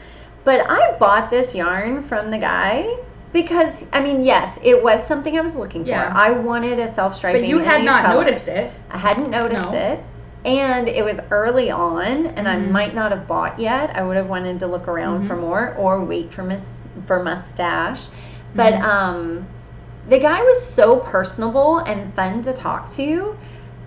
But I bought this yarn from the guy because, I mean, yes, it was something I was looking for. I wanted a self-striping. But you had not noticed it. I hadn't noticed it. And it was early on, and I might not have bought yet. I would have wanted to look around for more or wait for mustache. But the guy was so personable and fun to talk to.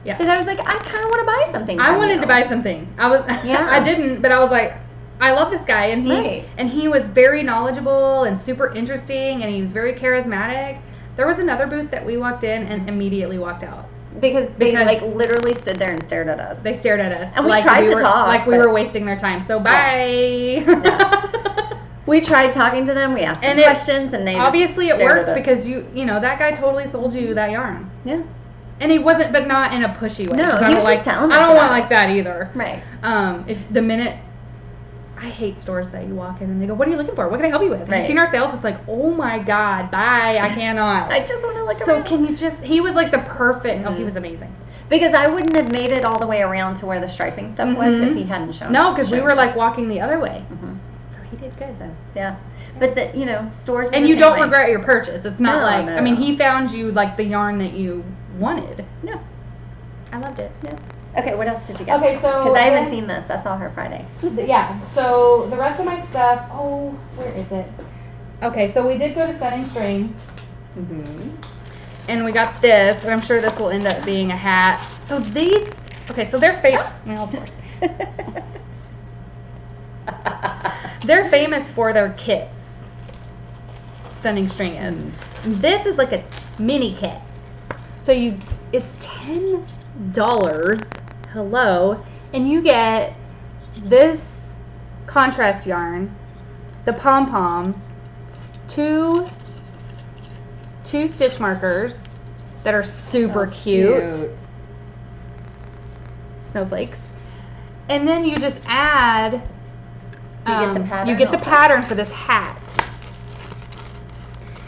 Yeah. That I was like, I kind of want to buy something. I wanted to buy something. I didn't, but I was like, I love this guy, and he was very knowledgeable and super interesting, and he was very charismatic. There was another booth that we walked in and immediately walked out because they like literally stood there and stared at us. They stared at us, and we tried to talk, like we were wasting their time. So bye. Yeah. We tried talking to them. We asked them questions, and they obviously it worked because you know that guy totally sold you that yarn. Yeah. And he wasn't, but not in a pushy way. No, he was just telling us. I don't want like that either. Right. If the minute. I hate stores that you walk in and they go, what are you looking for? What can I help you with? Have you seen our sales? It's like, oh my God, bye. I cannot. I just want to look around. So can you he was like the perfect, he was amazing. Because I wouldn't have made it all the way around to where the striping stuff was if he hadn't shown No, because we were like walking the other way. So he did good though. Yeah. But stores. And you don't regret your purchase. It's not I mean, he found you like the yarn that you wanted. Yeah. I loved it. Yeah. Okay, what else did you get? Okay, so... Because I haven't seen this. I saw her Friday. Yeah, so the rest of my stuff... Oh, where is it? Okay, so we did go to Setting String. And we got this, and I'm sure this will end up being a hat. So these... Okay, so they're famous... Well, of course. They're famous for their kits. Stunning String is. This is like a mini kit. So it's $10. Hello. And you get this contrast yarn, the pom-pom, two stitch markers that are super cute. Snowflakes. And then you just add you get the pattern for this hat.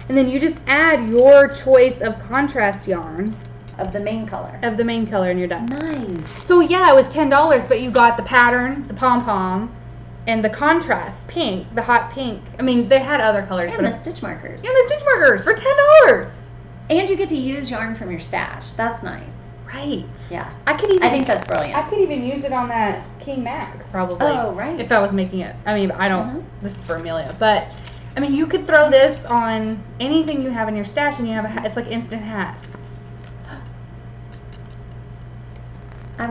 And then you just add your choice of contrast yarn. Of the main color. And you're done. Nice. So yeah, it was $10, but you got the pattern, the pom-pom, and the contrast pink, the hot pink. I mean, they had other colors. And the stitch markers. And the stitch markers for $10. And you get to use yarn from your stash. That's nice. Right. Yeah. I think that's brilliant. I could even use it on that King Max, probably. Oh, right. If I was making it. I mean, I don't. This is for Amelia, but I mean, you could throw this on anything you have in your stash, and you have a hat. It's like instant hat. I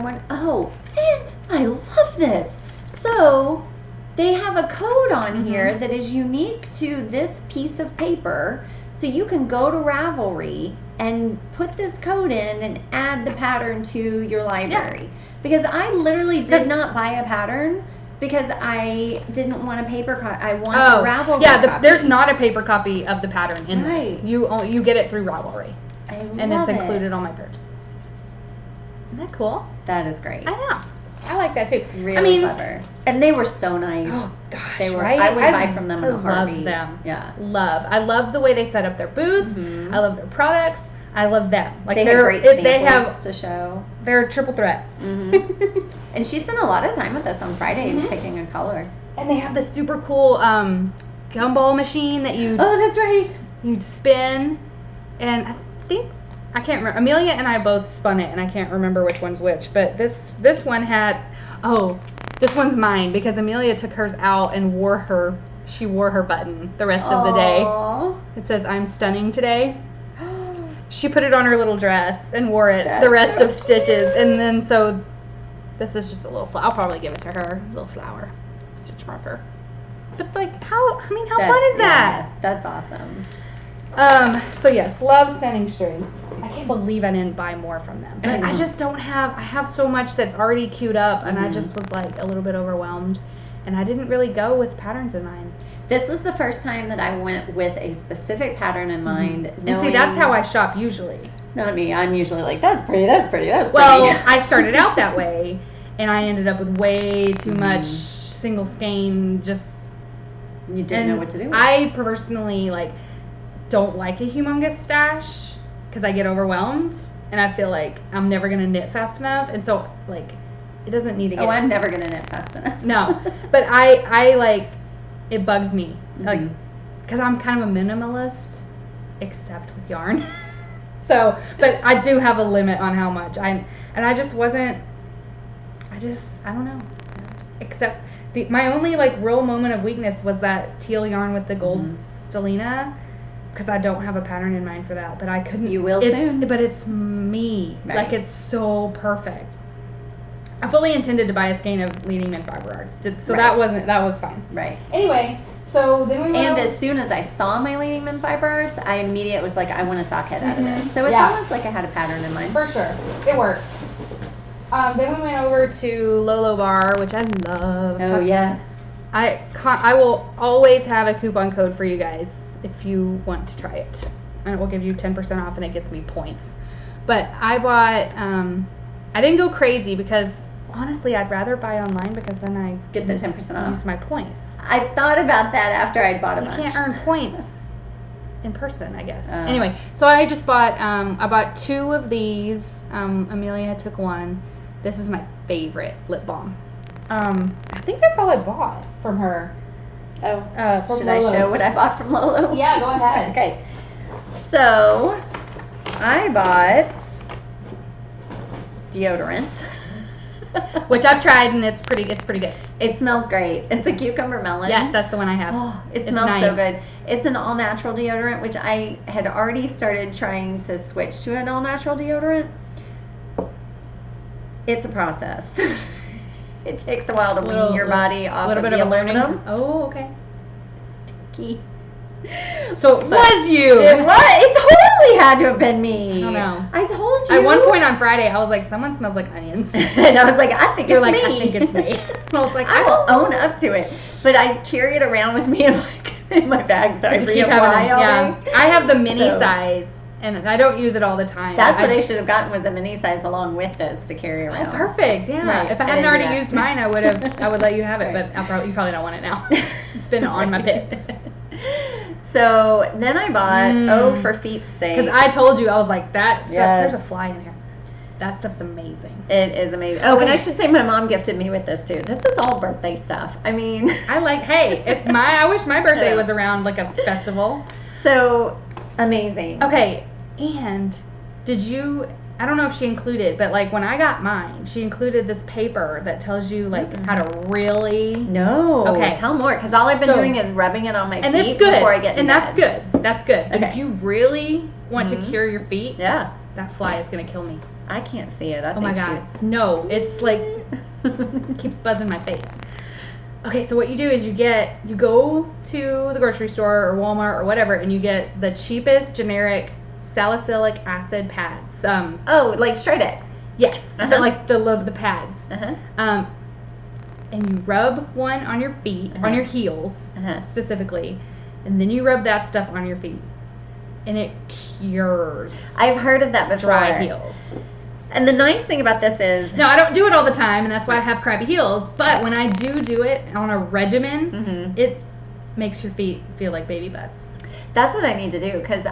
love this. So they have a code on here that is unique to this piece of paper. So you can go to Ravelry and put this code in and add the pattern to your library. Because I literally did not buy a pattern because I didn't want a paper copy. I want a Ravelry copy. There's not a paper copy of the pattern in this. You get it through Ravelry. And it's included on my purchase. Isn't that cool? That is great. I know. I like that too. Really clever. And they were so nice. Oh gosh, they were. Right? I would buy from them in a heartbeat. Love them. Yeah. I love the way they set up their booth. I love their products. I love them. Like they have great samples to show. They're a triple threat. And she spent a lot of time with us on Friday picking a color. And they have this super cool gumball machine that you. Oh, that's right. You spin, and I can't remember. Amelia and I both spun it, and I can't remember which one's which. But this one had, this one's mine because Amelia took hers out and wore her button the rest of the day. It says, "I'm stunning today." She put it on her little dress and wore it the rest of stitches. And then so this is just a little flower. I'll probably give it to her, a little flower stitch marker. But like, how fun is that? That's awesome. So yes, love Setting String. I can't believe I didn't buy more from them. But I just don't have, I have so much that's already queued up, and I just was like a little bit overwhelmed, and I didn't really go with patterns in mind. This was the first time that I went with a specific pattern in mind. And see, that's how I shop usually. Not me. I'm usually like, that's pretty, that's pretty, that's well, pretty. I started out that way, and I ended up with way too much single skein. Just you didn't know what to do with. I personally don't like a humongous stash because I get overwhelmed, and I feel like I'm never gonna knit fast enough, and so it doesn't need to get. Oh, I'm never gonna knit fast enough. No, but I it bugs me because I'm kind of a minimalist, except with yarn. So, but I do have a limit on how much I just wasn't. I don't know. Except my only real moment of weakness was that teal yarn with the gold stellina, because I don't have a pattern in mind for that. But I couldn't. You will soon. But it's me. Right. It's so perfect. I fully intended to buy a skein of Leading Men Fiber Arts, so that was fine. Right. Anyway, so then we went. And as soon as I saw my Leading Men Fiber Arts, I immediately was like, I want a socket out of this. So it's almost like I had a pattern in mind. For sure, it worked. Then we went over to Lolo Bar, which I love. Oh yeah. I will always have a coupon code for you guys if you want to try it, and it will give you 10% off, and it gets me points. But I bought. I didn't go crazy because honestly, I'd rather buy online because then I get the 10% off. Use my points. I thought about that after I'd bought a bunch. You can't earn points in person, I guess. Anyway, so I just bought. I bought 2 of these. Amelia took one. This is my favorite lip balm. I think that's all I bought from her. Oh. Should Lolo. I show what I bought from Lolo? Yeah, go ahead. Okay. So, I bought deodorant. Which I've tried, and it's pretty good. It smells great. It's a cucumber melon. Yes, that's the one I have. Oh, it smells so good. It's an all natural deodorant, which I had already started trying to switch to an all natural deodorant. It's a process. It takes a while to wean your body off of the aluminum. Oh, okay. Sticky. So it was you. It was. It totally had to have been me. I don't know. I told you. At one point on Friday, I was like, someone smells like onions. And I was like, I think it's me. I think it's me. And I was like, I will own up to it. But I carry it around with me in my bag. So I keep having it. Yeah. I have the mini size, and I don't use it all the time. That's what I should have gotten, was the mini size along with this to carry around. Oh, perfect. Yeah. Right. If I hadn't already used mine, I would let you have it. Right. But you probably don't want it now. It's been on my pit. So then I bought, for feet's sake. Because I told you, I was like, that stuff, there's a fly in here. That stuff's amazing. It is amazing. Oh, and I should say my mom gifted me with this too. This is all birthday stuff. I mean. I wish my birthday was around like a festival. So, amazing. Okay, and I don't know if she included, but when I got mine, she included this paper that tells you how to really. No. Okay. Tell more, because all I've been doing is rubbing it on my feet before I get in bed. That's good. That's good. But if you really want to cure your feet, that fly is gonna kill me. I can't see it. Oh my god. No, it's keeps buzzing my face. Okay, so what you do is you go to the grocery store or Walmart or whatever, and you get the cheapest generic salicylic acid pads. Like Stridex. Yes, but the pads. And you rub one on your feet, on your heels specifically, and then you rub that stuff on your feet, and it cures. I've heard of that before. Dry heels. And the nice thing about this is... No, I don't do it all the time, and that's why I have crappy heels. But when I do it on a regimen, it makes your feet feel like baby butts. That's what I need to do, because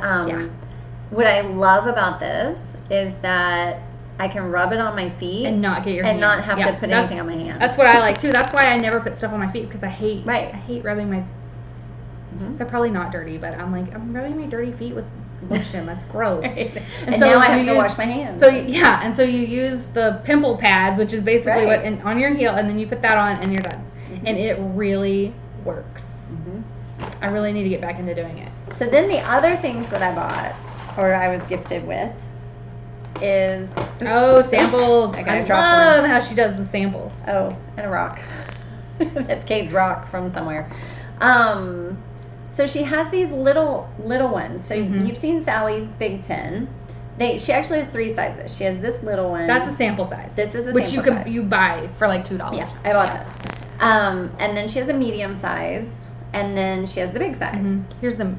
what I love about this is that I can rub it on my feet and not get your and not have to put anything on my hands. That's what I like too. That's why I never put stuff on my feet, because I hate rubbing my. They're probably not dirty, but I'm rubbing my dirty feet with lotion. That's gross. Right. And so now I have to wash my hands. So and so you use the pimple pads, which is basically what on your heel, and then you put that on and you're done. And it really works. I really need to get back into doing it. So then the other things that I bought, or I was gifted with, is samples. I love how she does the samples. Oh, and a rock. That's Kate's rock from somewhere. So she has these little ones. So you've seen Sallie's Big 10. She actually has 3 sizes. She has this little one. That's a sample size. This is a which sample size. you buy for $2. Yes, I bought that. And then she has a medium size. And then she has the big size. Here's the.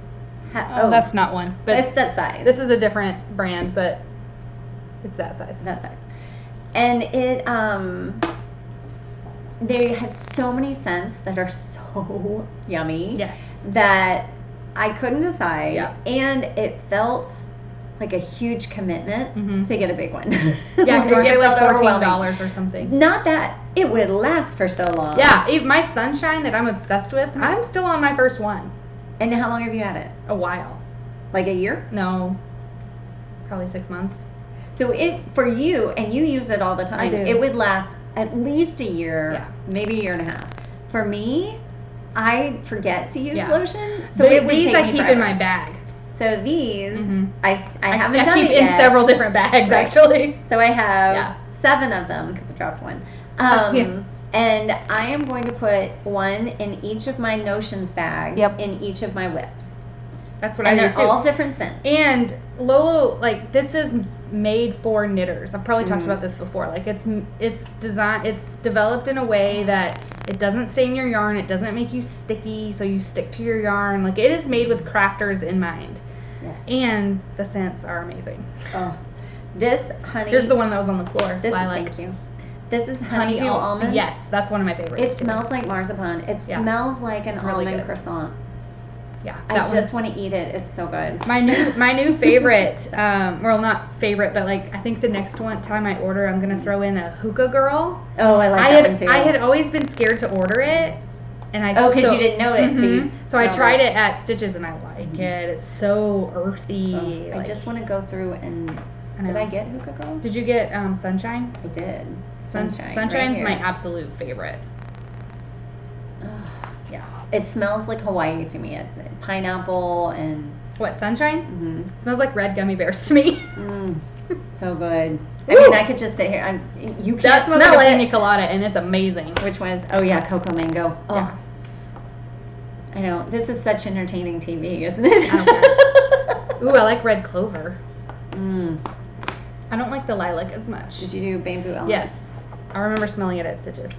Oh, that's not one. But it's that size. This is a different brand, but it's that size. That size. And it they have so many scents that are so yummy. Yes. That I couldn't decide. Yeah. And it felt like a huge commitment to get a big one. Yeah, because Like, they like felt $14 or something. Not that it would last for so long. Yeah, my Sunshine that I'm obsessed with, I'm still on my first one. And how long have you had it? A while. Like a year? No, probably 6 months. So for you, and you use it all the time, I do. It would last at least a year, Yeah. maybe a year and a half. For me, I forget to use lotion. So these I keep in my bag. So these, I haven't done keep it yet. in several different bags, actually. So I have 7 of them, because I dropped one. And I am going to put one in each of my notions bags, in each of my whips. That's what I do, too. And they're all different scents. And Lolo, like, this is made for knitters. I've probably talked about this before. Like, it's developed in a way that it doesn't stain your yarn. It doesn't make you sticky, so you stick to your yarn. Like, it is made with crafters in mind. Yes. And the scents are amazing. Oh, this honey. Here's the one that was on the floor. Thank you. This is honeydew almond. Yes, that's one of my favorites. It smells like marzipan. It smells like an almond croissant. Yeah, I just want to eat it. It's so good. My new favorite, well, not favorite, but like I think the next time I order, I'm gonna throw in a Hookah Girl. Oh, I like that one too. I had always been scared to order it, and because you didn't know it. So I tried it at Stitches, and I like it. It's so earthy. I just want to go through and. Did I get Hookah Girl? Did you get Sunshine? I did. Sunshine's right my absolute favorite. Yeah. It smells like Hawaii to me. It's pineapple and... What, Sunshine? It smells like red gummy bears to me. So good. I mean, I could just sit here. You can't that smells smell like a it. pina colada, and it's amazing. Which one is... Oh, yeah, cocoa mango. Oh. Yeah. I know. This is such entertaining TV, isn't it? I don't care. Ooh, I like red clover. I don't like the lilac as much. Did you do bamboo elm? Yes. I remember smelling it at Stitches.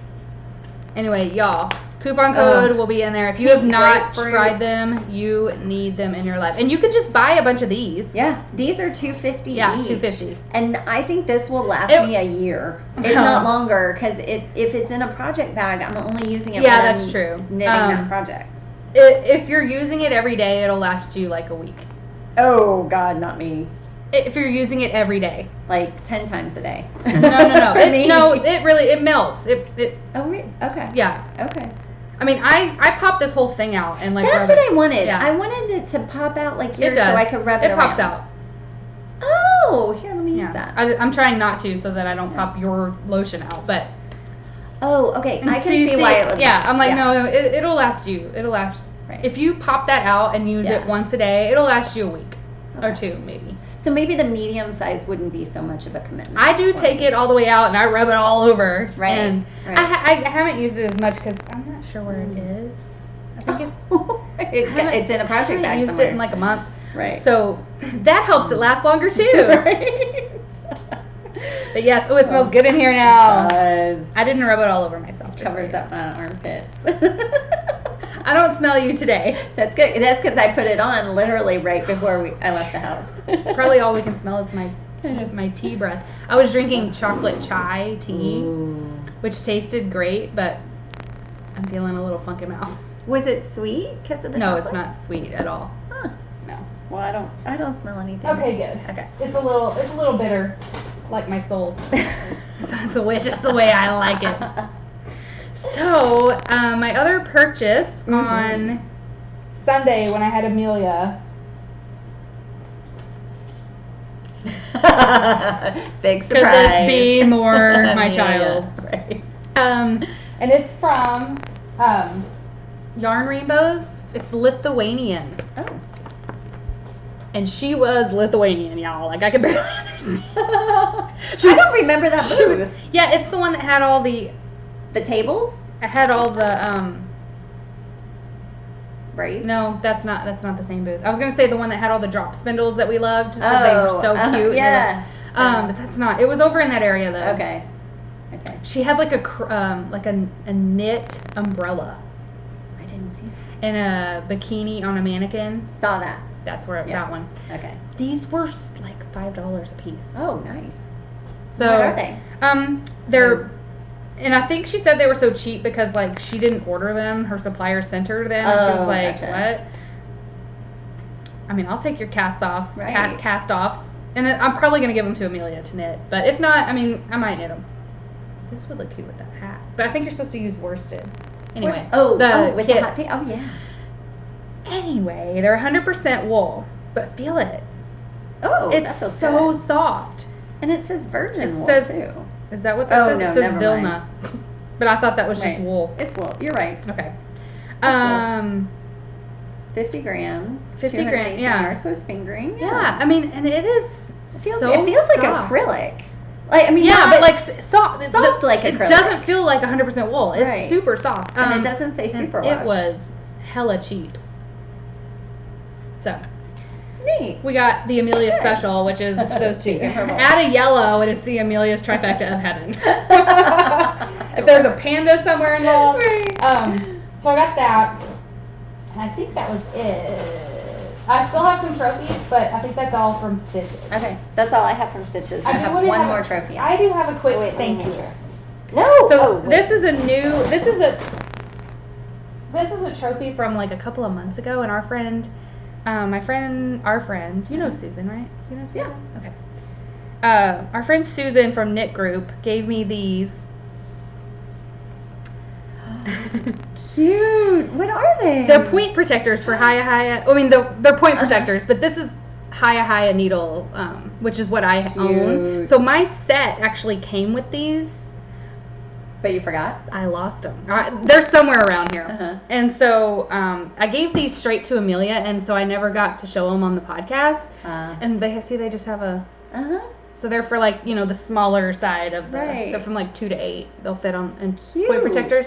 Anyway, y'all, coupon code will be in there. If you have not tried them, you need them in your life. And you can just buy a bunch of these. Yeah, these are $2.50 Yeah, each. $2.50. And I think this will last me a year, if not longer, because if it's in a project bag, I'm only using it when that's I'm true. knitting that project. If you're using it every day, it'll last you like a week. Oh, God, not me. If you're using it every day. Like 10 times a day. No. It melts. Oh, really? Okay. Yeah. Okay. I mean, I popped this whole thing out and like. That's what I wanted. Yeah. I wanted it to pop out like yours, it does. so I could rub it around. It pops out. Oh, here, let me use that. I'm trying not to so that I don't pop your lotion out, but. Oh, okay. I can see why it looks. Yeah, I'm like, no, it'll last you. It'll last. Right. If you pop that out and use it once a day, it'll last you a week or two, maybe. So maybe the medium size wouldn't be so much of a commitment. I do take it all the way out and I rub it all over. Right. And I haven't used it as much because I'm not sure where it is. I think it's in a project bag. I haven't used it in like a month. Right. So that helps it last longer too. Right. But yes, it smells good in here now. It does. I didn't rub it all over myself. Covers up my armpits. I don't smell you today. That's good. That's because I put it on literally right before I left the house. Probably all we can smell is my tea breath. I was drinking chocolate chai tea, which tasted great, but I'm feeling a little funky mouth. Was it sweet because of the chocolate? No, it's not sweet at all. Huh. No. Well, I don't smell anything. Okay, good. Okay. It's a little bitter, like my soul. That's just the way I like it. So, my other purchase on Sunday when I had Amelia. Big surprise. Could this be more my child? Right. And it's from Yarn Rainbows. It's Lithuanian. Oh. And she was Lithuanian, y'all. Like, I could barely understand. I don't remember that booth. Yeah, it's the one that had all the tables? It had all the Right? No, that's not the same booth. I was gonna say the one that had all the drop spindles that we loved because they were so cute. Yeah. But that's not. It was over in that area though. Okay. She had like a knit umbrella. I didn't see in a bikini on a mannequin. Saw that. That's where that one. Okay. These were like $5 a piece. Oh, nice. So what are they? They're, and I think she said they were so cheap because like she didn't order them, her supplier sent her them, and she was like, gotcha. what? I mean, I'll take your cast offs, and I'm probably gonna give them to Amelia to knit. But if not, I mean, I might knit them. This would look cute with that hat. But I think you're supposed to use worsted. Anyway. With the kit. hot pink. Oh yeah. Anyway, they're 100% wool, but feel it. Oh, it's that so good. soft. And it says virgin wool says, too. Is that what that says? No, it says never Vilna. But I thought that was just wool. It's wool. You're right. Okay. 50 grams. 50 grams. Yeah. So it's fingering. Yeah. I mean, and it is it feels soft. like acrylic. Like, I mean, yeah, but like soft like acrylic. It doesn't feel like 100% wool. It's super soft. And it doesn't say superwash. It was hella cheap. So. Neat. We got the Amelia special, which is those two. Add a yellow, and it's the Amelia's trifecta of heaven. If there's a panda somewhere involved. Right. So I got that, and I think that was it. I still have some trophies, but I think that's all from Stitches. Okay, that's all I have from Stitches. I have one more trophy. I do have a quick thank you. No. So this is a trophy from like a couple of months ago, and our friend, you know Susan, right? You know Susan? Yeah. Okay. Our friend Susan from Knit Group gave me these. Cute. What are they? They're point protectors for Haya. I mean, they're point protectors, but this is Haya needle, which is what I own. So my set actually came with these. But you forgot? I lost them. They're somewhere around here. Uh-huh. And so I gave these straight to Amelia, and so I never got to show them on the podcast. And they just have a... So they're for like, the smaller side of the... Right. They're from like 2 to 8. They'll fit on and point protectors.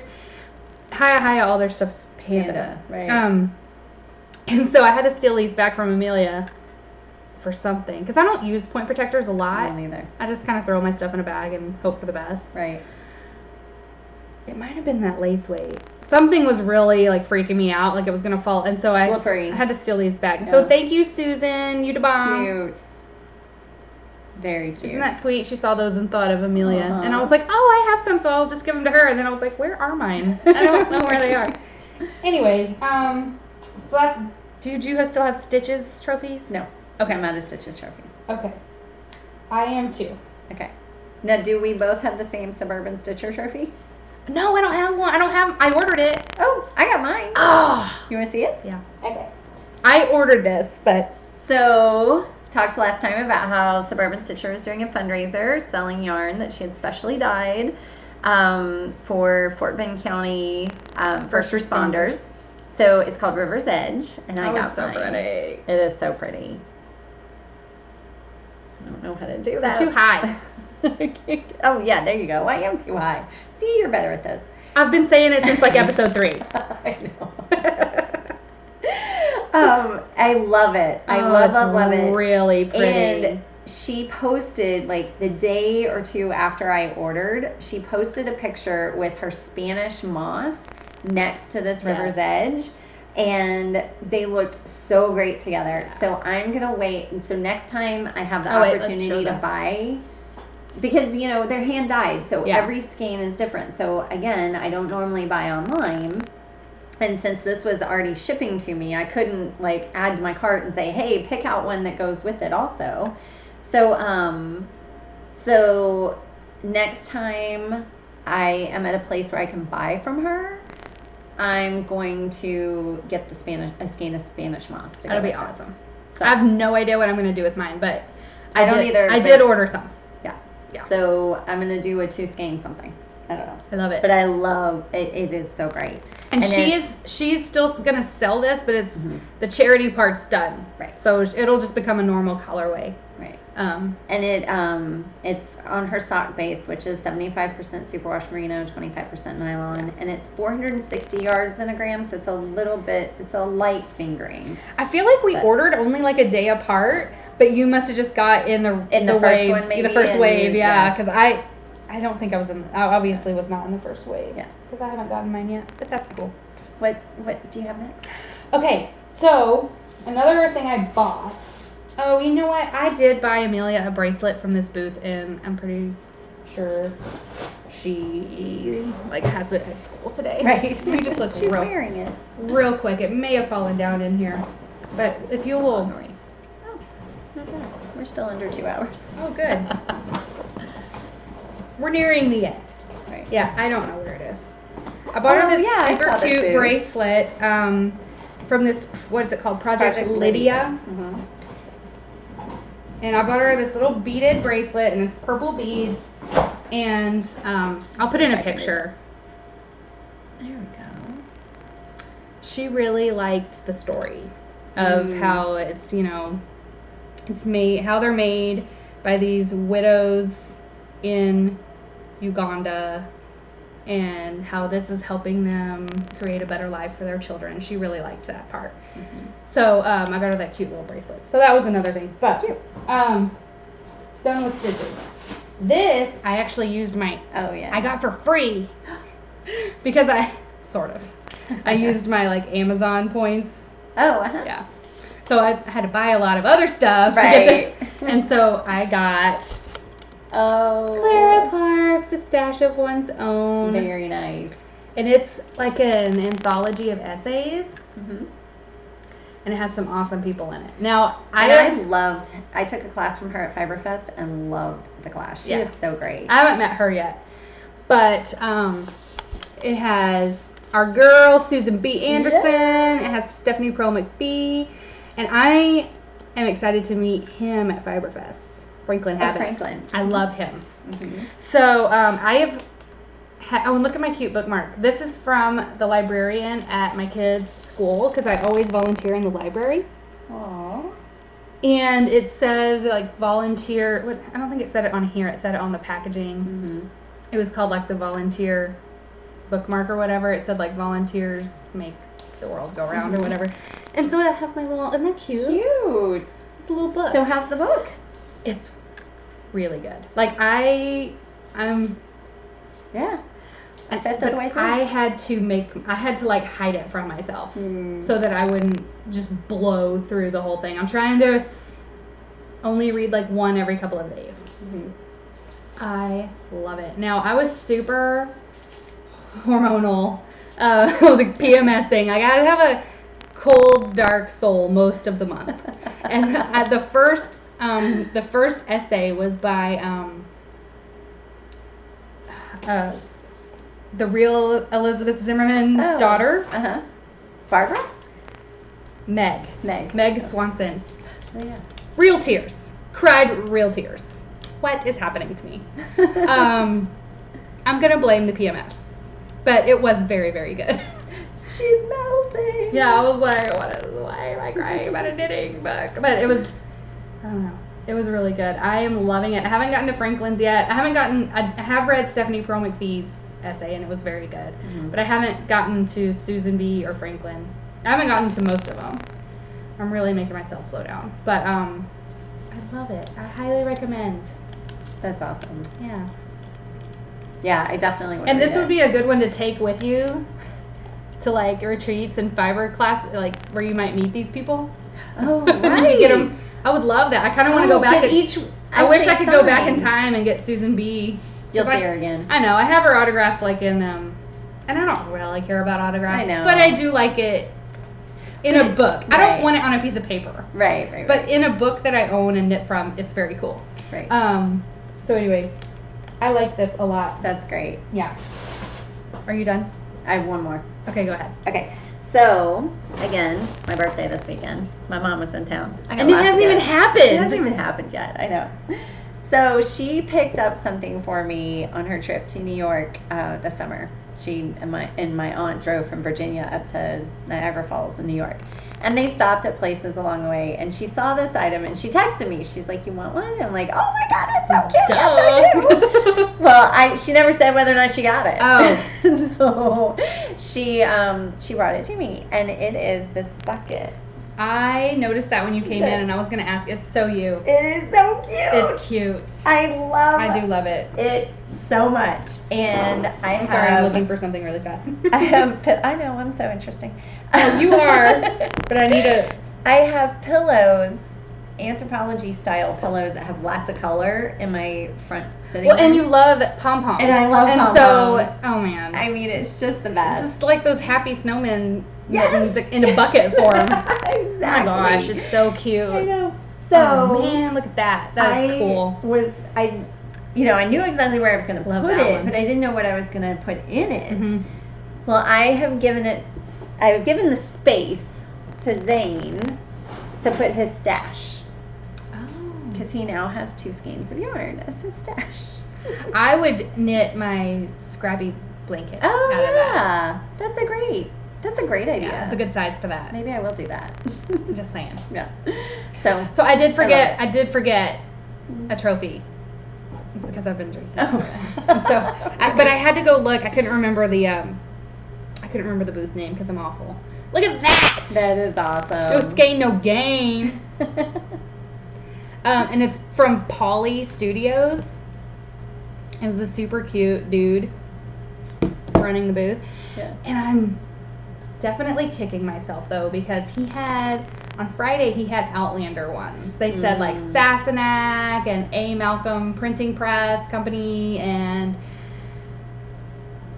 Haya, all their stuff's panda. Right. And so I had to steal these back from Amelia for something. Because I don't use point protectors a lot. I don't either. I just kind of throw my stuff in a bag and hope for the best. Right. It might have been that lace weight. Something was really like freaking me out, like it was gonna fall, and so I had to steal these back. Yeah. So thank you, Susan. You the bomb. Cute. Very cute. Isn't that sweet? She saw those and thought of Amelia, and I was like, oh, I have some, so I'll just give them to her. And then I was like, where are mine? I don't know where they are. Anyway, so do you still have Stitches trophies? No. Okay, I'm out of Stitches trophies. Okay, I am too. Okay. Now, do we both have the same Suburban Stitcher trophy? No, I don't have one. I ordered it. Oh, I got mine. Oh. You want to see it? Yeah. Okay. I ordered this, but... So, talked last time about how Suburban Stitcher was doing a fundraiser selling yarn that she had specially dyed for Fort Bend County first responders. So, it's called River's Edge, and I got it's so mine. pretty. It is so pretty. I don't know how to do that. You're too high. Oh, yeah, there you go. I am too high. See, you're better at this. I've been saying it since like episode 3. I know. I love it. I love it. Really pretty. And she posted, like, the day or two after I ordered, she posted a picture with her Spanish moss next to this River's Edge. And they looked so great together. So I'm going to wait. And so next time I have the opportunity to buy... Because, they're hand dyed, so every skein is different. So, again, I don't normally buy online. And since this was already shipping to me, I couldn't, add to my cart and say, hey, pick out one that goes with it also. So, next time I am at a place where I can buy from her, I'm going to get a skein of Spanish moss. That'll be awesome. So, I have no idea what I'm going to do with mine, but I don't either. I did order some. Yeah. So I'm going to do a 2 skein something. I don't know. I love it. But I love it. It is so great. And she's still going to sell this, but it's the charity part's done. Right. So it'll just become a normal colorway. Right. And it's on her sock base, which is 75% superwash merino, 25% nylon, and it's 460 yards in a gram, so it's a light fingering. I feel like we ordered only like a day apart, but you must have just got in the first wave, one, maybe, the first wave, because yeah. I don't think I obviously was not in the first wave. Yeah. Because I haven't gotten mine yet, but that's cool. What do you have next? Okay, so another thing I bought. Oh, you know what? I did buy Amelia a bracelet from this booth, and I'm pretty sure she has it at school today. Right. Let me just look She's wearing it real quick. It may have fallen down in here, but if you will. Oh, not bad. We're still under 2 hours. Oh, good. We're nearing the end. Right. Yeah, I don't know where it is. I bought her this super cute bracelet from this, what is it called? Project Lydia. Mm-hmm. And I bought her this little beaded bracelet, and it's purple beads. And I'll put in a picture. There we go. She really liked the story of how it's, it's made, how they're made by these widows in Uganda, and how this is helping them create a better life for their children. She really liked that part. Mm-hmm. So I got her that cute little bracelet. So that was another thing. But done with stitches. This I actually used I got for free because I used my Amazon points. Oh, uh-huh. Yeah. So I had to buy a lot of other stuff. Right. And so I got Clara Parks, A Stash of One's Own. Very nice. And it's like an anthology of essays. Mm-hmm. And it has some awesome people in it. Now, I took a class from her at Fiberfest and loved the class. She is so great. I haven't met her yet. But it has our girl, Susan B. Anderson. Yeah. It has Stephanie Pearl McPhee. And I am excited to meet him at Fiberfest. Franklin Habit. Franklin. I love him. Mm-hmm. So look at my cute bookmark. This is from the librarian at my kids' school, because I always volunteer in the library. Aww. And it said volunteer. I don't think it said it on here. It said it on the packaging. Mm-hmm. It was called the volunteer bookmark or whatever. It said volunteers make the world go round or whatever. And so I have my little. Isn't that cute? Cute. It's a little book. So how's the book? It's really good. I'm. Yeah. That's the way through. I had to hide it from myself so that I wouldn't just blow through the whole thing. I'm trying to only read one every couple of days. Mm-hmm. I love it. Now, I was super hormonal. I was PMSing. I gotta have a cold, dark soul most of the month. And the first essay was by the real Elizabeth Zimmerman's daughter. Uh-huh. Barbara? Meg Swanson. Oh, yeah. Real tears. Cried real tears. What is happening to me? I'm going to blame the PMS. But it was very, very good. She's melting. Yeah, I was why am I crying about a knitting book? But it was, I don't know. It was really good. I am loving it. I haven't gotten to Franklin's yet. I have read Stephanie Pearl McPhee's essay, and it was very good. Mm-hmm. But I haven't gotten to Susan B. or Franklin. I haven't gotten to most of them. I'm really making myself slow down. But I love it. I highly recommend. That's awesome. Yeah. Yeah, I definitely would. And this would be a good one to take with you to retreats and fiber class, where you might meet these people. Oh, right. Get them. I would love that. I kind of want to go back. I wish I could go back in time and get Susan B. You'll see her again. I know. I have her autograph in and I don't really care about autographs. I know. But I do like it in a book. Right. I don't want it on a piece of paper. Right. But in a book that I own and knit from, it's very cool. Right. So anyway, I like this a lot. That's great. Yeah. Are you done? I have one more. Okay, go ahead. Okay. So, again, my birthday this weekend. My mom was in town. And it hasn't even happened. It hasn't even happened yet. I know. So, she picked up something for me on her trip to New York this summer. She and my aunt drove from Virginia up to Niagara Falls in New York. And they stopped at places along the way. And she saw this item and she texted me. She's like, "You want one?" And I'm like, "Oh my God, it's so cute." Yes, I do. Well, she never said whether or not she got it. Oh. So she brought it to me. And it is this bucket I noticed that when you came in, and I was gonna ask. It's so you. It is so cute. It's cute. I do love it. It so much. And I'm sorry, I'm looking for something really fast. I know, I'm so interesting. Oh, you are. But I need a. I have pillows, anthropology style pillows that have lots of color in my front sitting room. And you love pom-poms. And I love pom-poms. So, oh man. I mean, it's just the best. It's like those happy snowmen mittens in a bucket form. Exactly. Oh my gosh, it's so cute. I know. So, oh man, look at that. That is cool. I knew exactly where I was going to put it, but I didn't know what I was going to put in it. Mm-hmm. Well, I've given the space to Zane to put his stash. Oh. Because he now has 2 skeins of yarn as his stash. I would knit my scrappy blanket Oh, out of that. That's a great idea. Yeah, it's a good size for that. Maybe I will do that. Just saying. Yeah. So I did forget a trophy. It's because I've been drinking. Oh. But I had to go look. I couldn't remember the booth name because I'm awful. Look at that. That is awesome. No skein, no gain. And it's from Polly Studios. It was a super cute dude running the booth. Yeah. And I'm definitely kicking myself though, because on Friday he had Outlander ones. They said like Sassenach and A. Malcolm Printing Press Company and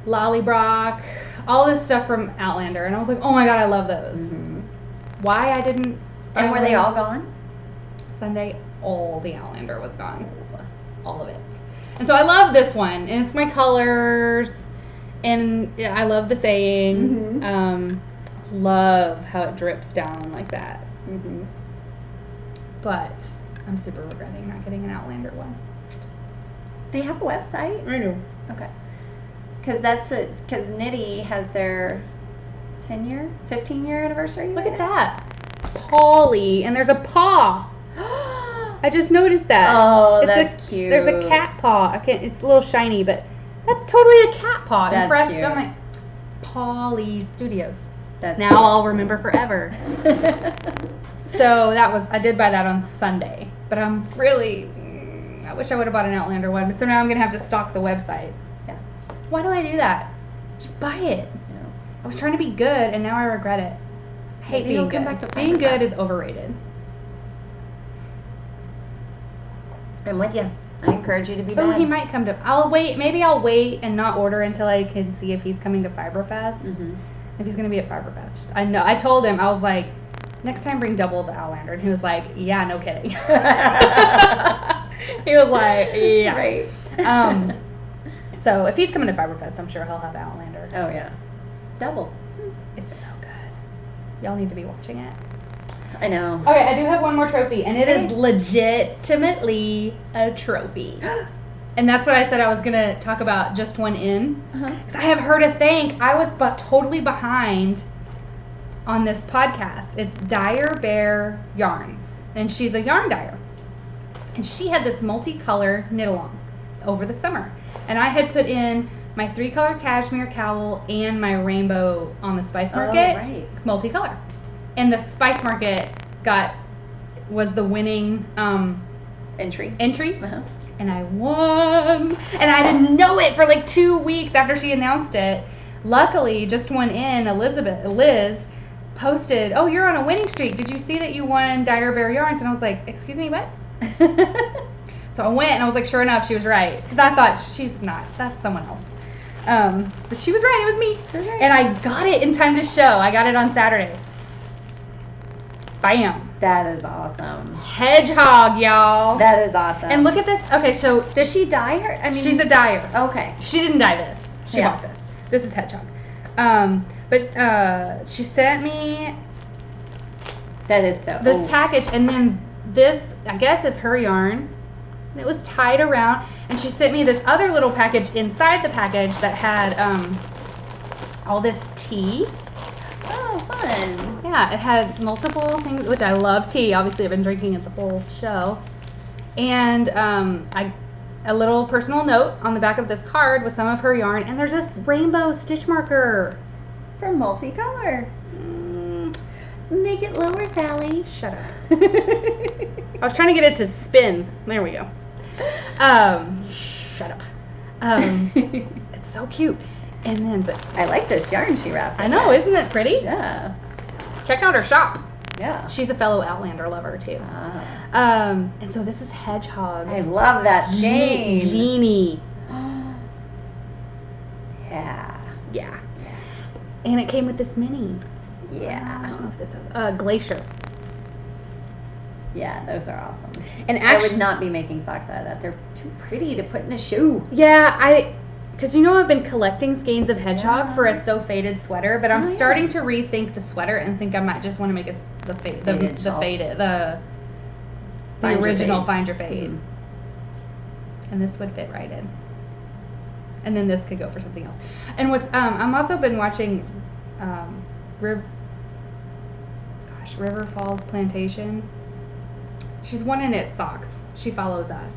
Lollybrock, all this stuff from Outlander, and I was like, oh my god, I love those. Mm-hmm. Why I didn't? And were they all gone? Sunday, all the Outlander was gone, all of it. And so I love this one, and it's my colors. And I love the saying. Mm-hmm. Love how it drips down like that. Mm-hmm. But I'm super regretting not getting an Outlander one. They have a website? I know. Okay. Because Knitty has their 15-year anniversary. Look at that. Polly, and there's a paw. I just noticed that. Oh, that's cute. There's a cat paw. It's a little shiny, but that's totally a cat paw. That's impressed cute. on my Polly Studios. That's now I'll remember forever. So I did buy that on Sunday, but I'm really, I wish I would have bought an Outlander one. So now I'm gonna have to stalk the website. Yeah. Why do I do that? Just buy it. Yeah. I was trying to be good, and now I regret it. I hate Maybe being you'll come good. back to Being good Fiberfest. is overrated. I'm with you. I encourage you to be Oh, bad. he might come to. I'll wait. Maybe I'll wait and not order until I can see if he's coming to Fiberfest. Mm-hmm. If he's gonna be at Fiberfest, I know. I told him, I was like, next time bring double the Outlander, and he was like, yeah, no kidding. He was like, yeah. Right. So if he's coming to Fiberfest, I'm sure he'll have Outlander. Oh yeah. Double. It's so good. Y'all need to be watching it. I know. Okay, I do have one more trophy, and it is legitimately a trophy. And that's what I said I was going to talk about just one in. Because I have heard a thing. I was totally behind on this podcast. It's Dyer Bear Yarns. And she's a yarn dyer. And she had this multicolor knit-along over the summer. And I had put in my 3-color cashmere cowl and my rainbow on the Spice Market. Oh, right. Multicolor. And the Spice Market was the winning Entry. Uh-huh. And I won. And I didn't know it for like 2 weeks after she announced it. Luckily, just one in, Liz posted, oh, you're on a winning streak. Did you see that you won Dyer Bear Yarns? And I was like, excuse me, what? So I went, and I was like, sure enough, she was right. Because I thought, she's not. That's someone else. But she was right. It was me. Right. And I got it in time to show. I got it on Saturday. Bam. That is awesome. Hedgehog, y'all. That is awesome. And look at this. Okay, so does she dye her? I mean, she's a dyer. Okay. She didn't dye this. She bought this. This is Hedgehog. But she sent me that is so this package, and then this, I guess, is her yarn. And it was tied around, and she sent me this other little package inside the package that had all this tea. Oh, fun. Yeah, it had multiple things, which I love tea. Obviously, I've been drinking it the whole show. And a little personal note on the back of this card with some of her yarn. And there's this rainbow stitch marker. For multicolor. Make it lower, Sallie. Shut up. I was trying to get it to spin. There we go. Shut up. It's so cute. And then, but I like this yarn she wrapped. I know, isn't it pretty? Yeah. Check out her shop. Yeah. She's a fellow Outlander lover too. And so this is Hedgehog. I love that name. Genie. Yeah. Yeah. And it came with this mini. Yeah. I don't know if this is Glacier. Yeah, those are awesome. And I actually, would not be making socks out of that. They're too pretty to put in a shoe. yeah, because I've been collecting skeins of Hedgehog for a So Faded sweater, but I'm starting to rethink the sweater and think I might just want to make the original Find Your Fade. Mm-hmm. And this would fit right in. And then this could go for something else. And what's I'm also been watching River Falls Plantation. She's one in Knit Socks. She follows us.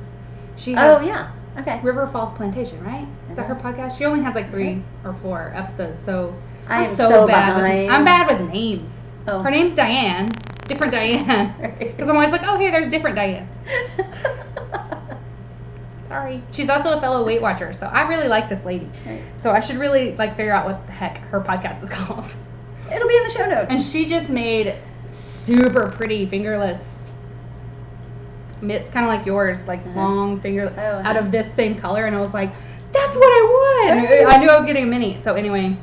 She has yeah. Okay. River Falls Plantation, right? Is that her podcast? She only has like 3 or 4 episodes, so I'm so bad. behind. I'm bad with names. Oh. Her name's Diane. Different Diane. Because I'm always like, oh, hey, there's different Diane. Sorry. She's also a fellow Weight Watcher, so I really like this lady. Right. So I should really figure out what the heck her podcast is called. It'll be in the show notes. And she just made super pretty fingerless mitts, kind of like yours, like long finger out of this same color, and I was like, that's what I want. I knew I was getting a mini. So anyway,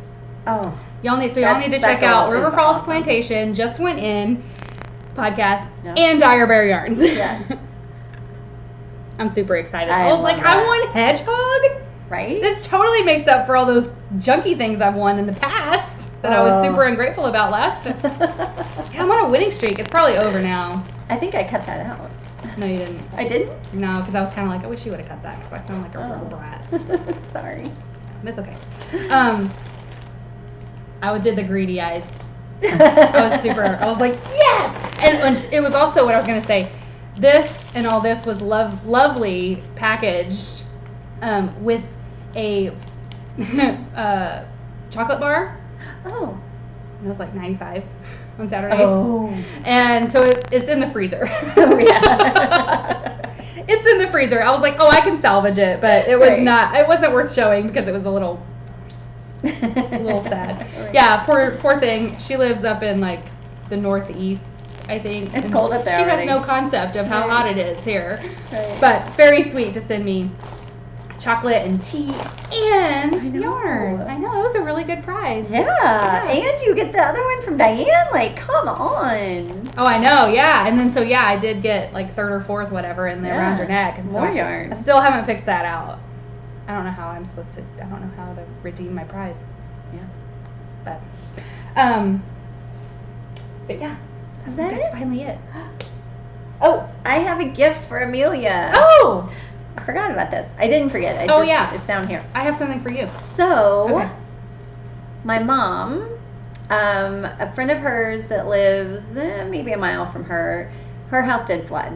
y'all need to check out River Falls Plantation. Just went in podcast and Dire Bear Yarns. Yes. I'm super excited. I was like, I want Hedgehog. Right. This totally makes up for all those junky things I've won in the past that I was super ungrateful about last time. Yeah, I'm on a winning streak. It's probably over now. I think I cut that out. No, you didn't. I didn't? No, because I was kind of like, I wish you would have cut that because I sound like a little brat. Sorry. It's okay. I did the greedy eyes. I was like, yes! And it was also what I was going to say. This and all this was lovely packaged with a chocolate bar. Oh. It was like $95 on Saturday. Oh. And so it's in the freezer. Oh, yeah. It's in the freezer. I was like, I can salvage it, but it was it wasn't worth showing because it was a little sad. Right. Yeah, poor thing. She lives up in like the Northeast, I think. It's cold up there. She has no concept of how hot it is here. Right. But very sweet to send me chocolate and tea and yarn. I know, it was a really good prize. Yeah. And you get the other one from Diane? Like, come on. Oh, I know, yeah. And then I did get like 3rd or 4th, whatever, in there around your neck. And so more yarn. I still haven't picked that out. I don't know how I don't know how to redeem my prize. Yeah. But yeah. That's finally it. Oh, I have a gift for Amelia. Oh! I forgot about this. I didn't forget. It's down here. I have something for you. So, my mom, a friend of hers that lives maybe a mile from her house did flood.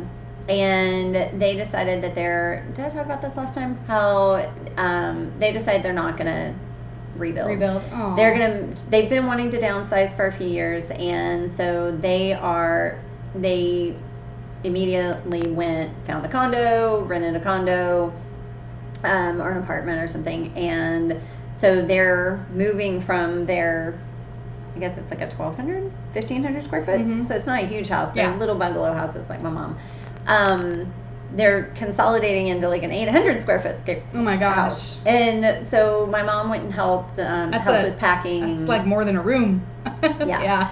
And they decided that did I talk about this last time? How they decided they're not going to rebuild. Aww. They've been wanting to downsize for a few years, and so they immediately found a condo, rented a condo, or an apartment or something, and so they're moving from their, I guess it's like a 1,500 square foot, so it's not a huge house. They're little bungalow houses like my mom. They're consolidating into like an 800 square foot Oh my gosh. house. And so my mom went and helped with packing. That's like more than a room. Yeah.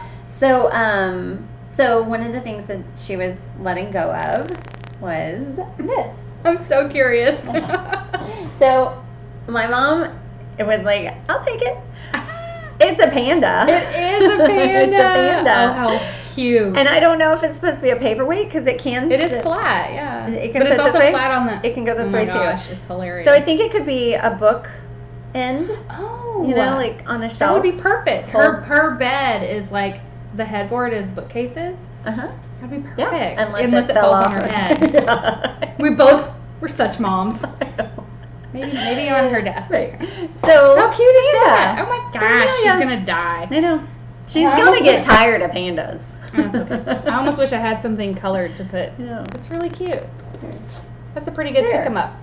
So one of the things that she was letting go of was this. I'm so curious. So my mom, it was like, I'll take it. It's a panda. It is a panda. It's a panda. Oh, how cute. And I don't know if it's supposed to be a paperweight because it can. It is flat, yeah. But it's also flat on the. It can go this way too. Oh my gosh, it's hilarious. So I think it could be a book end. Oh. Like on a shelf. That would be perfect. Her bed is like, the headboard is bookcases. Uh-huh. That'd be perfect. Yeah, unless it falls on her head. Yeah. We're such moms. Maybe on her desk. Right. So how cute is that? Oh my gosh, she's gonna die. I know. She's gonna get tired of pandas. That's okay. I almost wish I had something colored to put. Yeah. It's really cute. That's a pretty good pick 'em up.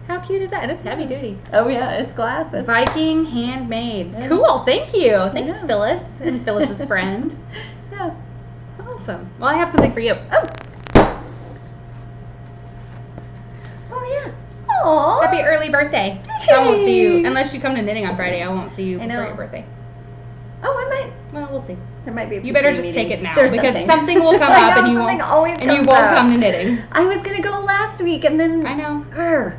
How cute is that? It's heavy duty. Oh yeah, it's glasses. Viking handmade. Yeah. Cool. Thank you. Thanks, Yeah. Phyllis and Phyllis's friend. Yeah. Awesome. Well, I have something for you. Oh yeah. Aww. Happy early birthday. So I won't see you unless you come to knitting on Friday. I won't see you I before know. your birthday. Oh, I might. Well, we'll see. There might be a You better PTA just meeting. take it now There's because something will come I up know, and you something won't always and you comes won't up. come to knitting. I was gonna go last week and then I know.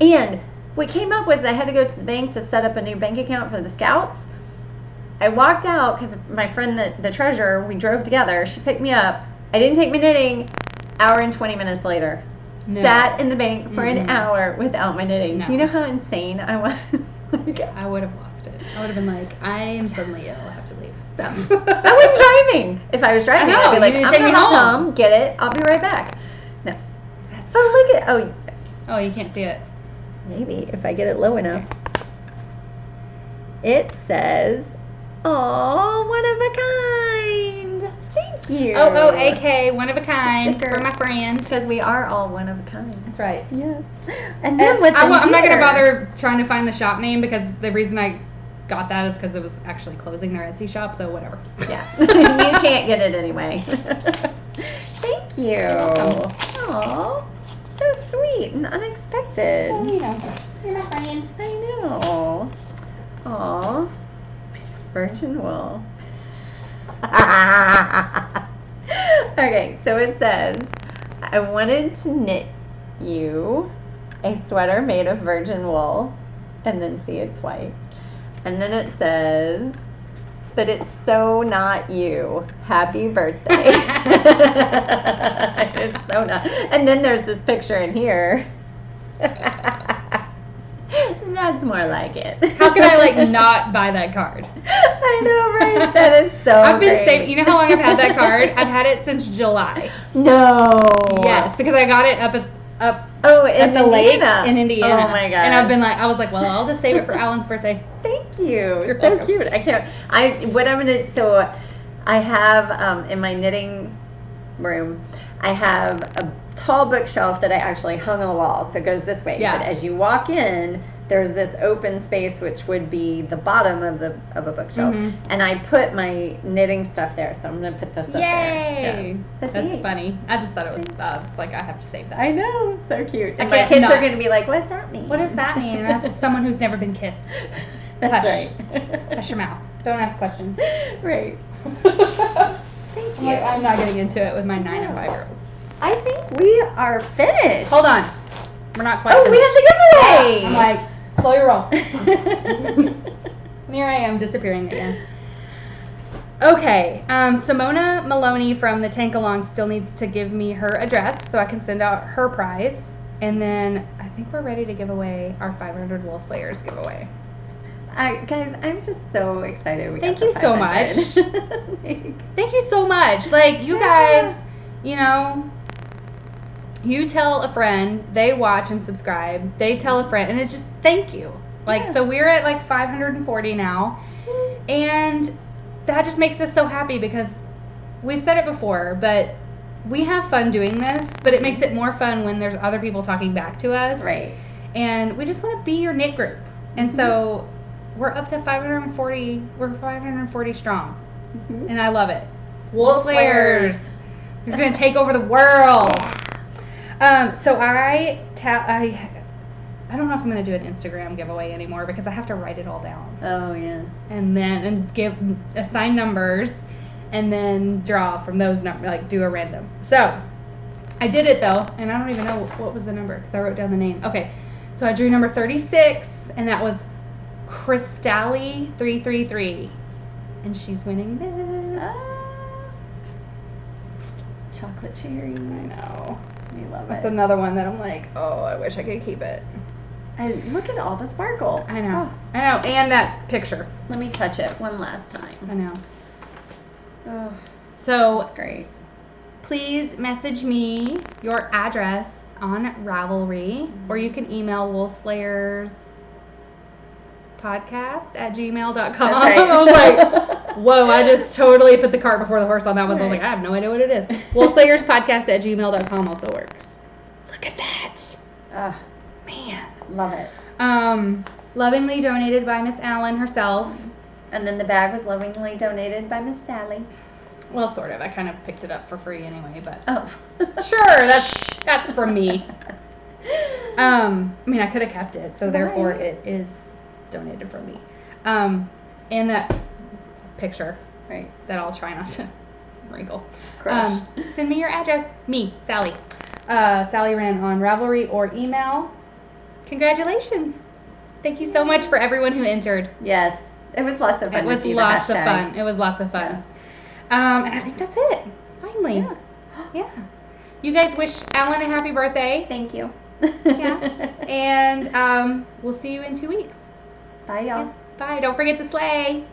And what came up was I had to go to the bank to set up a new bank account for the Scouts. I walked out because my friend, the treasurer, we drove together. She picked me up. I didn't take my knitting. Hour and 20 minutes later, No. sat in the bank for Mm-mm. an hour without my knitting. No. Do you know how insane I was? I would have lost it. I would have been like, I am suddenly ill. I have to leave. I wasn't driving. If I was driving, I know, I'd be like, you need to I'm take me gonna home. come, get it. I'll be right back. No. So look at Oh, you can't see it. maybe if I get it low enough. It says, "Aw, one of a kind." Thank you. Oh, AK, one of a kind Sticker. for my friend. Because we are all one of a kind. That's right. Yes. And then what's I'm not here? gonna bother trying to find the shop name because the reason I got that is because it was actually closing their Etsy shop. So whatever. Yeah. You can't get it anyway. Thank you. welcome. Aw, so sweet and unexpected. Well, you know, you're my friend. I know. Aw. Virgin wool. Okay, so it says, I wanted to knit you a sweater made of virgin wool, and then see it's white. And then it says, but it's so not you. Happy birthday. It's so not. And then there's this picture in here. That's more like it. How can I like not buy that card? I know, right? That is so I've been great. saving. You know how long I've had that card? I've had it since July. No. Yes, because I got it up in at the lake Indiana. in Indiana. Oh my gosh. And I've been like, I was like, well, I'll just save it for Alan's birthday. Thank you. You're so welcome. cute. I have in my knitting room, I have a tall bookshelf that I actually hung on the wall. So it goes this way. Yeah. But as you walk in, there's this open space which would be the bottom of a bookshelf. Mhm. And I put my knitting stuff there. So I'm going to put this up there. Yay! Yeah. That's neat. funny. I just thought it was like I have to save that. I know. So cute. I And my can't kids not. are going to be like, what's that mean? What does that mean? And that's someone who's never been kissed. That's Hush. right. Hush your mouth. Don't ask questions. Right. Thank you. I'm not getting into it with my 9 and 5-year-olds. I think we are finished. Hold on. We're not quite Oh, we finished. have the giveaway. I'm like, slow your roll. And here I am disappearing again. Okay, Simona Maloney from the Tank Along still needs to give me her address so I can send out her prize. And then I think we're ready to give away our 500 Woolslayers giveaway. Guys, I'm just so excited. We Thank got you the so 500. Thank you so much. Like, you guys, you know, you tell a friend, they watch and subscribe, they tell a friend, and it's just thank you. Like, Yeah. so we're at like 540 now, and that just makes us so happy because we've said it before, but we have fun doing this, but it makes it more fun when there's other people talking back to us. Right. And we just want to be your knit group. And so we're up to 540, we're 540 strong. Mm-hmm. And I love it. Woolslayers. You're going to take over the world. So I don't know if I'm going to do an Instagram giveaway anymore because I have to write it all down. Oh, yeah. And assign numbers and then draw from those numbers, like do a random. So I did it though, and I don't even know what was the number because I wrote down the name. Okay, so I drew number 36, and that was Sallie 333, and she's winning this. Chocolate cherry. I know. We love That's it. another one that I'm like, oh, I wish I could keep it. And look at all the sparkle. I know. I know, and that picture. Let me touch it one last I time. know. Oh, So that's great. please message me your address on Ravelry, or you can email Woolslayers Woolslayerspodcast@gmail.com. That's right. I was like, whoa, I just totally put the cart before the horse on that one. Right. I was like, I have no idea what it is. Woolslayerspodcast@gmail.com also works. Look at that. Man. Love it. Lovingly donated by Miss Allyn herself. And then the bag was lovingly donated by Miss Sallie. Well, sort of. I kind of picked it up for free anyway, but sure, that's from me. I mean, I could have kept it, so therefore it is donated from me. And that picture, right, that I'll try not to wrinkle. Send me your address. Me, Sallie. Sallie ran on Ravelry or email. Congratulations. Thank you so much for everyone who entered. Yes. It was lots of fun. It was lots of fun. Yeah. And I think that's it. Finally. Yeah. You guys wish Allyn a happy birthday. Thank you. Yeah. And we'll see you in 2 weeks. Bye, y'all. Yeah. Bye. Don't forget to slay.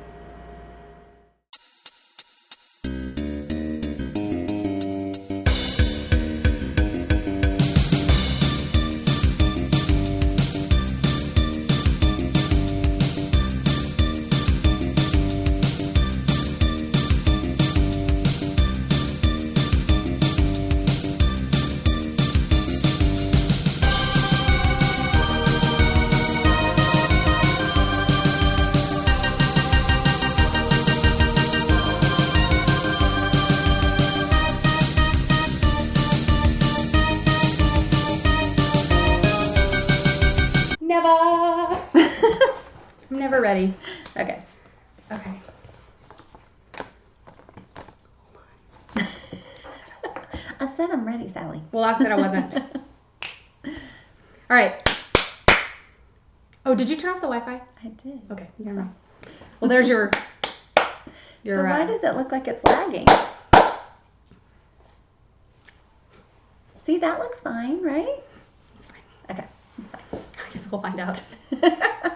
I'm never ready. Okay. I said I'm ready, Sallie. Well, I said I wasn't. All right. Oh, did you turn off the Wi-Fi? I did. Okay, never mind. Well, there's your. But why does it look like it's lagging? See, that looks fine, right? It's fine. Okay, it's fine. I guess we'll find out.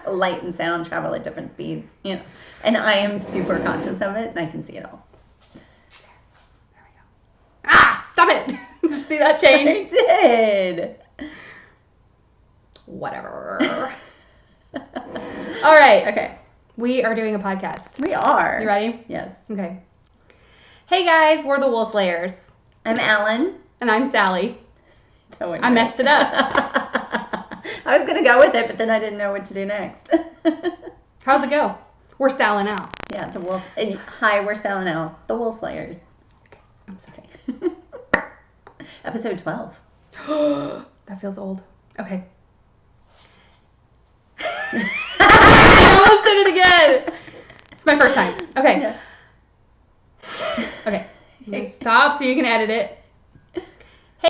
Light and sound travel at different speeds, you know. And I am super conscious of it, and I can see it all. There we go. Ah! Stop it! Did you see that change? I did. Whatever. All right. Okay. We are doing a podcast. We are. You ready? Yes. Okay. Hey guys, we're the Woolslayers. I'm Allyn. And I'm Sallie. I messed it up. I was going to go with it, but then I didn't know what to do next. How's it go? We're selling out. Yeah, the wolf. Hi, we're selling out. The Woolslayers. I'm sorry. Episode 12. That feels old. Okay. I almost did it again. It's my first time. Okay. Yeah. Okay. Stop so you can edit it.